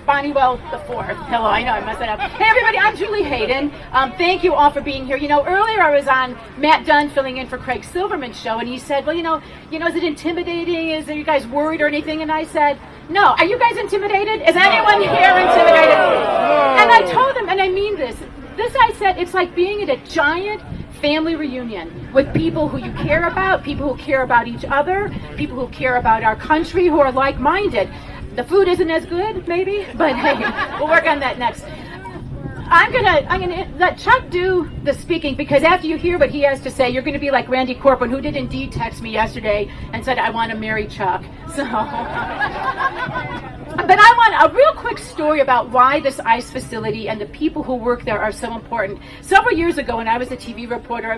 Bonnywell the Fourth. Hello, I know I messed that up. Hey everybody, I'm Julie Hayden. Thank you all for being here. You know, earlier I was on Matt Dunn filling in for Craig Silverman's show, and he said, well, you know, is it intimidating? Are you guys worried or anything? And I said, no. Are you guys intimidated? Is anyone here intimidated? And I told them, and I mean this. This I said, it's like being at a giant family reunion with people who you care about, people who care about each other, people who care about our country, who are like-minded. The food isn't as good, maybe, but hey, we'll work on that next. I'm gonna let Chuck do the speaking, because after you hear what he has to say, you're gonna be like Randy Corcoran, who did indeed text me yesterday and said, I want to marry Chuck. So, but I want a real quick story about why this ICE facility and the people who work there are so important. Several years ago, when I was a TV reporter,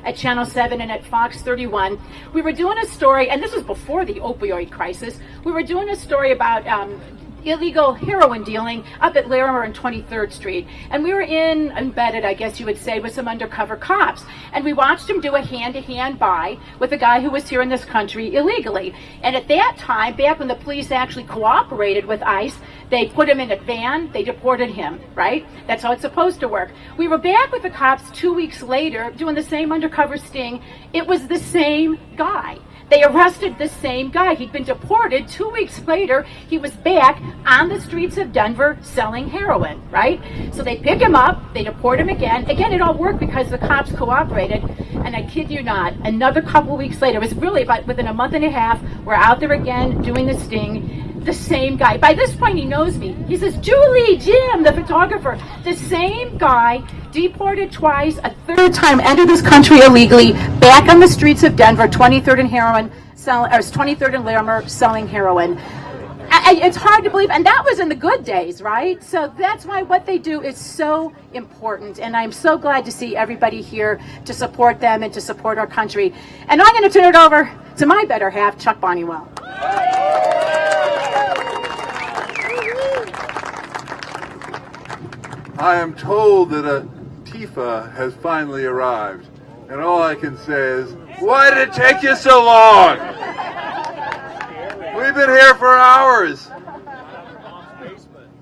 at Channel 7 and at Fox 31. We were doing a story, and this was before the opioid crisis. We were doing a story about illegal heroin dealing up at Larimer and 23rd Street. And we were embedded, I guess you would say, with some undercover cops. And we watched him do a hand-to-hand buy with a guy who was here in this country illegally. And at that time, back when the police actually cooperated with ICE, they put him in a van, they deported him, right? That's how it's supposed to work. We were back with the cops 2 weeks later doing the same undercover sting. It was the same guy. They arrested the same guy. He'd been deported. 2 weeks later, he was back on the streets of Denver selling heroin, right? So they pick him up, they deport him again. Again, it all worked because the cops cooperated. And I kid you not, another couple weeks later, it was really about within a month and a half, we're out there again doing the sting. The same guy. By this point, he knows me. He says, Julie, Jim, the photographer. The same guy, deported twice, a third time entered this country illegally, back on the streets of Denver, 23rd and 23rd and Larimer, selling heroin. It's hard to believe, and that was in the good days, right? So that's why what they do is so important, and I'm so glad to see everybody here to support them and to support our country. And I'm going to turn it over to my better half, Chuck Bonniwell. I am told that a Tifa has finally arrived, and all I can say is, why did it take you so long? We've been here for hours.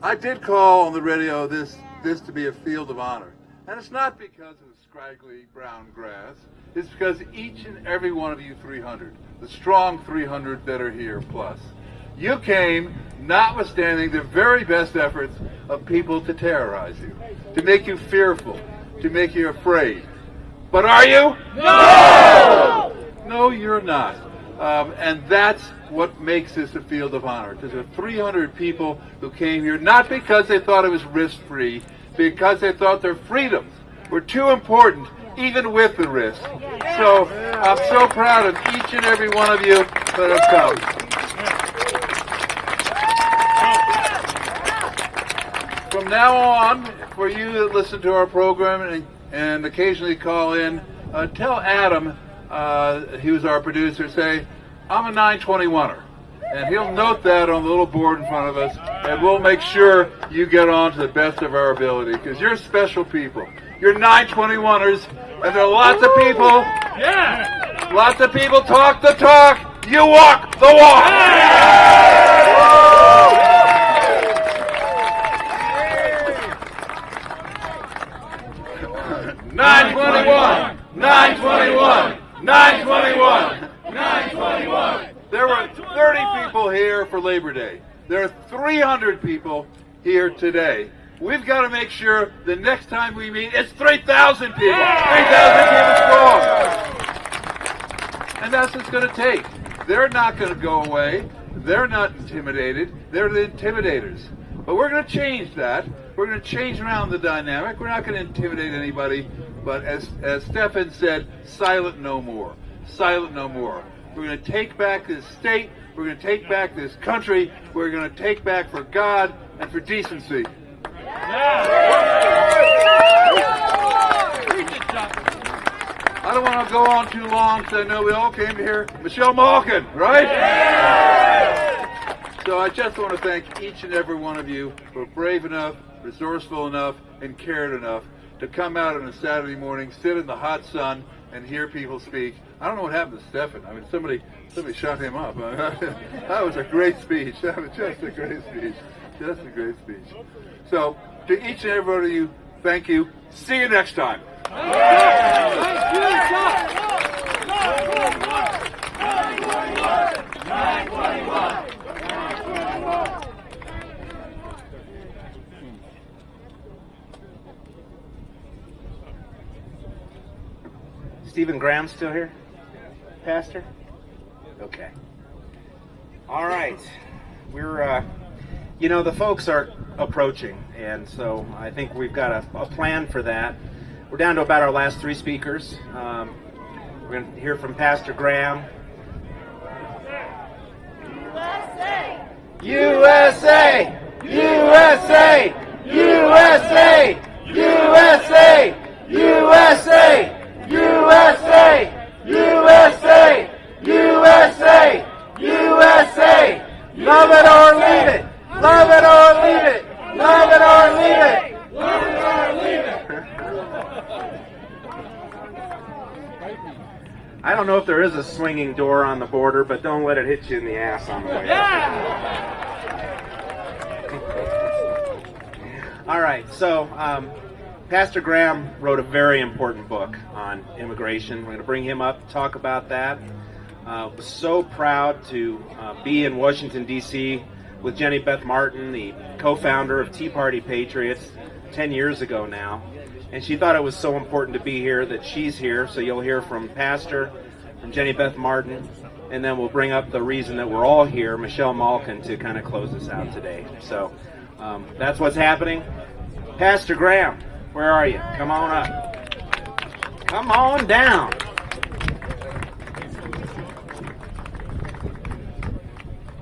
I did call on the radio this to be a field of honor, and it's not because of the scraggly brown grass. It's because each and every one of you 300, the strong 300 that are here plus, you came notwithstanding the very best efforts of people to terrorize you, to make you fearful, to make you afraid. But are you? No! No, you're not. And that's what makes this a field of honor. Because there are 300 people who came here, not because they thought it was risk-free, because they thought their freedoms were too important, even with the risk. So I'm so proud of each and every one of you that have come. From now on, for you that listen to our program and occasionally call in, tell Adam, he was our producer, say, I'm a 921er. And he'll note that on the little board in front of us, and we'll make sure you get on to the best of our ability, because you're special people. You're 921ers, and there are lots of people, lots of people talk the talk, you walk the walk! 921! 921! 921! 921! There were 30 people here for Labor Day. There are 300 people here today. We've got to make sure the next time we meet, it's 3,000 people. 3,000 people strong. And that's what it's going to take. They're not going to go away. They're not intimidated. They're the intimidators. But we're going to change that. We're going to change around the dynamic. We're not going to intimidate anybody. But as Stefan said, silent no more. Silent no more. We're going to take back this state. We're going to take back this country. We're going to take back for God and for decency. I don't want to go on too long because I know we all came to hear Michelle Malkin, right? So I just want to thank each and every one of you who are brave enough, resourceful enough, and cared enough to come out on a Saturday morning, sit in the hot sun, and hear people speak. I don't know what happened to Stefan. I mean, somebody shut him up. That was a great speech. That was just a great speech. Just a great speech. So, to each and every one of you, thank you. See you next time. Stephen Graham still here? Pastor? Okay. All right. We're, the folks are approaching, and so I think we've got a plan for that. We're down to about our last 3 speakers. We're going to hear from Pastor Graham. USA! USA! USA! USA! USA! USA! USA! USA! USA! Love it or leave it! Love it or leave it! Love it or leave it! Love it or leave it! I don't know if there is a swinging door on the border, but don't let it hit you in the ass on the way up. All right, so Pastor Graham wrote a very important book on immigration. We're going to bring him up to talk about that. Was so proud to be in Washington, D.C. with Jenny Beth Martin, the co-founder of Tea Party Patriots, 10 years ago now. And she thought it was so important to be here that she's here. So you'll hear from Pastor, from Jenny Beth Martin, and then we'll bring up the reason that we're all here, Michelle Malkin, to kind of close us out today. So that's what's happening. Pastor Graham, where are you? Come on up. Come on down.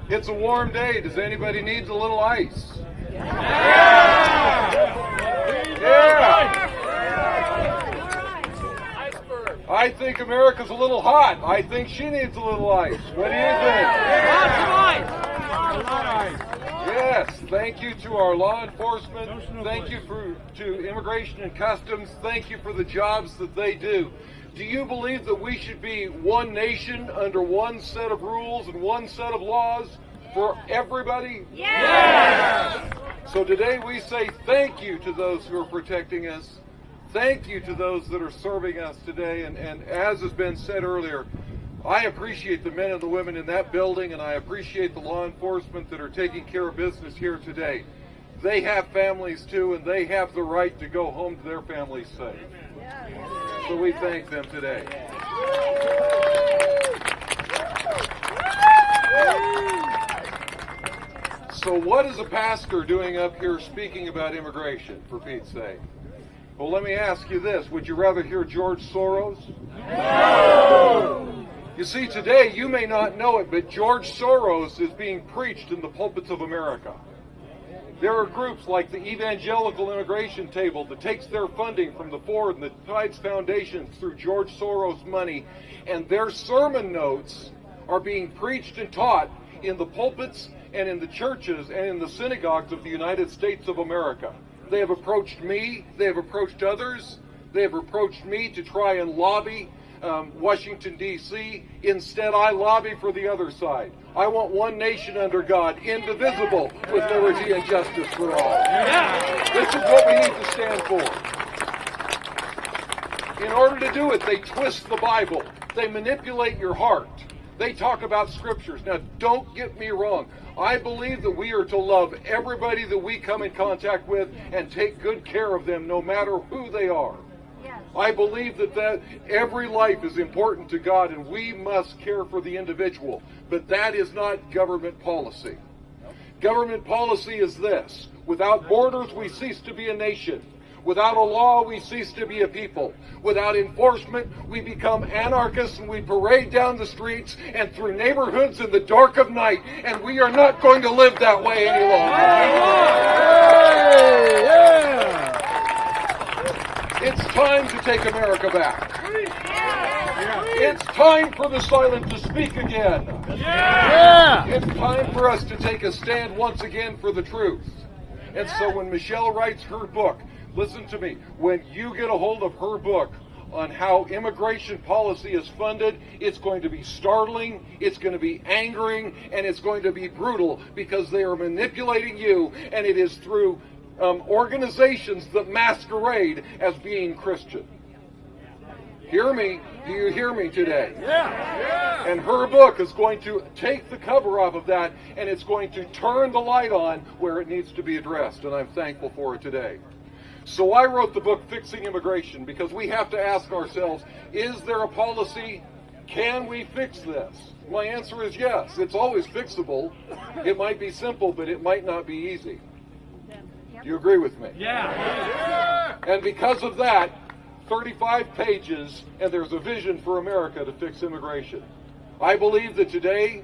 It's a warm day. Does anybody need a little ice? Yeah! I think America's a little hot. I think she needs a little ice. What do you think? Yes, thank you to our law enforcement. Thank you to Immigration and Customs. Thank you for the jobs that they do. Do you believe that we should be one nation under one set of rules and one set of laws for everybody? Yes! So today we say thank you to those who are protecting us. Thank you to those that are serving us today. And as has been said earlier, I appreciate the men and the women in that building, and I appreciate the law enforcement that are taking care of business here today. They have families too, and they have the right to go home to their families safe. So we thank them today. So what is a pastor doing up here speaking about immigration, for Pete's sake? Well, let me ask you this. Would you rather hear George Soros? No! You see, today, you may not know it, but George Soros is being preached in the pulpits of America. There are groups like the Evangelical Immigration Table that takes their funding from the Ford and the Tides Foundation through George Soros money, and their sermon notes are being preached and taught in the pulpits and in the churches and in the synagogues of the United States of America. They have approached me, they have approached others, they have approached me to try and lobby Washington, D.C. Instead, I lobby for the other side. I want one nation under God, indivisible, with liberty and justice for all. This is what we need to stand for. In order to do it, they twist the Bible. They manipulate your heart. They talk about scriptures. Now, don't get me wrong. I believe that we are to love everybody that we come in contact with and take good care of them, no matter who they are. I believe that every life is important to God, and we must care for the individual. But that is not government policy. Government policy is this: without borders, we cease to be a nation. Without a law, we cease to be a people. Without enforcement, we become anarchists, and we parade down the streets and through neighborhoods in the dark of night, and we are not going to live that way any longer. It's time to take America back. It's time for the silent to speak again. It's time for us to take a stand once again for the truth. And so when Michelle writes her book, listen to me, when you get a hold of her book on how immigration policy is funded, it's going to be startling, it's going to be angering, and it's going to be brutal, because they are manipulating you, and it is through organizations that masquerade as being Christian. Hear me? Do you hear me today? Yeah. And her book is going to take the cover off of that, and it's going to turn the light on where it needs to be addressed, and I'm thankful for it today. So I wrote the book, Fixing Immigration, because we have to ask ourselves, is there a policy? Can we fix this? My answer is yes. It's always fixable. It might be simple, but it might not be easy. Do you agree with me? Yeah. And because of that, 35 pages, and there's a vision for America to fix immigration. I believe that today,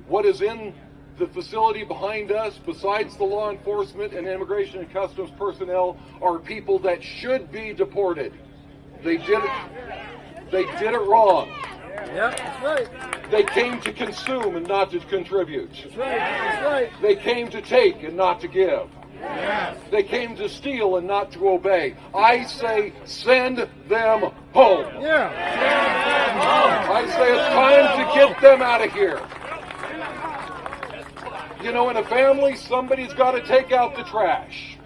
what is in the facility behind us, besides the law enforcement and immigration and customs personnel, are people that should be deported. They did it wrong. Yep, that's right. They came to consume and not to contribute. That's right. That's right. They came to take and not to give. Yes. They came to steal and not to obey. I say, send them home. Yeah. I say it's time to get them out of here. You know, in a family, somebody's got to take out the trash.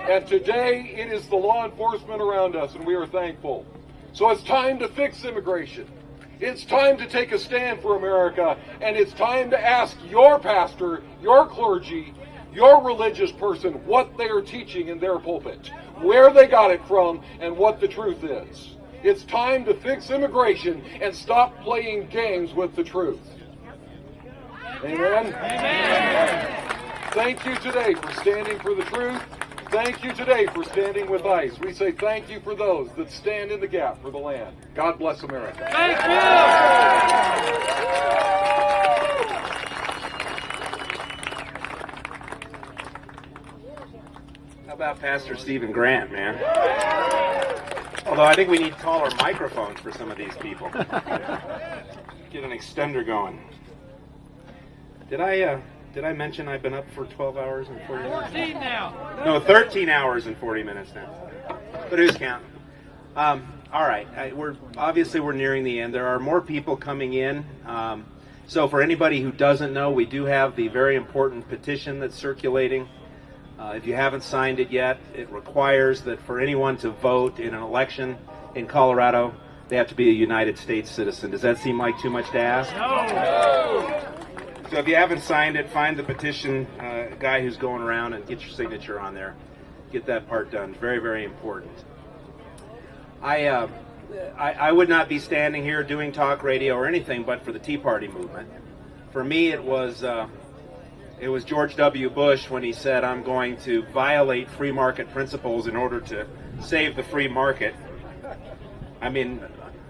And today, it is the law enforcement around us, and we are thankful. So it's time to fix immigration. It's time to take a stand for America, and it's time to ask your pastor, your clergy, your religious person what they are teaching in their pulpit, where they got it from, and what the truth is. It's time to fix immigration and stop playing games with the truth. Amen? Amen. Thank you today for standing for the truth. Thank you today for standing with ICE. We say thank you for those that stand in the gap for the land. God bless America. Thank you. How about Pastor Stephen Grant, man? Although I think we need taller microphones for some of these people. Get an extender going. Did I mention I've been up for 12 hours and 40 minutes? 14 now. No, 13 hours and 40 minutes now. But who's counting? All right, we're nearing the end. There are more people coming in. So for anybody who doesn't know, we do have the very important petition that's circulating. If you haven't signed it yet, it requires that for anyone to vote in an election in Colorado, they have to be a United States citizen. Does that seem like too much to ask? No. So if you haven't signed it, find the petition guy who's going around and get your signature on there. Get that part done. Very, very important. I would not be standing here doing talk radio or anything but for the Tea Party movement. For me, it was George W. Bush when he said, "I'm going to violate free market principles in order to save the free market." I mean,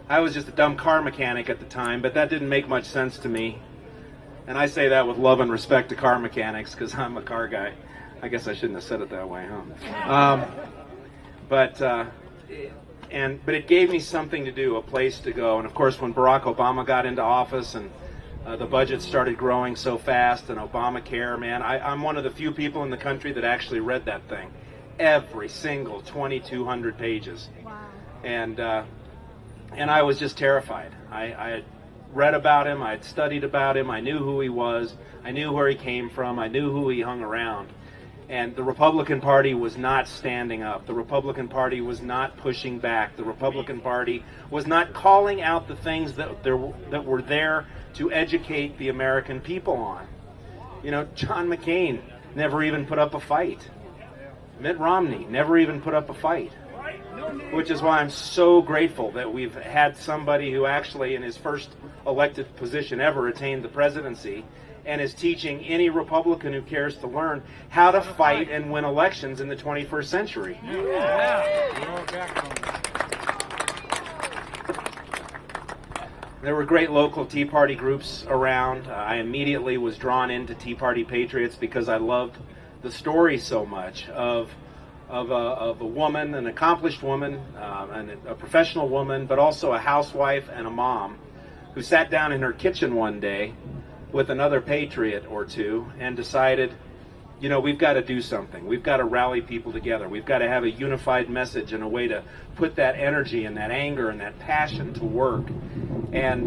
I was just a dumb car mechanic at the time, but that didn't make much sense to me. And I say that with love and respect to car mechanics because I'm a car guy. I guess I shouldn't have said it that way, huh? But it gave me something to do, a place to go. And of course, when Barack Obama got into office and the budget started growing so fast, and Obamacare, man, I'm one of the few people in the country that actually read that thing. Every single 2,200 pages. Wow. And I was just terrified. I had read about him, I had studied about him, I knew who he was, I knew where he came from, I knew who he hung around. And the Republican Party was not standing up. The Republican Party was not pushing back. The Republican Party was not calling out the things that were there to educate the American people on. You know, John McCain never even put up a fight. Mitt Romney never even put up a fight. Which is why I'm so grateful that we've had somebody who actually in his first elected position ever attained the presidency and is teaching any Republican who cares to learn how to fight and win elections in the 21st century. There were great local Tea Party groups around. I immediately was drawn into Tea Party Patriots because I loved the story so much of a woman, an accomplished woman, and a professional woman, but also a housewife and a mom who sat down in her kitchen one day with another patriot or two and decided, you know, we've got to do something. We've got to rally people together. We've got to have a unified message and a way to put that energy and that anger and that passion to work. And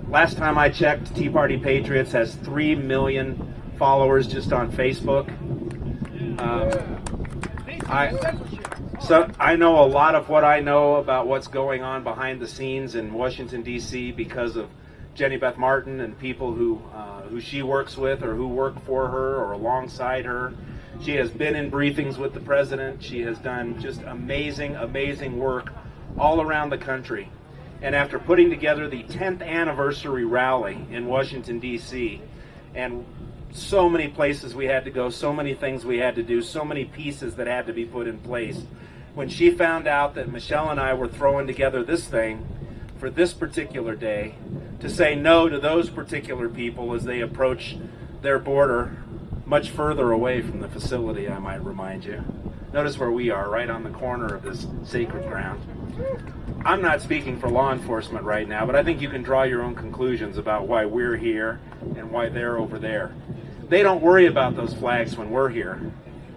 last time I checked, Tea Party Patriots has 3 million followers just on Facebook. So I know a lot of what I know about what's going on behind the scenes in Washington, D.C. because of Jenny Beth Martin and people who she works with or who work for her or alongside her. She has been in briefings with the president. She has done just amazing, amazing work all around the country. And after putting together the 10th anniversary rally in Washington, D.C., and so many places we had to go, so many things we had to do, so many pieces that had to be put in place. When she found out that Michelle and I were throwing together this thing for this particular day to say no to those particular people as they approach their border much further away from the facility, I might remind you. Notice where we are, right on the corner of this sacred ground. I'm not speaking for law enforcement right now, but I think you can draw your own conclusions about why we're here and why they're over there. They don't worry about those flags when we're here,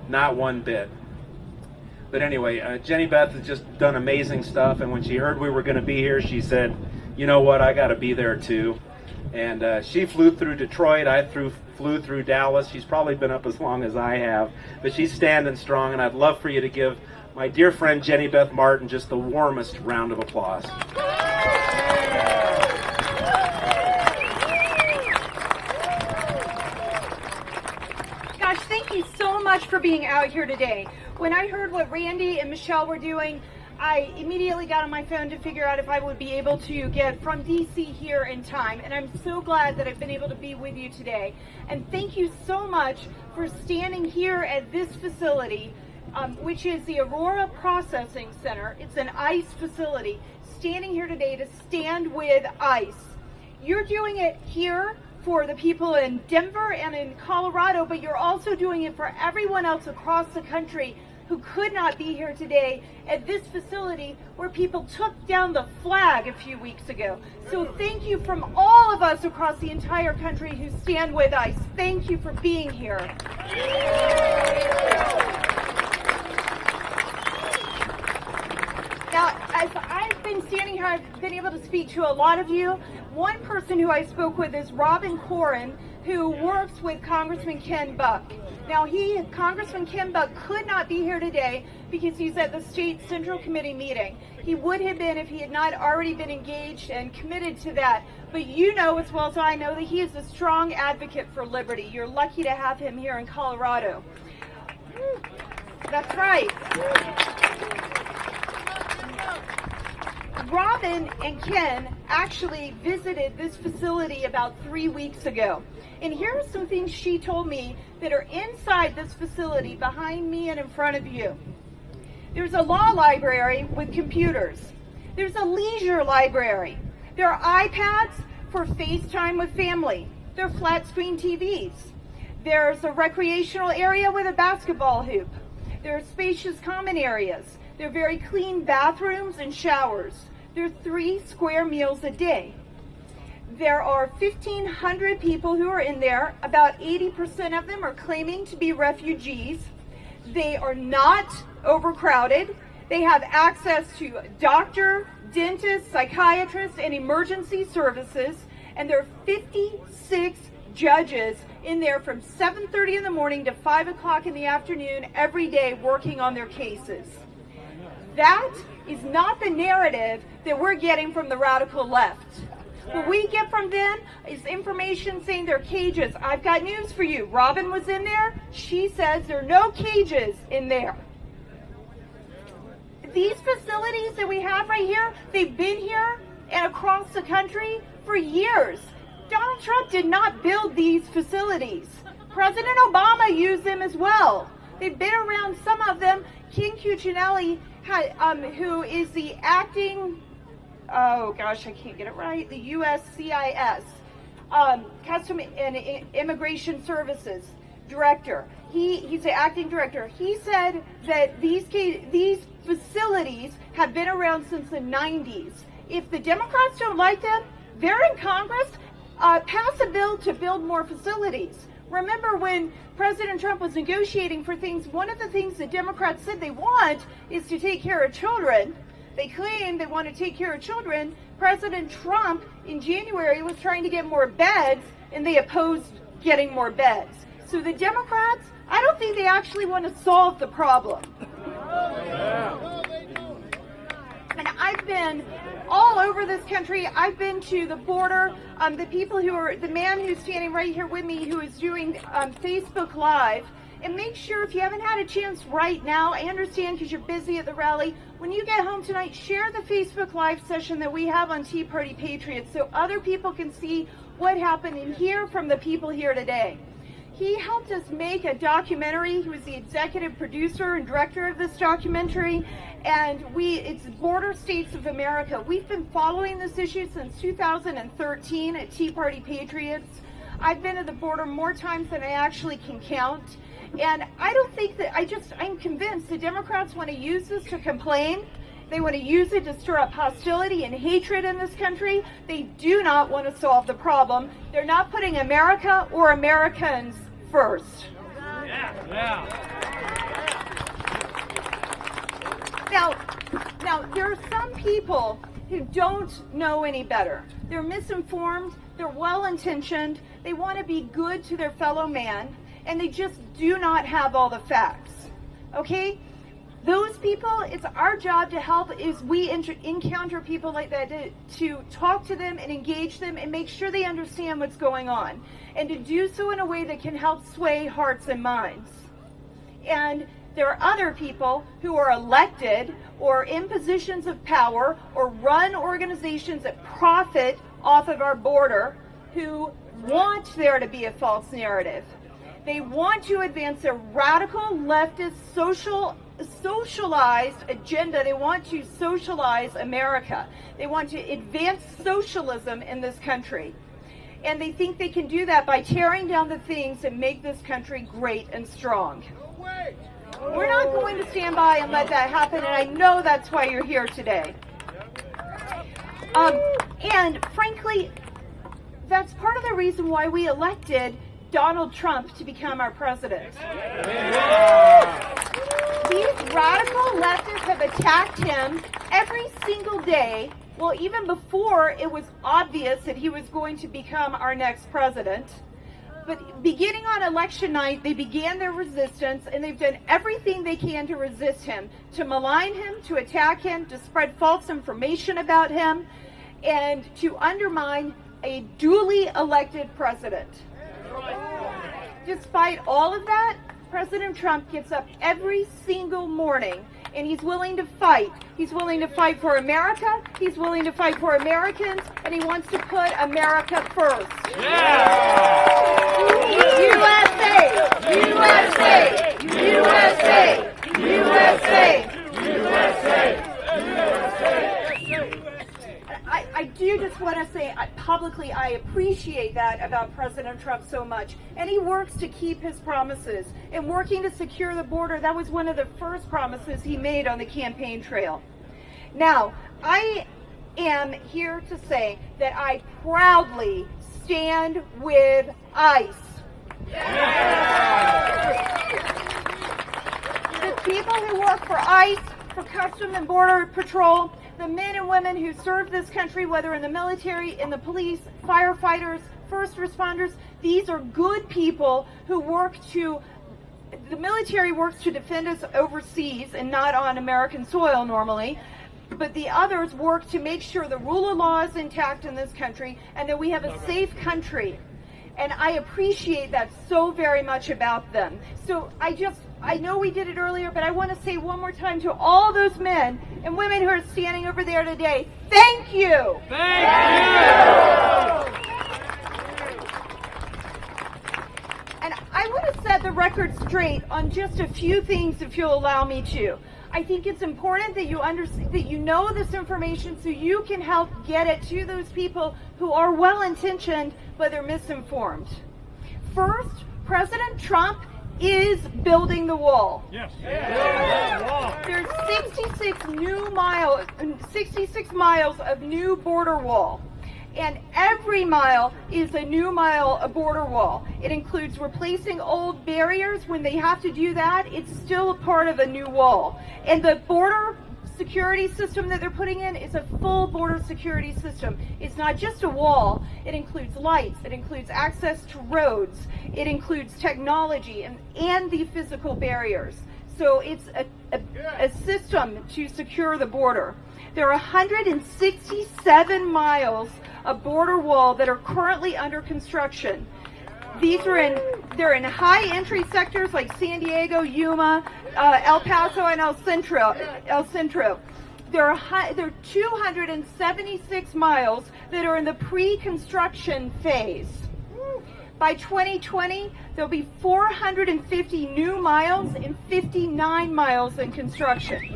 not one bit. But anyway, Jenny Beth has just done amazing stuff, and when she heard we were going to be here, she said, you know what, I got to be there too. And she flew through Detroit, I flew through Dallas. She's probably been up as long as I have, but she's standing strong, and I'd love for you to give my dear friend Jenny Beth Martin just the warmest round of applause. Gosh, thank you so much for being out here today. When I heard what Randy and Michelle were doing, I immediately got on my phone to figure out if I would be able to get from DC here in time, and I'm so glad that I've been able to be with you today. And thank you so much for standing here at this facility, which is the Aurora Processing Center. It's an ICE facility, standing here today to stand with ICE. You're doing it here for the people in Denver and in Colorado, but you're also doing it for everyone else across the country who could not be here today at this facility where people took down the flag a few weeks ago. So thank you from all of us across the entire country who stand with ICE. Thank you for being here. Now, as I've been standing here, I've been able to speak to a lot of you. One person who I spoke with is Robin Corrin, who works with Congressman Ken Buck. Now, Congressman Ken Buck could not be here today because he's at the State Central Committee meeting. He would have been if he had not already been engaged and committed to that. But you know as well as I know that he is a strong advocate for liberty. You're lucky to have him here in Colorado. That's right. Robin and Ken actually visited this facility about 3 weeks ago. And here are some things she told me that are inside this facility behind me and in front of you. There's a law library with computers. There's a leisure library. There are iPads for FaceTime with family. There are flat screen TVs. There's a recreational area with a basketball hoop. There are spacious common areas. There are very clean bathrooms and showers. There are 3 square meals a day. There are 1,500 people who are in there. About 80% of them are claiming to be refugees. They are not overcrowded. They have access to doctor, dentist, psychiatrist, and emergency services. And there are 56 judges in there from 7:30 in the morning to 5 o'clock in the afternoon every day working on their cases. That is not the narrative that we're getting from the radical left. What we get from them is information saying they're cages. I've got news for you. Robin was in there. She says there are no cages in there. These facilities that we have right here, they've been here and across the country for years. Donald Trump did not build these facilities. President Obama used them as well. They've been around, some of them. King Cuccinelli, who is the acting, oh gosh, I can't get it right, the USCIS, Custom and Immigration Services Director. He's the acting director. He said that these facilities have been around since the 90s. If the Democrats don't like them, they're in Congress. Pass a bill to build more facilities. Remember when President Trump was negotiating for things, one of the things the Democrats said they want is to take care of children. They claim they want to take care of children. President Trump in January was trying to get more beds, and they opposed getting more beds. So the Democrats, I don't think they actually want to solve the problem. And I've been all over this country. I've been to the border. The man who's standing right here with me who is doing Facebook Live. And make sure, if you haven't had a chance right now, I understand because you're busy at the rally, when you get home tonight, share the Facebook Live session that we have on Tea Party Patriots so other people can see what happened and hear from the people here today. He helped us make a documentary. He was the executive producer and director of this documentary, and it's Border States of America. We've been following this issue since 2013 at Tea Party Patriots. I've been to the border more times than I actually can count, and I don't think that, I'm convinced the Democrats want to use this to complain. They want to use it to stir up hostility and hatred in this country. They do not want to solve the problem. They're not putting America or Americans first. Now, there are some people who don't know any better. They're misinformed, they're well-intentioned, they want to be good to their fellow man, and they just do not have all the facts. Okay? Those people, it's our job to help as we encounter people like that to talk to them and engage them and make sure they understand what's going on, and to do so in a way that can help sway hearts and minds. And there are other people who are elected or in positions of power or run organizations that profit off of our border who want there to be a false narrative. They want to advance a radical leftist socialized agenda. They want to socialize America. They want to advance socialism in this country. And they think they can do that by tearing down the things that make this country great and strong. We're not going to stand by and let that happen, and I know that's why you're here today. And frankly, that's part of the reason why we elected Donald Trump to become our president. These radical leftists have attacked him every single day, well, even before it was obvious that he was going to become our next president. But beginning on election night, they began their resistance, and they've done everything they can to resist him, to malign him, to attack him, to spread false information about him, and to undermine a duly elected president. Despite all of that, President Trump gets up every single morning and he's willing to fight. He's willing to fight for America, he's willing to fight for Americans, and he wants to put America first. USA! USA! USA! USA! USA! I do just want to say publicly I appreciate that about President Trump so much. And he works to keep his promises. And working to secure the border, that was one of the first promises he made on the campaign trail. Now, I am here to say that I proudly stand with ICE. The people who work for ICE, for Customs and Border Patrol, the men and women who serve this country, whether in the military, in the police, firefighters, first responders, these are good people who the military works to defend us overseas and not on American soil normally, but the others work to make sure the rule of law is intact in this country and that we have a safe country. And I appreciate that so very much about them. So I know we did it earlier, but I want to say one more time to all those men and women who are standing over there today, thank you! Thank you! And I want to set the record straight on just a few things, if you'll allow me to. I think it's important that you understand, that you know this information so you can help get it to those people who are well-intentioned but they're misinformed. First, President Trump is building the wall. Yes. There's 66 miles of new border wall. And every mile is a new mile of border wall. It includes replacing old barriers. When they have to do that, it's still a part of a new wall. And the border security system that they're putting in is a full border security system. It's not just a wall. It includes lights. It includes access to roads. It includes technology and the physical barriers. So it's a system to secure the border. There are 167 miles of border wall that are currently under construction. They're in high entry sectors like San Diego, Yuma, El Paso, and El Centro. there are 276 miles that are in the pre-construction phase. By 2020, there'll be 450 new miles and 59 miles in construction.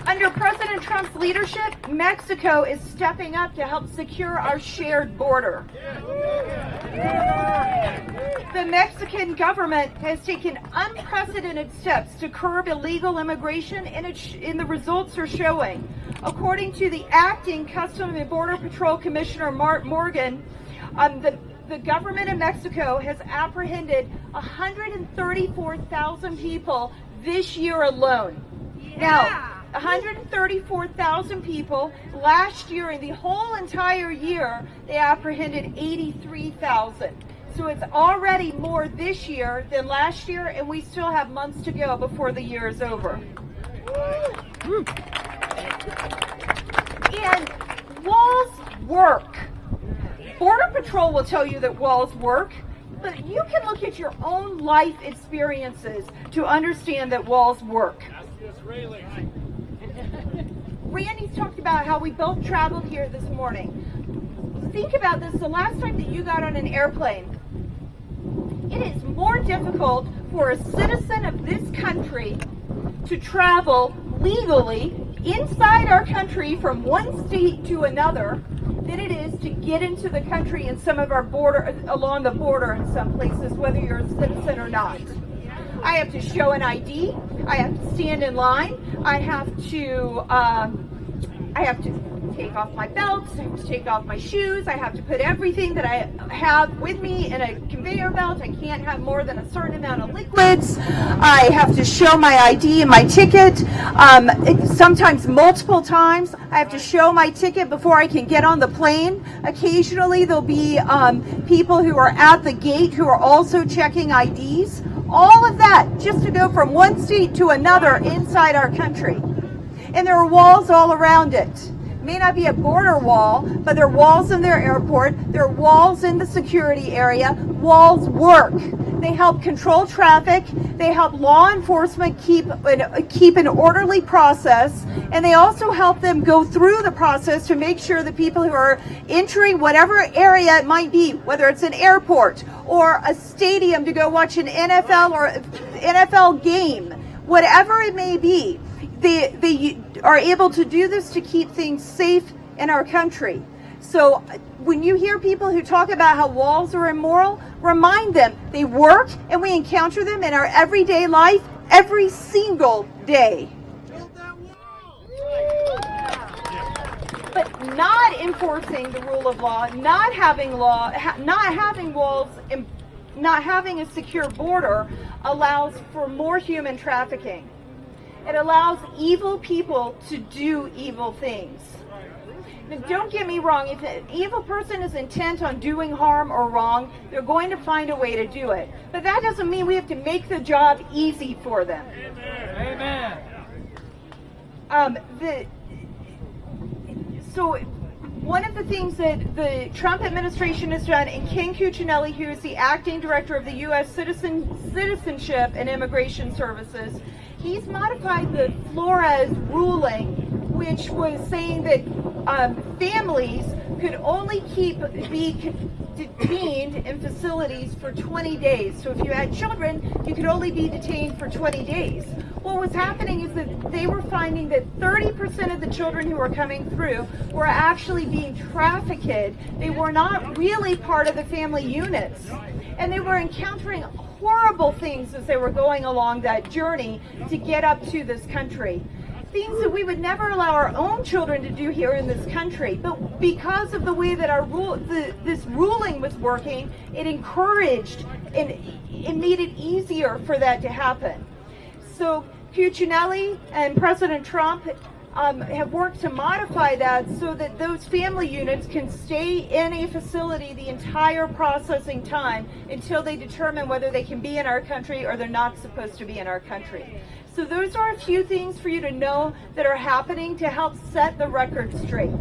Under President Trump's leadership, Mexico is stepping up to help secure our shared border. The Mexican government has taken unprecedented steps to curb illegal immigration, and the results are showing. According to the acting Customs and Border Patrol Commissioner Mark Morgan, the government of Mexico has apprehended 134,000 people this year alone. Now, 134,000 people. Last year, in the whole entire year, they apprehended 83,000. So it's already more this year than last year, and we still have months to go before the year is over. And walls work. Border Patrol will tell you that walls work, but you can look at your own life experiences to understand that walls work. Randy's talked about how we both traveled here this morning. Think about this, the last time that you got on an airplane, it is more difficult for a citizen of this country to travel legally inside our country from one state to another than it is to get into the country in some of our border, along the border in some places, whether you're a citizen or not. I have to show an ID. I have to stand in line. I have to take off my belts. I have to take off my shoes. I have to put everything that I have with me in a conveyor belt. I can't have more than a certain amount of liquids. I have to show my ID and my ticket. Sometimes multiple times. I have to show my ticket before I can get on the plane. Occasionally there'll be people who are at the gate who are also checking IDs. All of that just to go from one state to another inside our country. And there are walls all around it. It may not be a border wall, but there are walls in their airport. There are walls in the security area. Walls work. They help control traffic. They help law enforcement keep an orderly process. And they also help them go through the process to make sure that people who are entering whatever area it might be, whether it's an airport or a stadium to go watch an NFL game, whatever it may be, they are able to do this to keep things safe in our country. So when you hear people who talk about how walls are immoral, remind them they work and we encounter them in our everyday life every single day. But not enforcing the rule of law, not having walls, and not having a secure border allows for more human trafficking. It allows evil people to do evil things. Now, don't get me wrong, if an evil person is intent on doing harm or wrong, they're going to find a way to do it. But that doesn't mean we have to make the job easy for them. Amen. So one of the things that the Trump administration has done, and Ken Cuccinelli, who is the acting director of the U.S. Citizenship and Immigration Services, he's modified the Flores ruling, which was saying that families could only be detained in facilities for 20 days. So if you had children, you could only be detained for 20 days. What was happening is that they were finding that 30% of the children who were coming through were actually being trafficked. They were not really part of the family units. And they were encountering horrible things as they were going along that journey to get up to this country. Things that we would never allow our own children to do here in this country. But because of the way that our this ruling was working, it encouraged and it made it easier for that to happen. So Cuccinelli and President Trump have worked to modify that so that those family units can stay in a facility the entire processing time until they determine whether they can be in our country or they're not supposed to be in our country. So those are a few things for you to know that are happening to help set the record straight.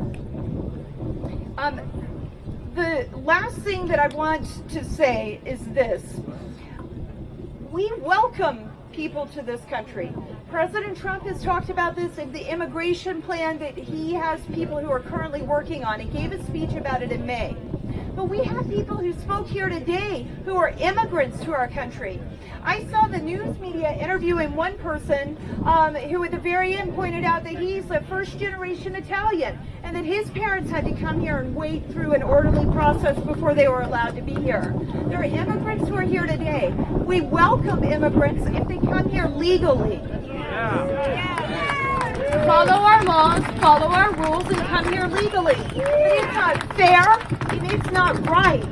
The last thing that I want to say is this. We welcome people to this country. President Trump has talked about this in the immigration plan that he has people who are currently working on. He gave a speech about it in May. But we have people who spoke here today who are immigrants to our country. I saw the news media interviewing one person who at the very end pointed out that he's a first-generation Italian and that his parents had to come here and wait through an orderly process before they were allowed to be here. There are immigrants who are here today. We welcome immigrants if they come here legally. Follow our laws, follow our rules, and come here legally. But it's not fair, and it's not right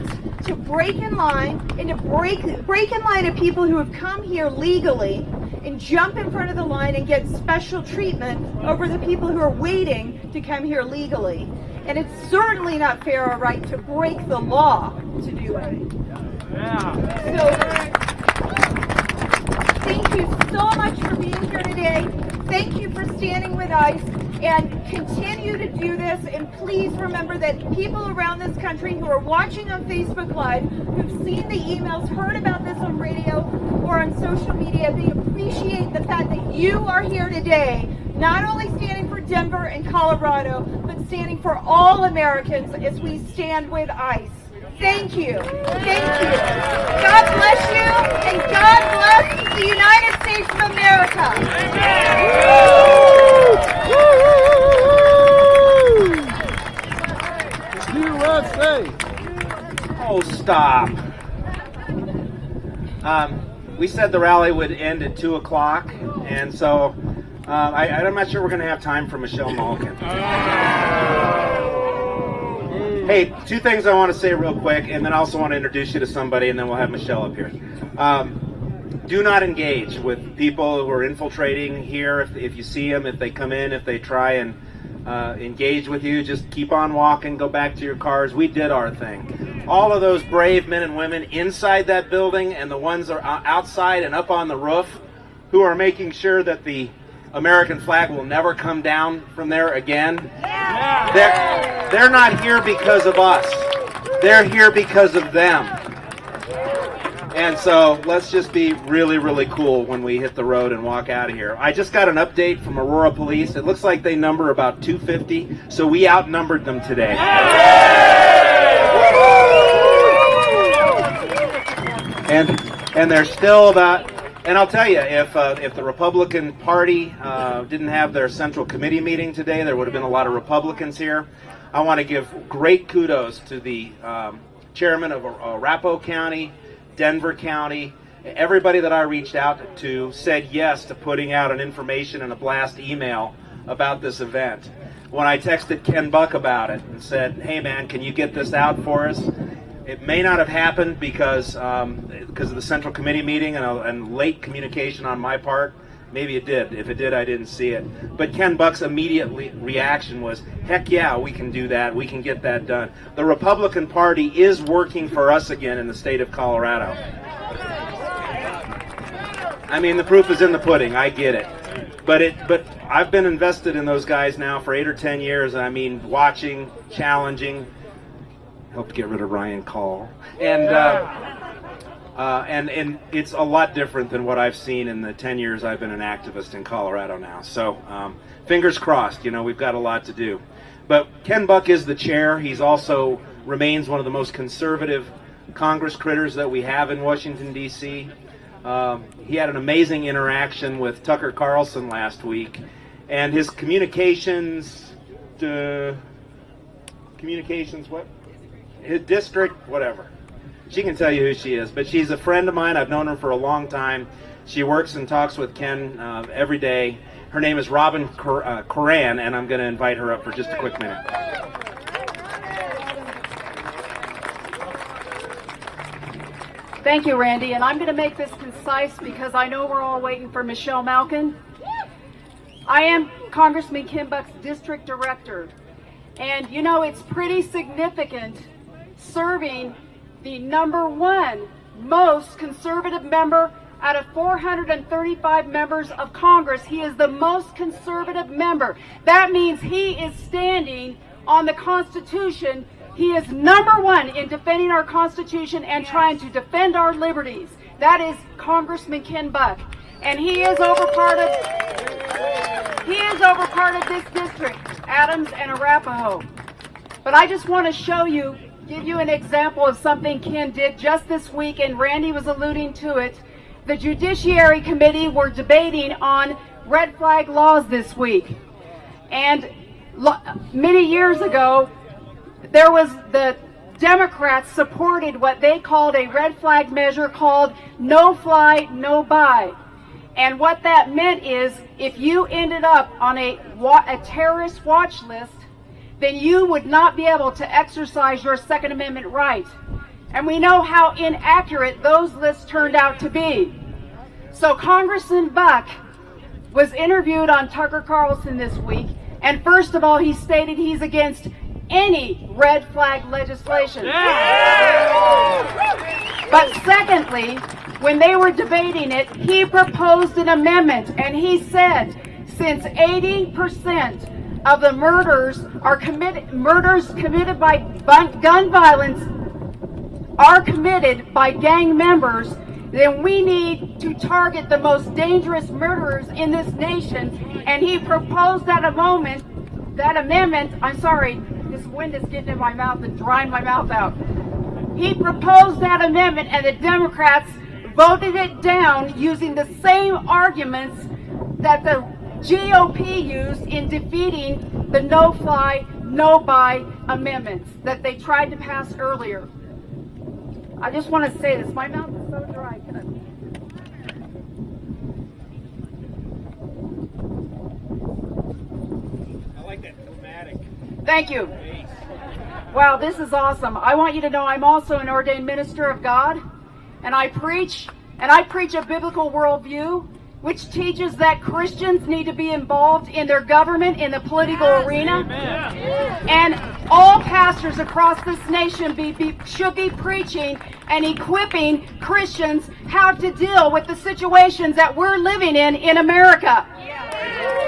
to break in line and to break in line of people who have come here legally and jump in front of the line and get special treatment over the people who are waiting to come here legally. And it's certainly not fair or right to break the law to do it. So, thank you so much for being here today. Thank you for standing with ICE, and continue to do this. And please remember that people around this country who are watching on Facebook Live, who've seen the emails, heard about this on radio or on social media, they appreciate the fact that you are here today, not only standing for Denver and Colorado, but standing for all Americans as we stand with ICE. Thank you. Thank you. God bless you, and God bless the United States of America. USA. Oh, stop. We said the rally would end at 2 o'clock, and so I'm not sure we're going to have time for Michelle Malkin. Hey, two things I want to say real quick, and then I also want to introduce you to somebody, and then we'll have Michelle up here. Do not engage with people who are infiltrating here. If you see them, if they come in, if they try and engage with you, just keep on walking, go back to your cars. We did our thing. All of those brave men and women inside that building and the ones that are outside and up on the roof who are making sure that the American flag will never come down from there again. They're not here because of us. They're here because of them. And so let's just be really, really cool when we hit the road and walk out of here. I just got an update from Aurora Police. It looks like they number about 250, so we outnumbered them today. And they're still about... And I'll tell you, if the Republican Party didn't have their Central Committee meeting today, there would have been a lot of Republicans here. I want to give great kudos to the chairman of Arapahoe County, Denver County. Everybody that I reached out to said yes to putting out an information and a blast email about this event. When I texted Ken Buck about it and said, hey man, can you get this out for us? It may not have happened because of the Central Committee meeting and late communication on my part. Maybe it did. If it did, I didn't see it. But Ken Buck's immediate reaction was, heck yeah, we can do that. We can get that done. The Republican Party is working for us again in the state of Colorado. I mean, the proof is in the pudding. I get it. But I've been invested in those guys now for 8 or 10 years. I mean, watching, challenging. Helped get rid of Ryan Call. And it's a lot different than what I've seen in the 10 years I've been an activist in Colorado now. So fingers crossed, we've got a lot to do. But Ken Buck is the chair. He's also remains one of the most conservative Congress critters that we have in Washington, D.C. He had an amazing interaction with Tucker Carlson last week. And his communications, what? His district, whatever. She can tell you who she is, but she's a friend of mine. I've known her for a long time. She works and talks with Ken every day. Her name is Robin Coran, and I'm going to invite her up for just a quick minute. Thank you, Randy, and I'm going to make this concise because I know we're all waiting for Michelle Malkin. I am Congressman Ken Buck's district director, and it's pretty significant serving the #1 most conservative member out of 435 members of Congress. He is the most conservative member. That means he is standing on the Constitution. He is #1 in defending our Constitution and trying to defend our liberties. That is Congressman Ken Buck. and he is over part of this district, Adams and Arapahoe. But I just want to give you an example of something Ken did just this week, and Randy was alluding to it. The Judiciary Committee were debating on red flag laws this week. And many years ago, the Democrats supported what they called a red flag measure called no fly, no buy. And what that meant is if you ended up on a terrorist watch list, then you would not be able to exercise your Second Amendment right. And we know how inaccurate those lists turned out to be. So Congressman Buck was interviewed on Tucker Carlson this week, and first of all, he stated he's against any red flag legislation. But secondly, when they were debating it, he proposed an amendment, and he said, since 80% of the murders committed by gun violence are committed by gang members, then we need to target the most dangerous murderers in this nation. And he proposed that amendment. I'm sorry, this wind is getting in my mouth and drying my mouth out. He proposed that amendment, and the Democrats voted it down using the same arguments that the GOP used in defeating the no-fly, no-buy amendments that they tried to pass earlier. I just want to say this. My mouth is so dry. I like that dramatic. Thank you. Wow, this is awesome. I want you to know I'm also an ordained minister of God, and I preach a biblical worldview which teaches that Christians need to be involved in their government, in the political arena. Amen. And all pastors across this nation should be preaching and equipping Christians how to deal with the situations that we're living in America.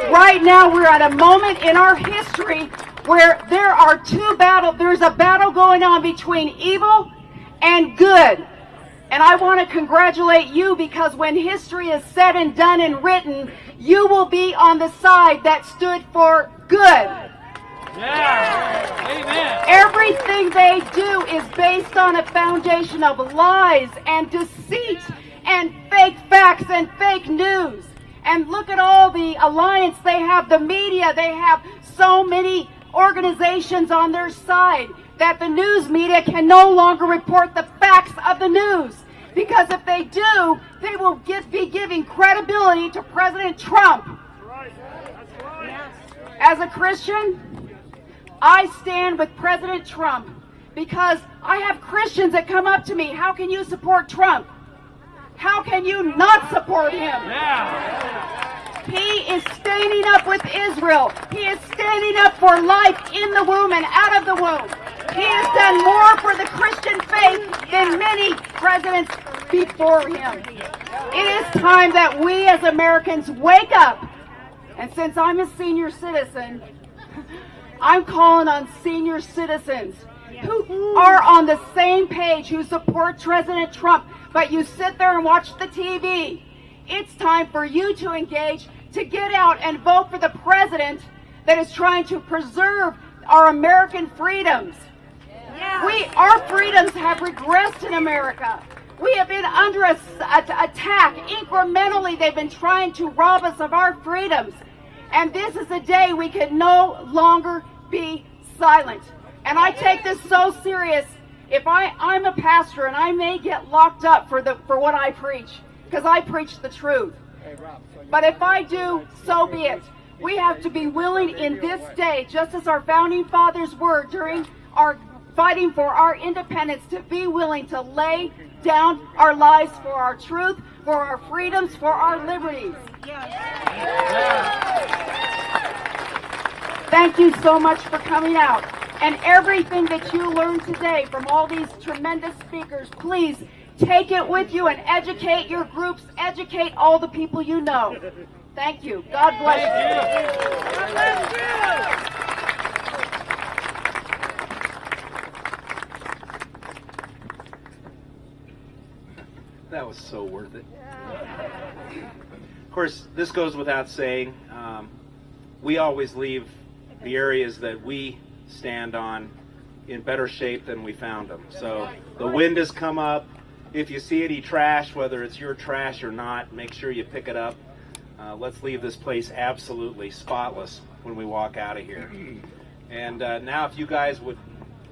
Right now, we're at a moment in our history where there's a battle going on between evil and good. And I want to congratulate you, because when history is said and done and written, you will be on the side that stood for good. Yeah. Amen. Everything they do is based on a foundation of lies and deceit and fake facts and fake news. And look at all the alliance they have, the media. They have so many organizations on their side that the news media can no longer report the facts of the news. Because if they do, they will be giving credibility to President Trump. As a Christian, I stand with President Trump because I have Christians that come up to me. How can you support Trump? How can you not support him? He is standing up with Israel. He is standing up for life in the womb and out of the womb. He has done more for the Christian faith than many presidents before him. It is time that we as Americans wake up. And since I'm a senior citizen, I'm calling on senior citizens who are on the same page, who support President Trump, but you sit there and watch the TV. It's time for you to engage, to get out and vote for the president that is trying to preserve our American freedoms. Our freedoms have regressed in America. We have been under attack. Incrementally, they've been trying to rob us of our freedoms. And this is a day we can no longer be silent. And I take this so serious. If I'm a pastor, and I may get locked up for what I preach, because I preach the truth. But if I do, so be it. We have to be willing in this day, just as our founding fathers were during our fighting for our independence, to be willing to lay down our lives for our truth, for our freedoms, for our liberties. Thank you so much for coming out. And everything that you learned today from all these tremendous speakers, please take it with you and educate your groups, educate all the people you know. Thank you. God bless you. God bless you. That was so worth it. Of course, this goes without saying. We always leave the areas that we stand on in better shape than we found them. So the wind has come up. If you see any trash, whether it's your trash or not, make sure you pick it up. Let's leave this place absolutely spotless when we walk out of here. And now if you guys would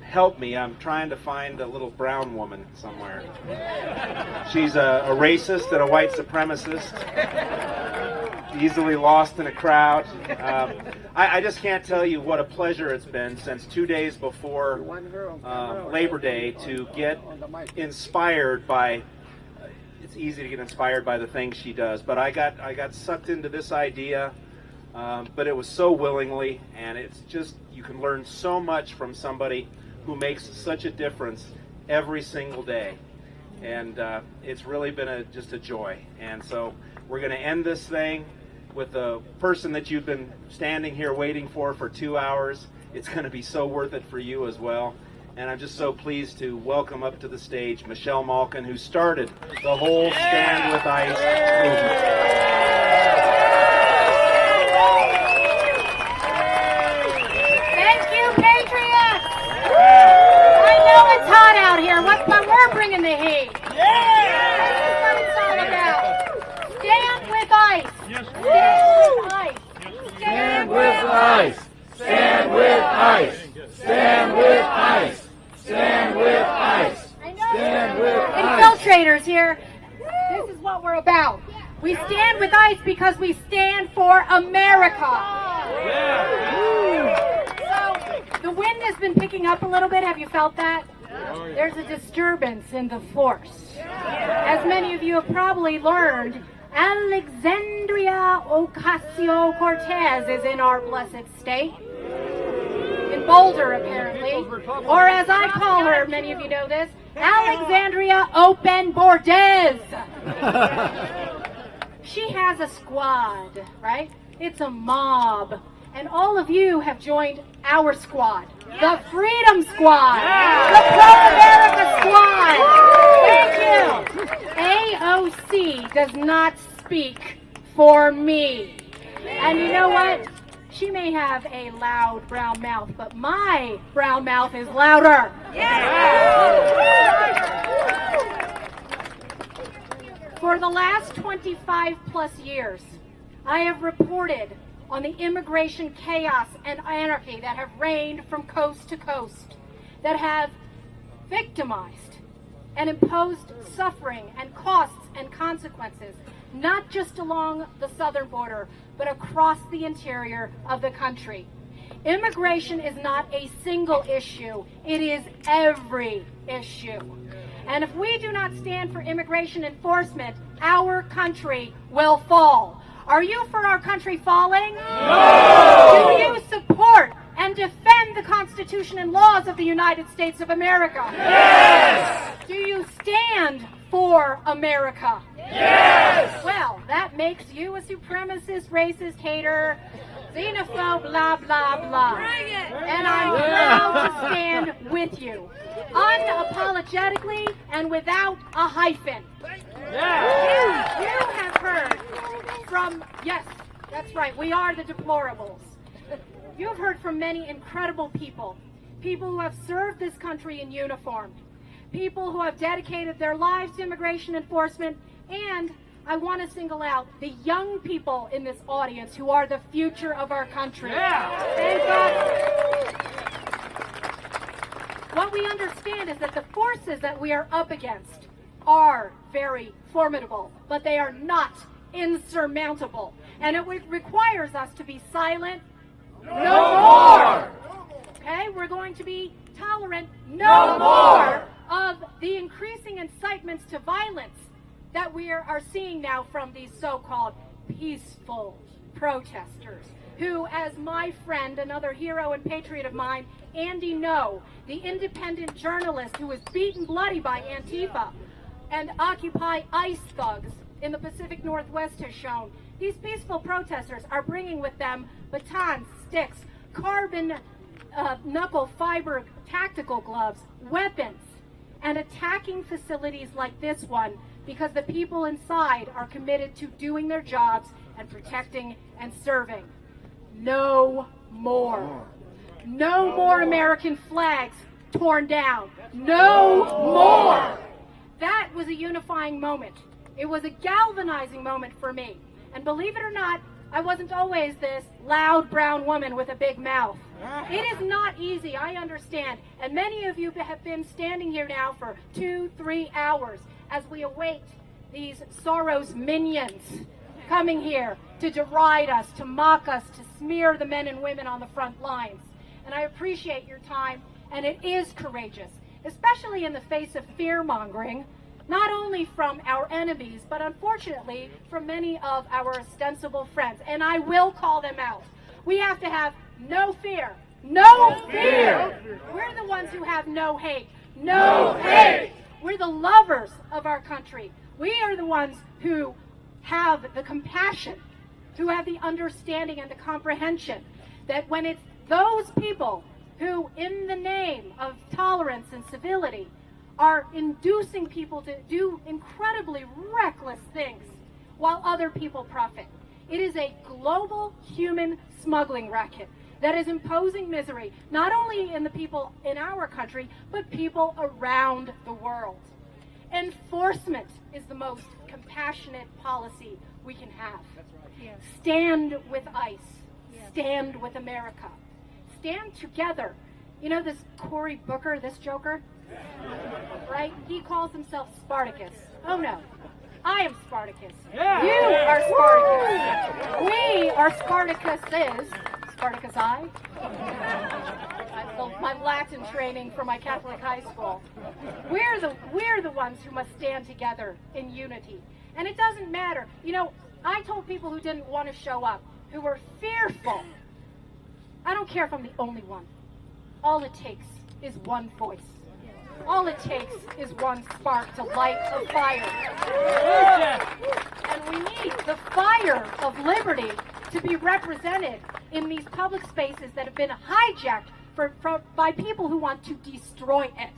help me, I'm trying to find a little brown woman somewhere. She's a racist and a white supremacist, easily lost in a crowd. I just can't tell you what a pleasure it's been since 2 days before Labor Day to get inspired by. It's easy to get inspired by the things she does, but I got sucked into this idea, but it was so willingly, and it's just, you can learn so much from somebody who makes such a difference every single day, and it's really been just a joy. And so we're going to end this thing with a person that you've been standing here waiting for 2 hours. It's going to be so worth it for you as well. And I'm just so pleased to welcome up to the stage Michelle Malkin, who started the whole Stand With ICE movement. Thank you, Patriots! I know it's hot out here, but we're bringing the heat. This is what it's all about. Stand with ICE. Stand with ICE. Stand with ICE. Stand with ICE. Stand with ICE. Stand with ICE. Infiltrators here. This is what we're about. We stand with ICE because we stand for America. So the wind has been picking up a little bit. Have you felt that? There's a disturbance in the force. As many of you have probably learned, Alexandria Ocasio-Cortez is in our blessed state. In Boulder, apparently. Or as I call her, many of you know this, Alexandria Open Bordez. She has a squad, right? It's a mob. And all of you have joined our squad. The Freedom Squad. The Pro-America Squad. Thank you. AOC does not speak for me. And you know what? She may have a loud brown mouth, but my brown mouth is louder. For the last 25 plus years, I have reported on the immigration chaos and anarchy that have reigned from coast to coast, that have victimized and imposed suffering and costs and consequences, not just along the southern border, but across the interior of the country. Immigration is not a single issue, it is every issue. And if we do not stand for immigration enforcement, our country will fall. Are you for our country falling? No! Do you support and defend the Constitution and laws of the United States of America? Yes! Do you stand for America? Yes! Well, that makes you a supremacist, racist, hater, xenophobe, blah, blah, blah. And I'm proud to stand with you, unapologetically and without a hyphen. You have heard from, yes, that's right, we are the deplorables. You've heard from many incredible people, people who have served this country in uniform, people who have dedicated their lives to immigration enforcement, and I want to single out the young people in this audience who are the future of our country. Thank God. What we understand is that the forces that we are up against are very formidable, but they are not insurmountable. And it requires us to be silent. No more! Okay, we're going to be tolerant. No more of the increasing incitements to violence that we are seeing now from these so-called peaceful protesters, who, as my friend, another hero and patriot of mine, Andy No, the independent journalist who was beaten bloody by Antifa and Occupy ICE thugs in the Pacific Northwest, has shown, these peaceful protesters are bringing with them batons, sticks, carbon knuckle fiber tactical gloves, weapons, and attacking facilities like this one because the people inside are committed to doing their jobs and protecting and serving. No more. No more American flags torn down. No more. That was a unifying moment. It was a galvanizing moment for me. And believe it or not, I wasn't always this loud brown woman with a big mouth. It is not easy, I understand. And many of you have been standing here now for 2-3 hours as we await these Soros minions coming here to deride us, to mock us, to smear the men and women on the front lines. And I appreciate your time, and it is courageous, especially in the face of fear-mongering, not only from our enemies, but unfortunately from many of our ostensible friends. And I will call them out. We have to have no fear. No fear! We're the ones who have no hate. No hate! We're the lovers of our country. We are the ones who have the compassion, who have the understanding and the comprehension that when it's those people who, in the name of tolerance and civility, are inducing people to do incredibly reckless things while other people profit. It is a global human smuggling racket that is imposing misery, not only in the people in our country, but people around the world. Enforcement is the most compassionate policy we can have. Stand with ICE. Stand with America. Stand together. You know this Cory Booker, this joker? Right? He calls himself Spartacus. Oh no. I am Spartacus. Yeah. You are Spartacus. We are Spartacuses. Spartacus I. My Latin training for my Catholic high school. We're the ones who must stand together in unity. And it doesn't matter. You know, I told people who didn't want to show up, who were fearful, I don't care if I'm the only one. All it takes is one voice. All it takes is one spark to light a fire. And we need the fire of liberty to be represented in these public spaces that have been hijacked by people who want to destroy it.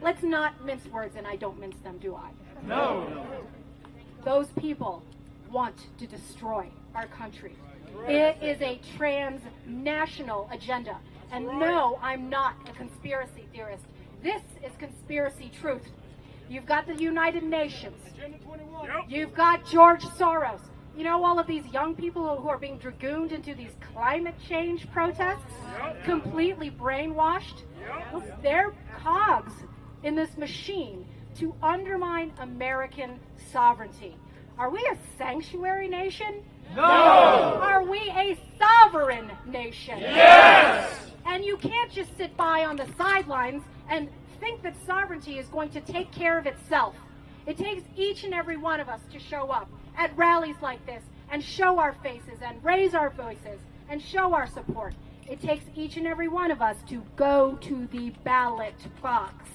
Let's not mince words, and I don't mince them, do I? No. Those people want to destroy our country. It is a transnational agenda. And no, I'm not a conspiracy theorist. This is conspiracy truth. You've got the United Nations. You've got George Soros. You know all of these young people who are being dragooned into these climate change protests? Completely brainwashed? They're cogs in this machine to undermine American sovereignty. Are we a sanctuary nation? No! Are we a sovereign nation? Yes! And you can't just sit by on the sidelines and think that sovereignty is going to take care of itself. It takes each and every one of us to show up at rallies like this and show our faces and raise our voices and show our support. It takes each and every one of us to go to the ballot box.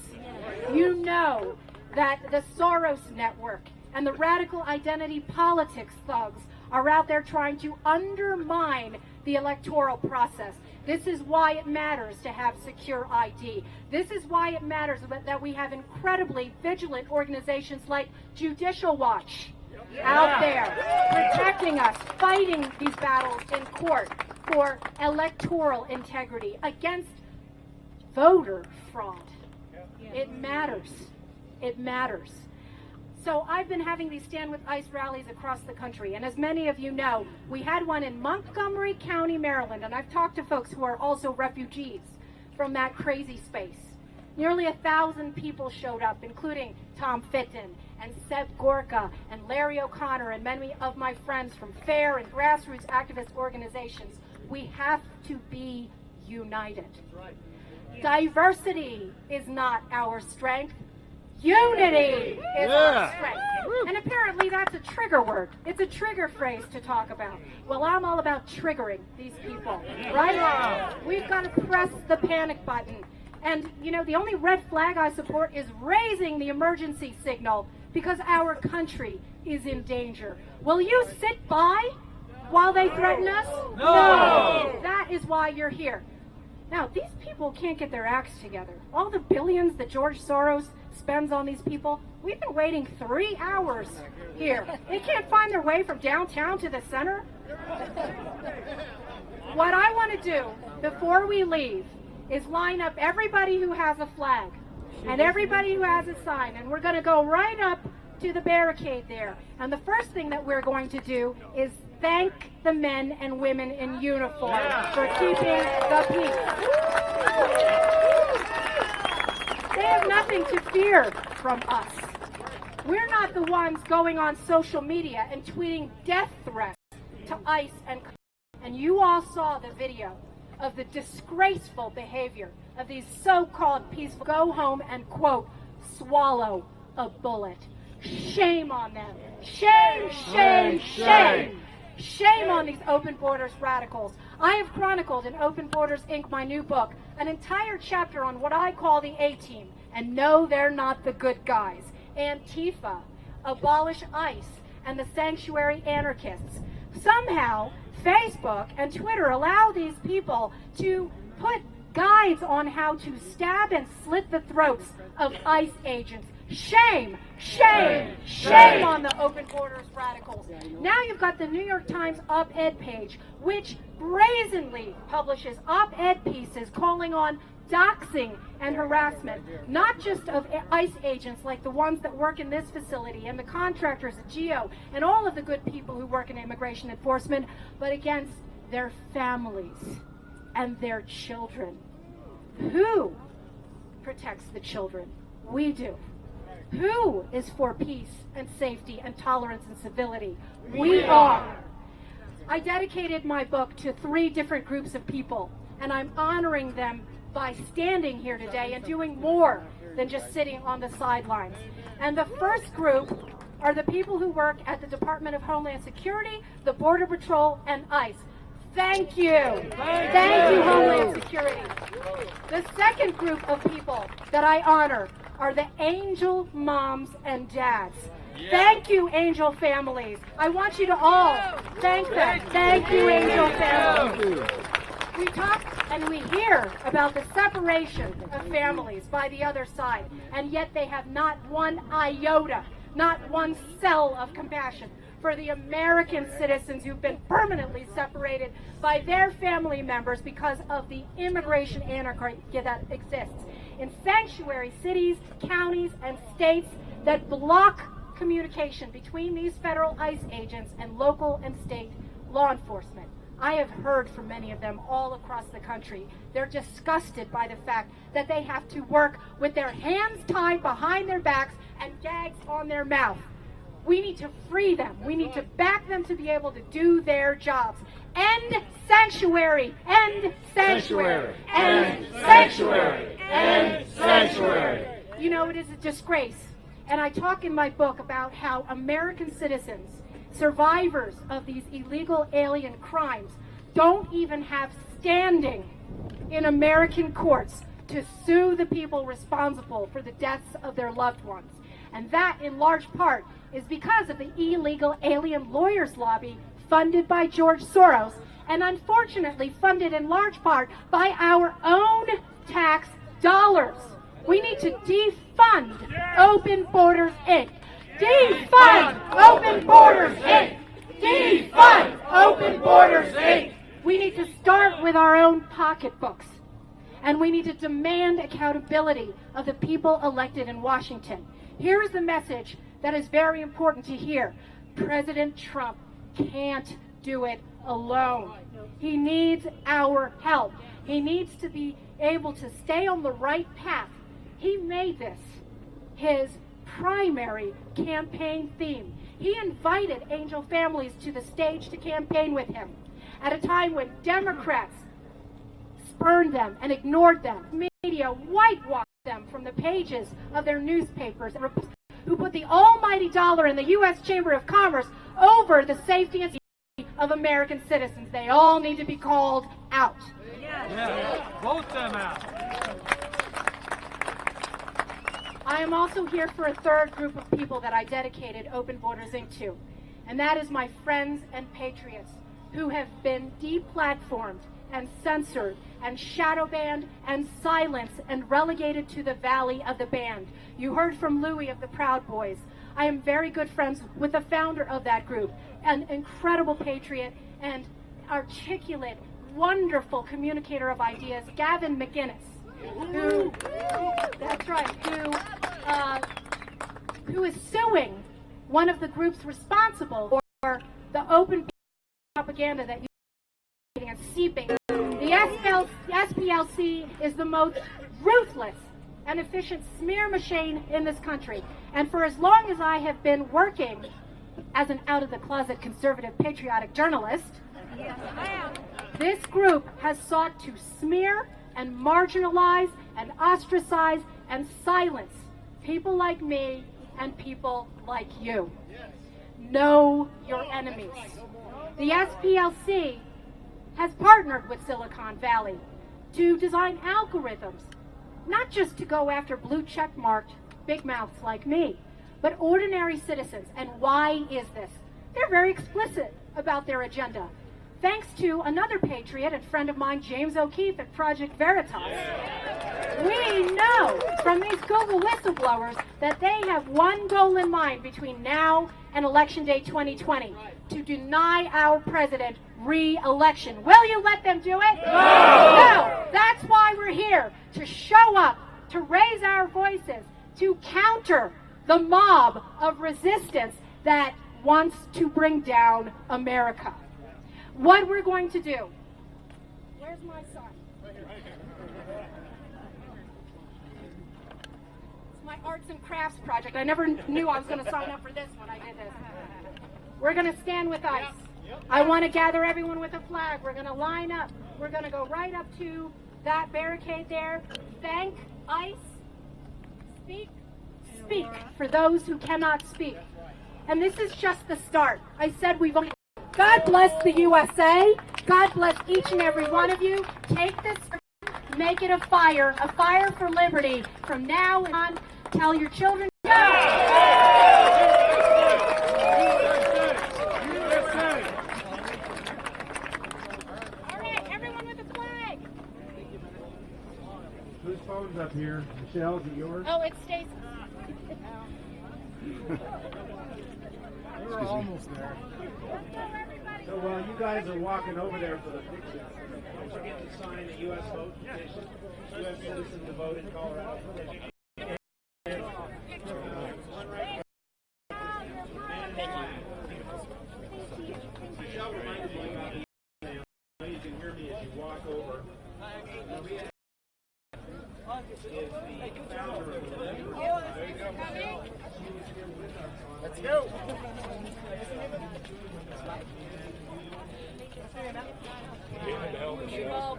You know that the Soros network and the radical identity politics thugs are out there trying to undermine the electoral process. This is why it matters to have secure ID. This is why it matters that we have incredibly vigilant organizations like Judicial Watch out there protecting us, fighting these battles in court for electoral integrity against voter fraud. It matters. It matters. So I've been having these Stand With ICE rallies across the country, and as many of you know, we had one in Montgomery County, Maryland, and I've talked to folks who are also refugees from that crazy space. Nearly 1,000 people showed up, including Tom Fitton and Seb Gorka and Larry O'Connor and many of my friends from FAIR and grassroots activist organizations. We have to be united. Diversity is not our strength. Unity is our strength. And apparently that's a trigger word. It's a trigger phrase to talk about. Well, I'm all about triggering these people, right? We've got to press the panic button. And, you know, the only red flag I support is raising the emergency signal because our country is in danger. Will you sit by while they threaten us? No! That is why you're here. Now, these people can't get their acts together. All the billions that George Soros spends on these people. We've been waiting 3 hours here. They can't find their way from downtown to the center. What I want to do before we leave is line up everybody who has a flag and everybody who has a sign, and we're going to go right up to the barricade there. And the first thing that we're going to do is thank the men and women in uniform for keeping the peace. They have nothing to fear from us. We're not the ones going on social media and tweeting death threats to ICE and you all saw the video of the disgraceful behavior of these so-called peaceful. Go home and, quote, swallow a bullet. Shame on them. Shame, shame, shame. Shame on these Open Borders radicals. I have chronicled in Open Borders, Inc., my new book, an entire chapter on what I call the A-Team. And no, they're not the good guys. Antifa, Abolish ICE, and the sanctuary anarchists. Somehow, Facebook and Twitter allow these people to put guides on how to stab and slit the throats of ICE agents. Shame, shame, shame on the Open Borders radicals. Now you've got the New York Times op-ed page, which brazenly publishes op-ed pieces calling on doxing and harassment, not just of ICE agents like the ones that work in this facility and the contractors at GEO and all of the good people who work in immigration enforcement, but against their families and their children. Who protects the children? We do. Who is for peace and safety and tolerance and civility? We are. I dedicated my book to 3 different groups of people, and I'm honoring them by standing here today and doing more than just sitting on the sidelines. And the first group are the people who work at the Department of Homeland Security, the Border Patrol, and ICE. Thank you. Thank you, Homeland Security. The second group of people that I honor are the angel moms and dads. Thank you, angel families. I want you to all thank them. Thank you, angel families. We talk and we hear about the separation of families by the other side, and yet they have not one iota, not one cell of compassion for the American citizens who've been permanently separated by their family members because of the immigration anarchy that exists in sanctuary cities, counties, and states that block communication between these federal ICE agents and local and state law enforcement. I have heard from many of them all across the country. They're disgusted by the fact that they have to work with their hands tied behind their backs and gags on their mouth. We need to free them. We need to back them to be able to do their jobs. End sanctuary. End sanctuary. End sanctuary. End sanctuary. You know, it is a disgrace. And I talk in my book about how American citizens, survivors of these illegal alien crimes, don't even have standing in American courts to sue the people responsible for the deaths of their loved ones. And that, in large part, is because of the illegal alien lawyers lobby funded by George Soros, and unfortunately funded in large part by our own tax dollars. We need to defund Open Borders, Inc. Defund Open Borders, Inc. Defund Open Borders, Inc. We need to start with our own pocketbooks, and we need to demand accountability of the people elected in Washington. Here is the message that is very important to hear. President Trump can't do it alone. He needs our help. He needs to be able to stay on the right path. He made this his primary campaign theme. He invited angel families to the stage to campaign with him at a time when Democrats spurned them and ignored them. Media whitewashed them from the pages of their newspapers, who put the almighty dollar in the U.S. Chamber of Commerce over the safety and security of American citizens. They all need to be called out. Vote them out. I am also here for a third group of people that I dedicated Open Borders Inc. to, and that is my friends and patriots who have been deplatformed and censored and shadow banned and silenced and relegated to the valley of the banned. You heard from Louie of the Proud Boys. I am very good friends with the founder of that group, an incredible patriot and articulate, wonderful communicator of ideas, Gavin McInnes, who, that's right, who is suing one of the groups responsible for the open propaganda that you and seeping. The SPLC is the most ruthless and efficient smear machine in this country. And for as long as I have been working as an out-of-the-closet conservative patriotic journalist, this group has sought to smear and marginalize and ostracize and silence people like me and people like you. Know your enemies. The SPLC has partnered with Silicon Valley to design algorithms, not just to go after blue check marked big mouths like me, but ordinary citizens. And why is this? They're very explicit about their agenda. Thanks to another patriot and friend of mine, James O'Keefe at Project Veritas. We know from these Google whistleblowers that they have one goal in mind between now and Election Day 2020, to deny our president re-election. Will you let them do it? No! No! That's why we're here, to show up, to raise our voices, to counter the mob of resistance that wants to bring down America. What we're going to do. Where's my son? It's my arts and crafts project. I never knew I was going to sign up for this when I did this. We're going to stand with ICE. I want to gather everyone with a flag. We're going to line up. We're going to go right up to that barricade there. Thank ICE. Speak. Speak for those who cannot speak. And this is just the start. I said we've only... God bless the USA. God bless each and every one of you. Take this, make it a fire for liberty. From now on, tell your children. All right, everyone with a flag. Whose phone's up here? Michelle, is it yours? Oh, it's Stacy's. We're almost there. So while you guys are walking over there for the picture, don't forget to sign the U.S. vote petition. U.S. citizen to vote in Colorado. Michelle reminded me about the email. You can hear me as you walk over. Maria is the founder of the Let's go.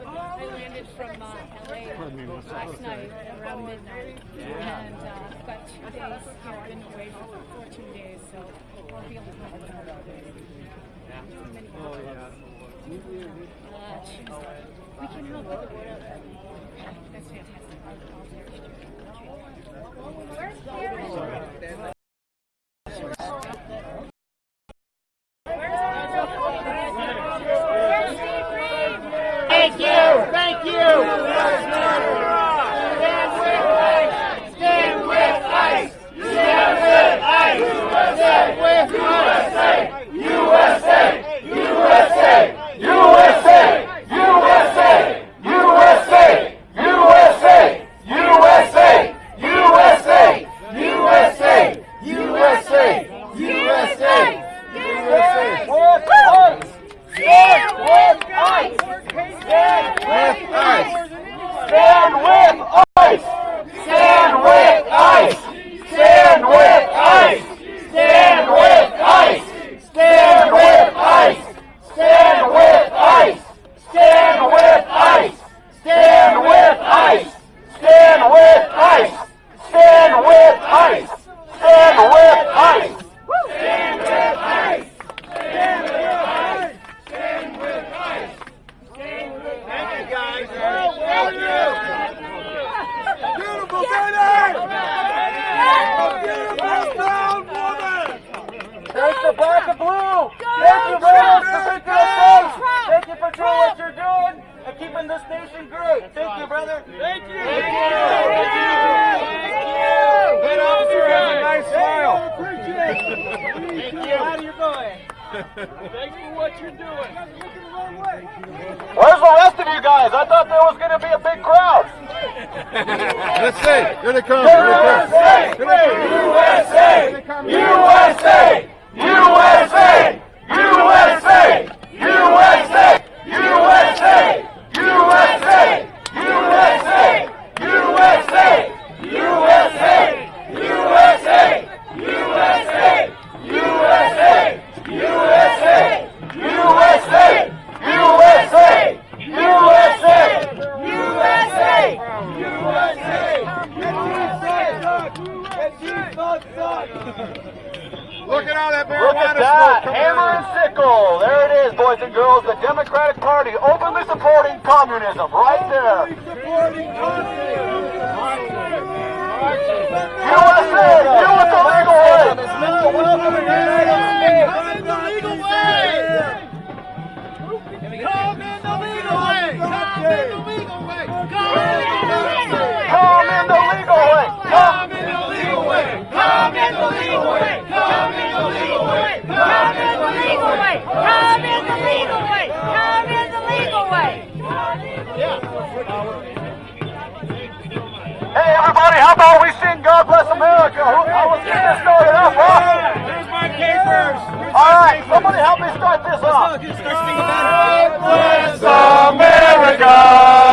I landed from LA last night around midnight, and I've got 2 days here. I've been away for 14 days, so I'll be able to cover we can help with the border. That's fantastic. Where's Karen? Thank you! Thank you! Stand with ICE! Stand with ICE! Stand with ICE! USA! USA! USA! USA! USA! USA! USA! USA! USA! USA! USA! Stand with ICE! Stand with ICE! Stand with ICE! Stand with ICE! Stand with ICE! Stand with ICE! Stand with ICE! Stand with ICE! Stand with ICE! Stand with ICE! Stand with ICE! Stand with ICE! Stand with ICE! Stand with ICE! Stand with ICE! Stand with ICE! Stand with ICE! Thank you guys. Beautiful lady! A beautiful brown woman! Take the black and blue! Thank you very much for making us safe! Thank you for doing what you're doing! And keeping this nation great. Thank you, brother. Thank you. Thank you. That officer has a nice smile. Thank you. How are you going? Thanks for what you're doing. Where's the rest of you guys? I thought there was going to be a big crowd. Let's see. Here they come. USA! USA! USA! USA! USA! USA! USA! USA! USA! USA! USA! USA! USA! USA! USA! USA! Look at all that Look at that, hammer and sickle. There it is, boys and girls. The Democratic Party openly supporting communism right there. USA, do it the legal way. Is not welcome in the United States. Come in the legal way. Come in the legal way. Come in the legal way. Come in the legal way. Come in the legal way. Come in the legal way. Come in the legal way. Come in the legal way. Come in the legal way. Come in the legal way. Hey everybody, how about we sing God Bless America? Let's get this started up, huh? Here's my papers. Alright, somebody help me start this off. God bless America!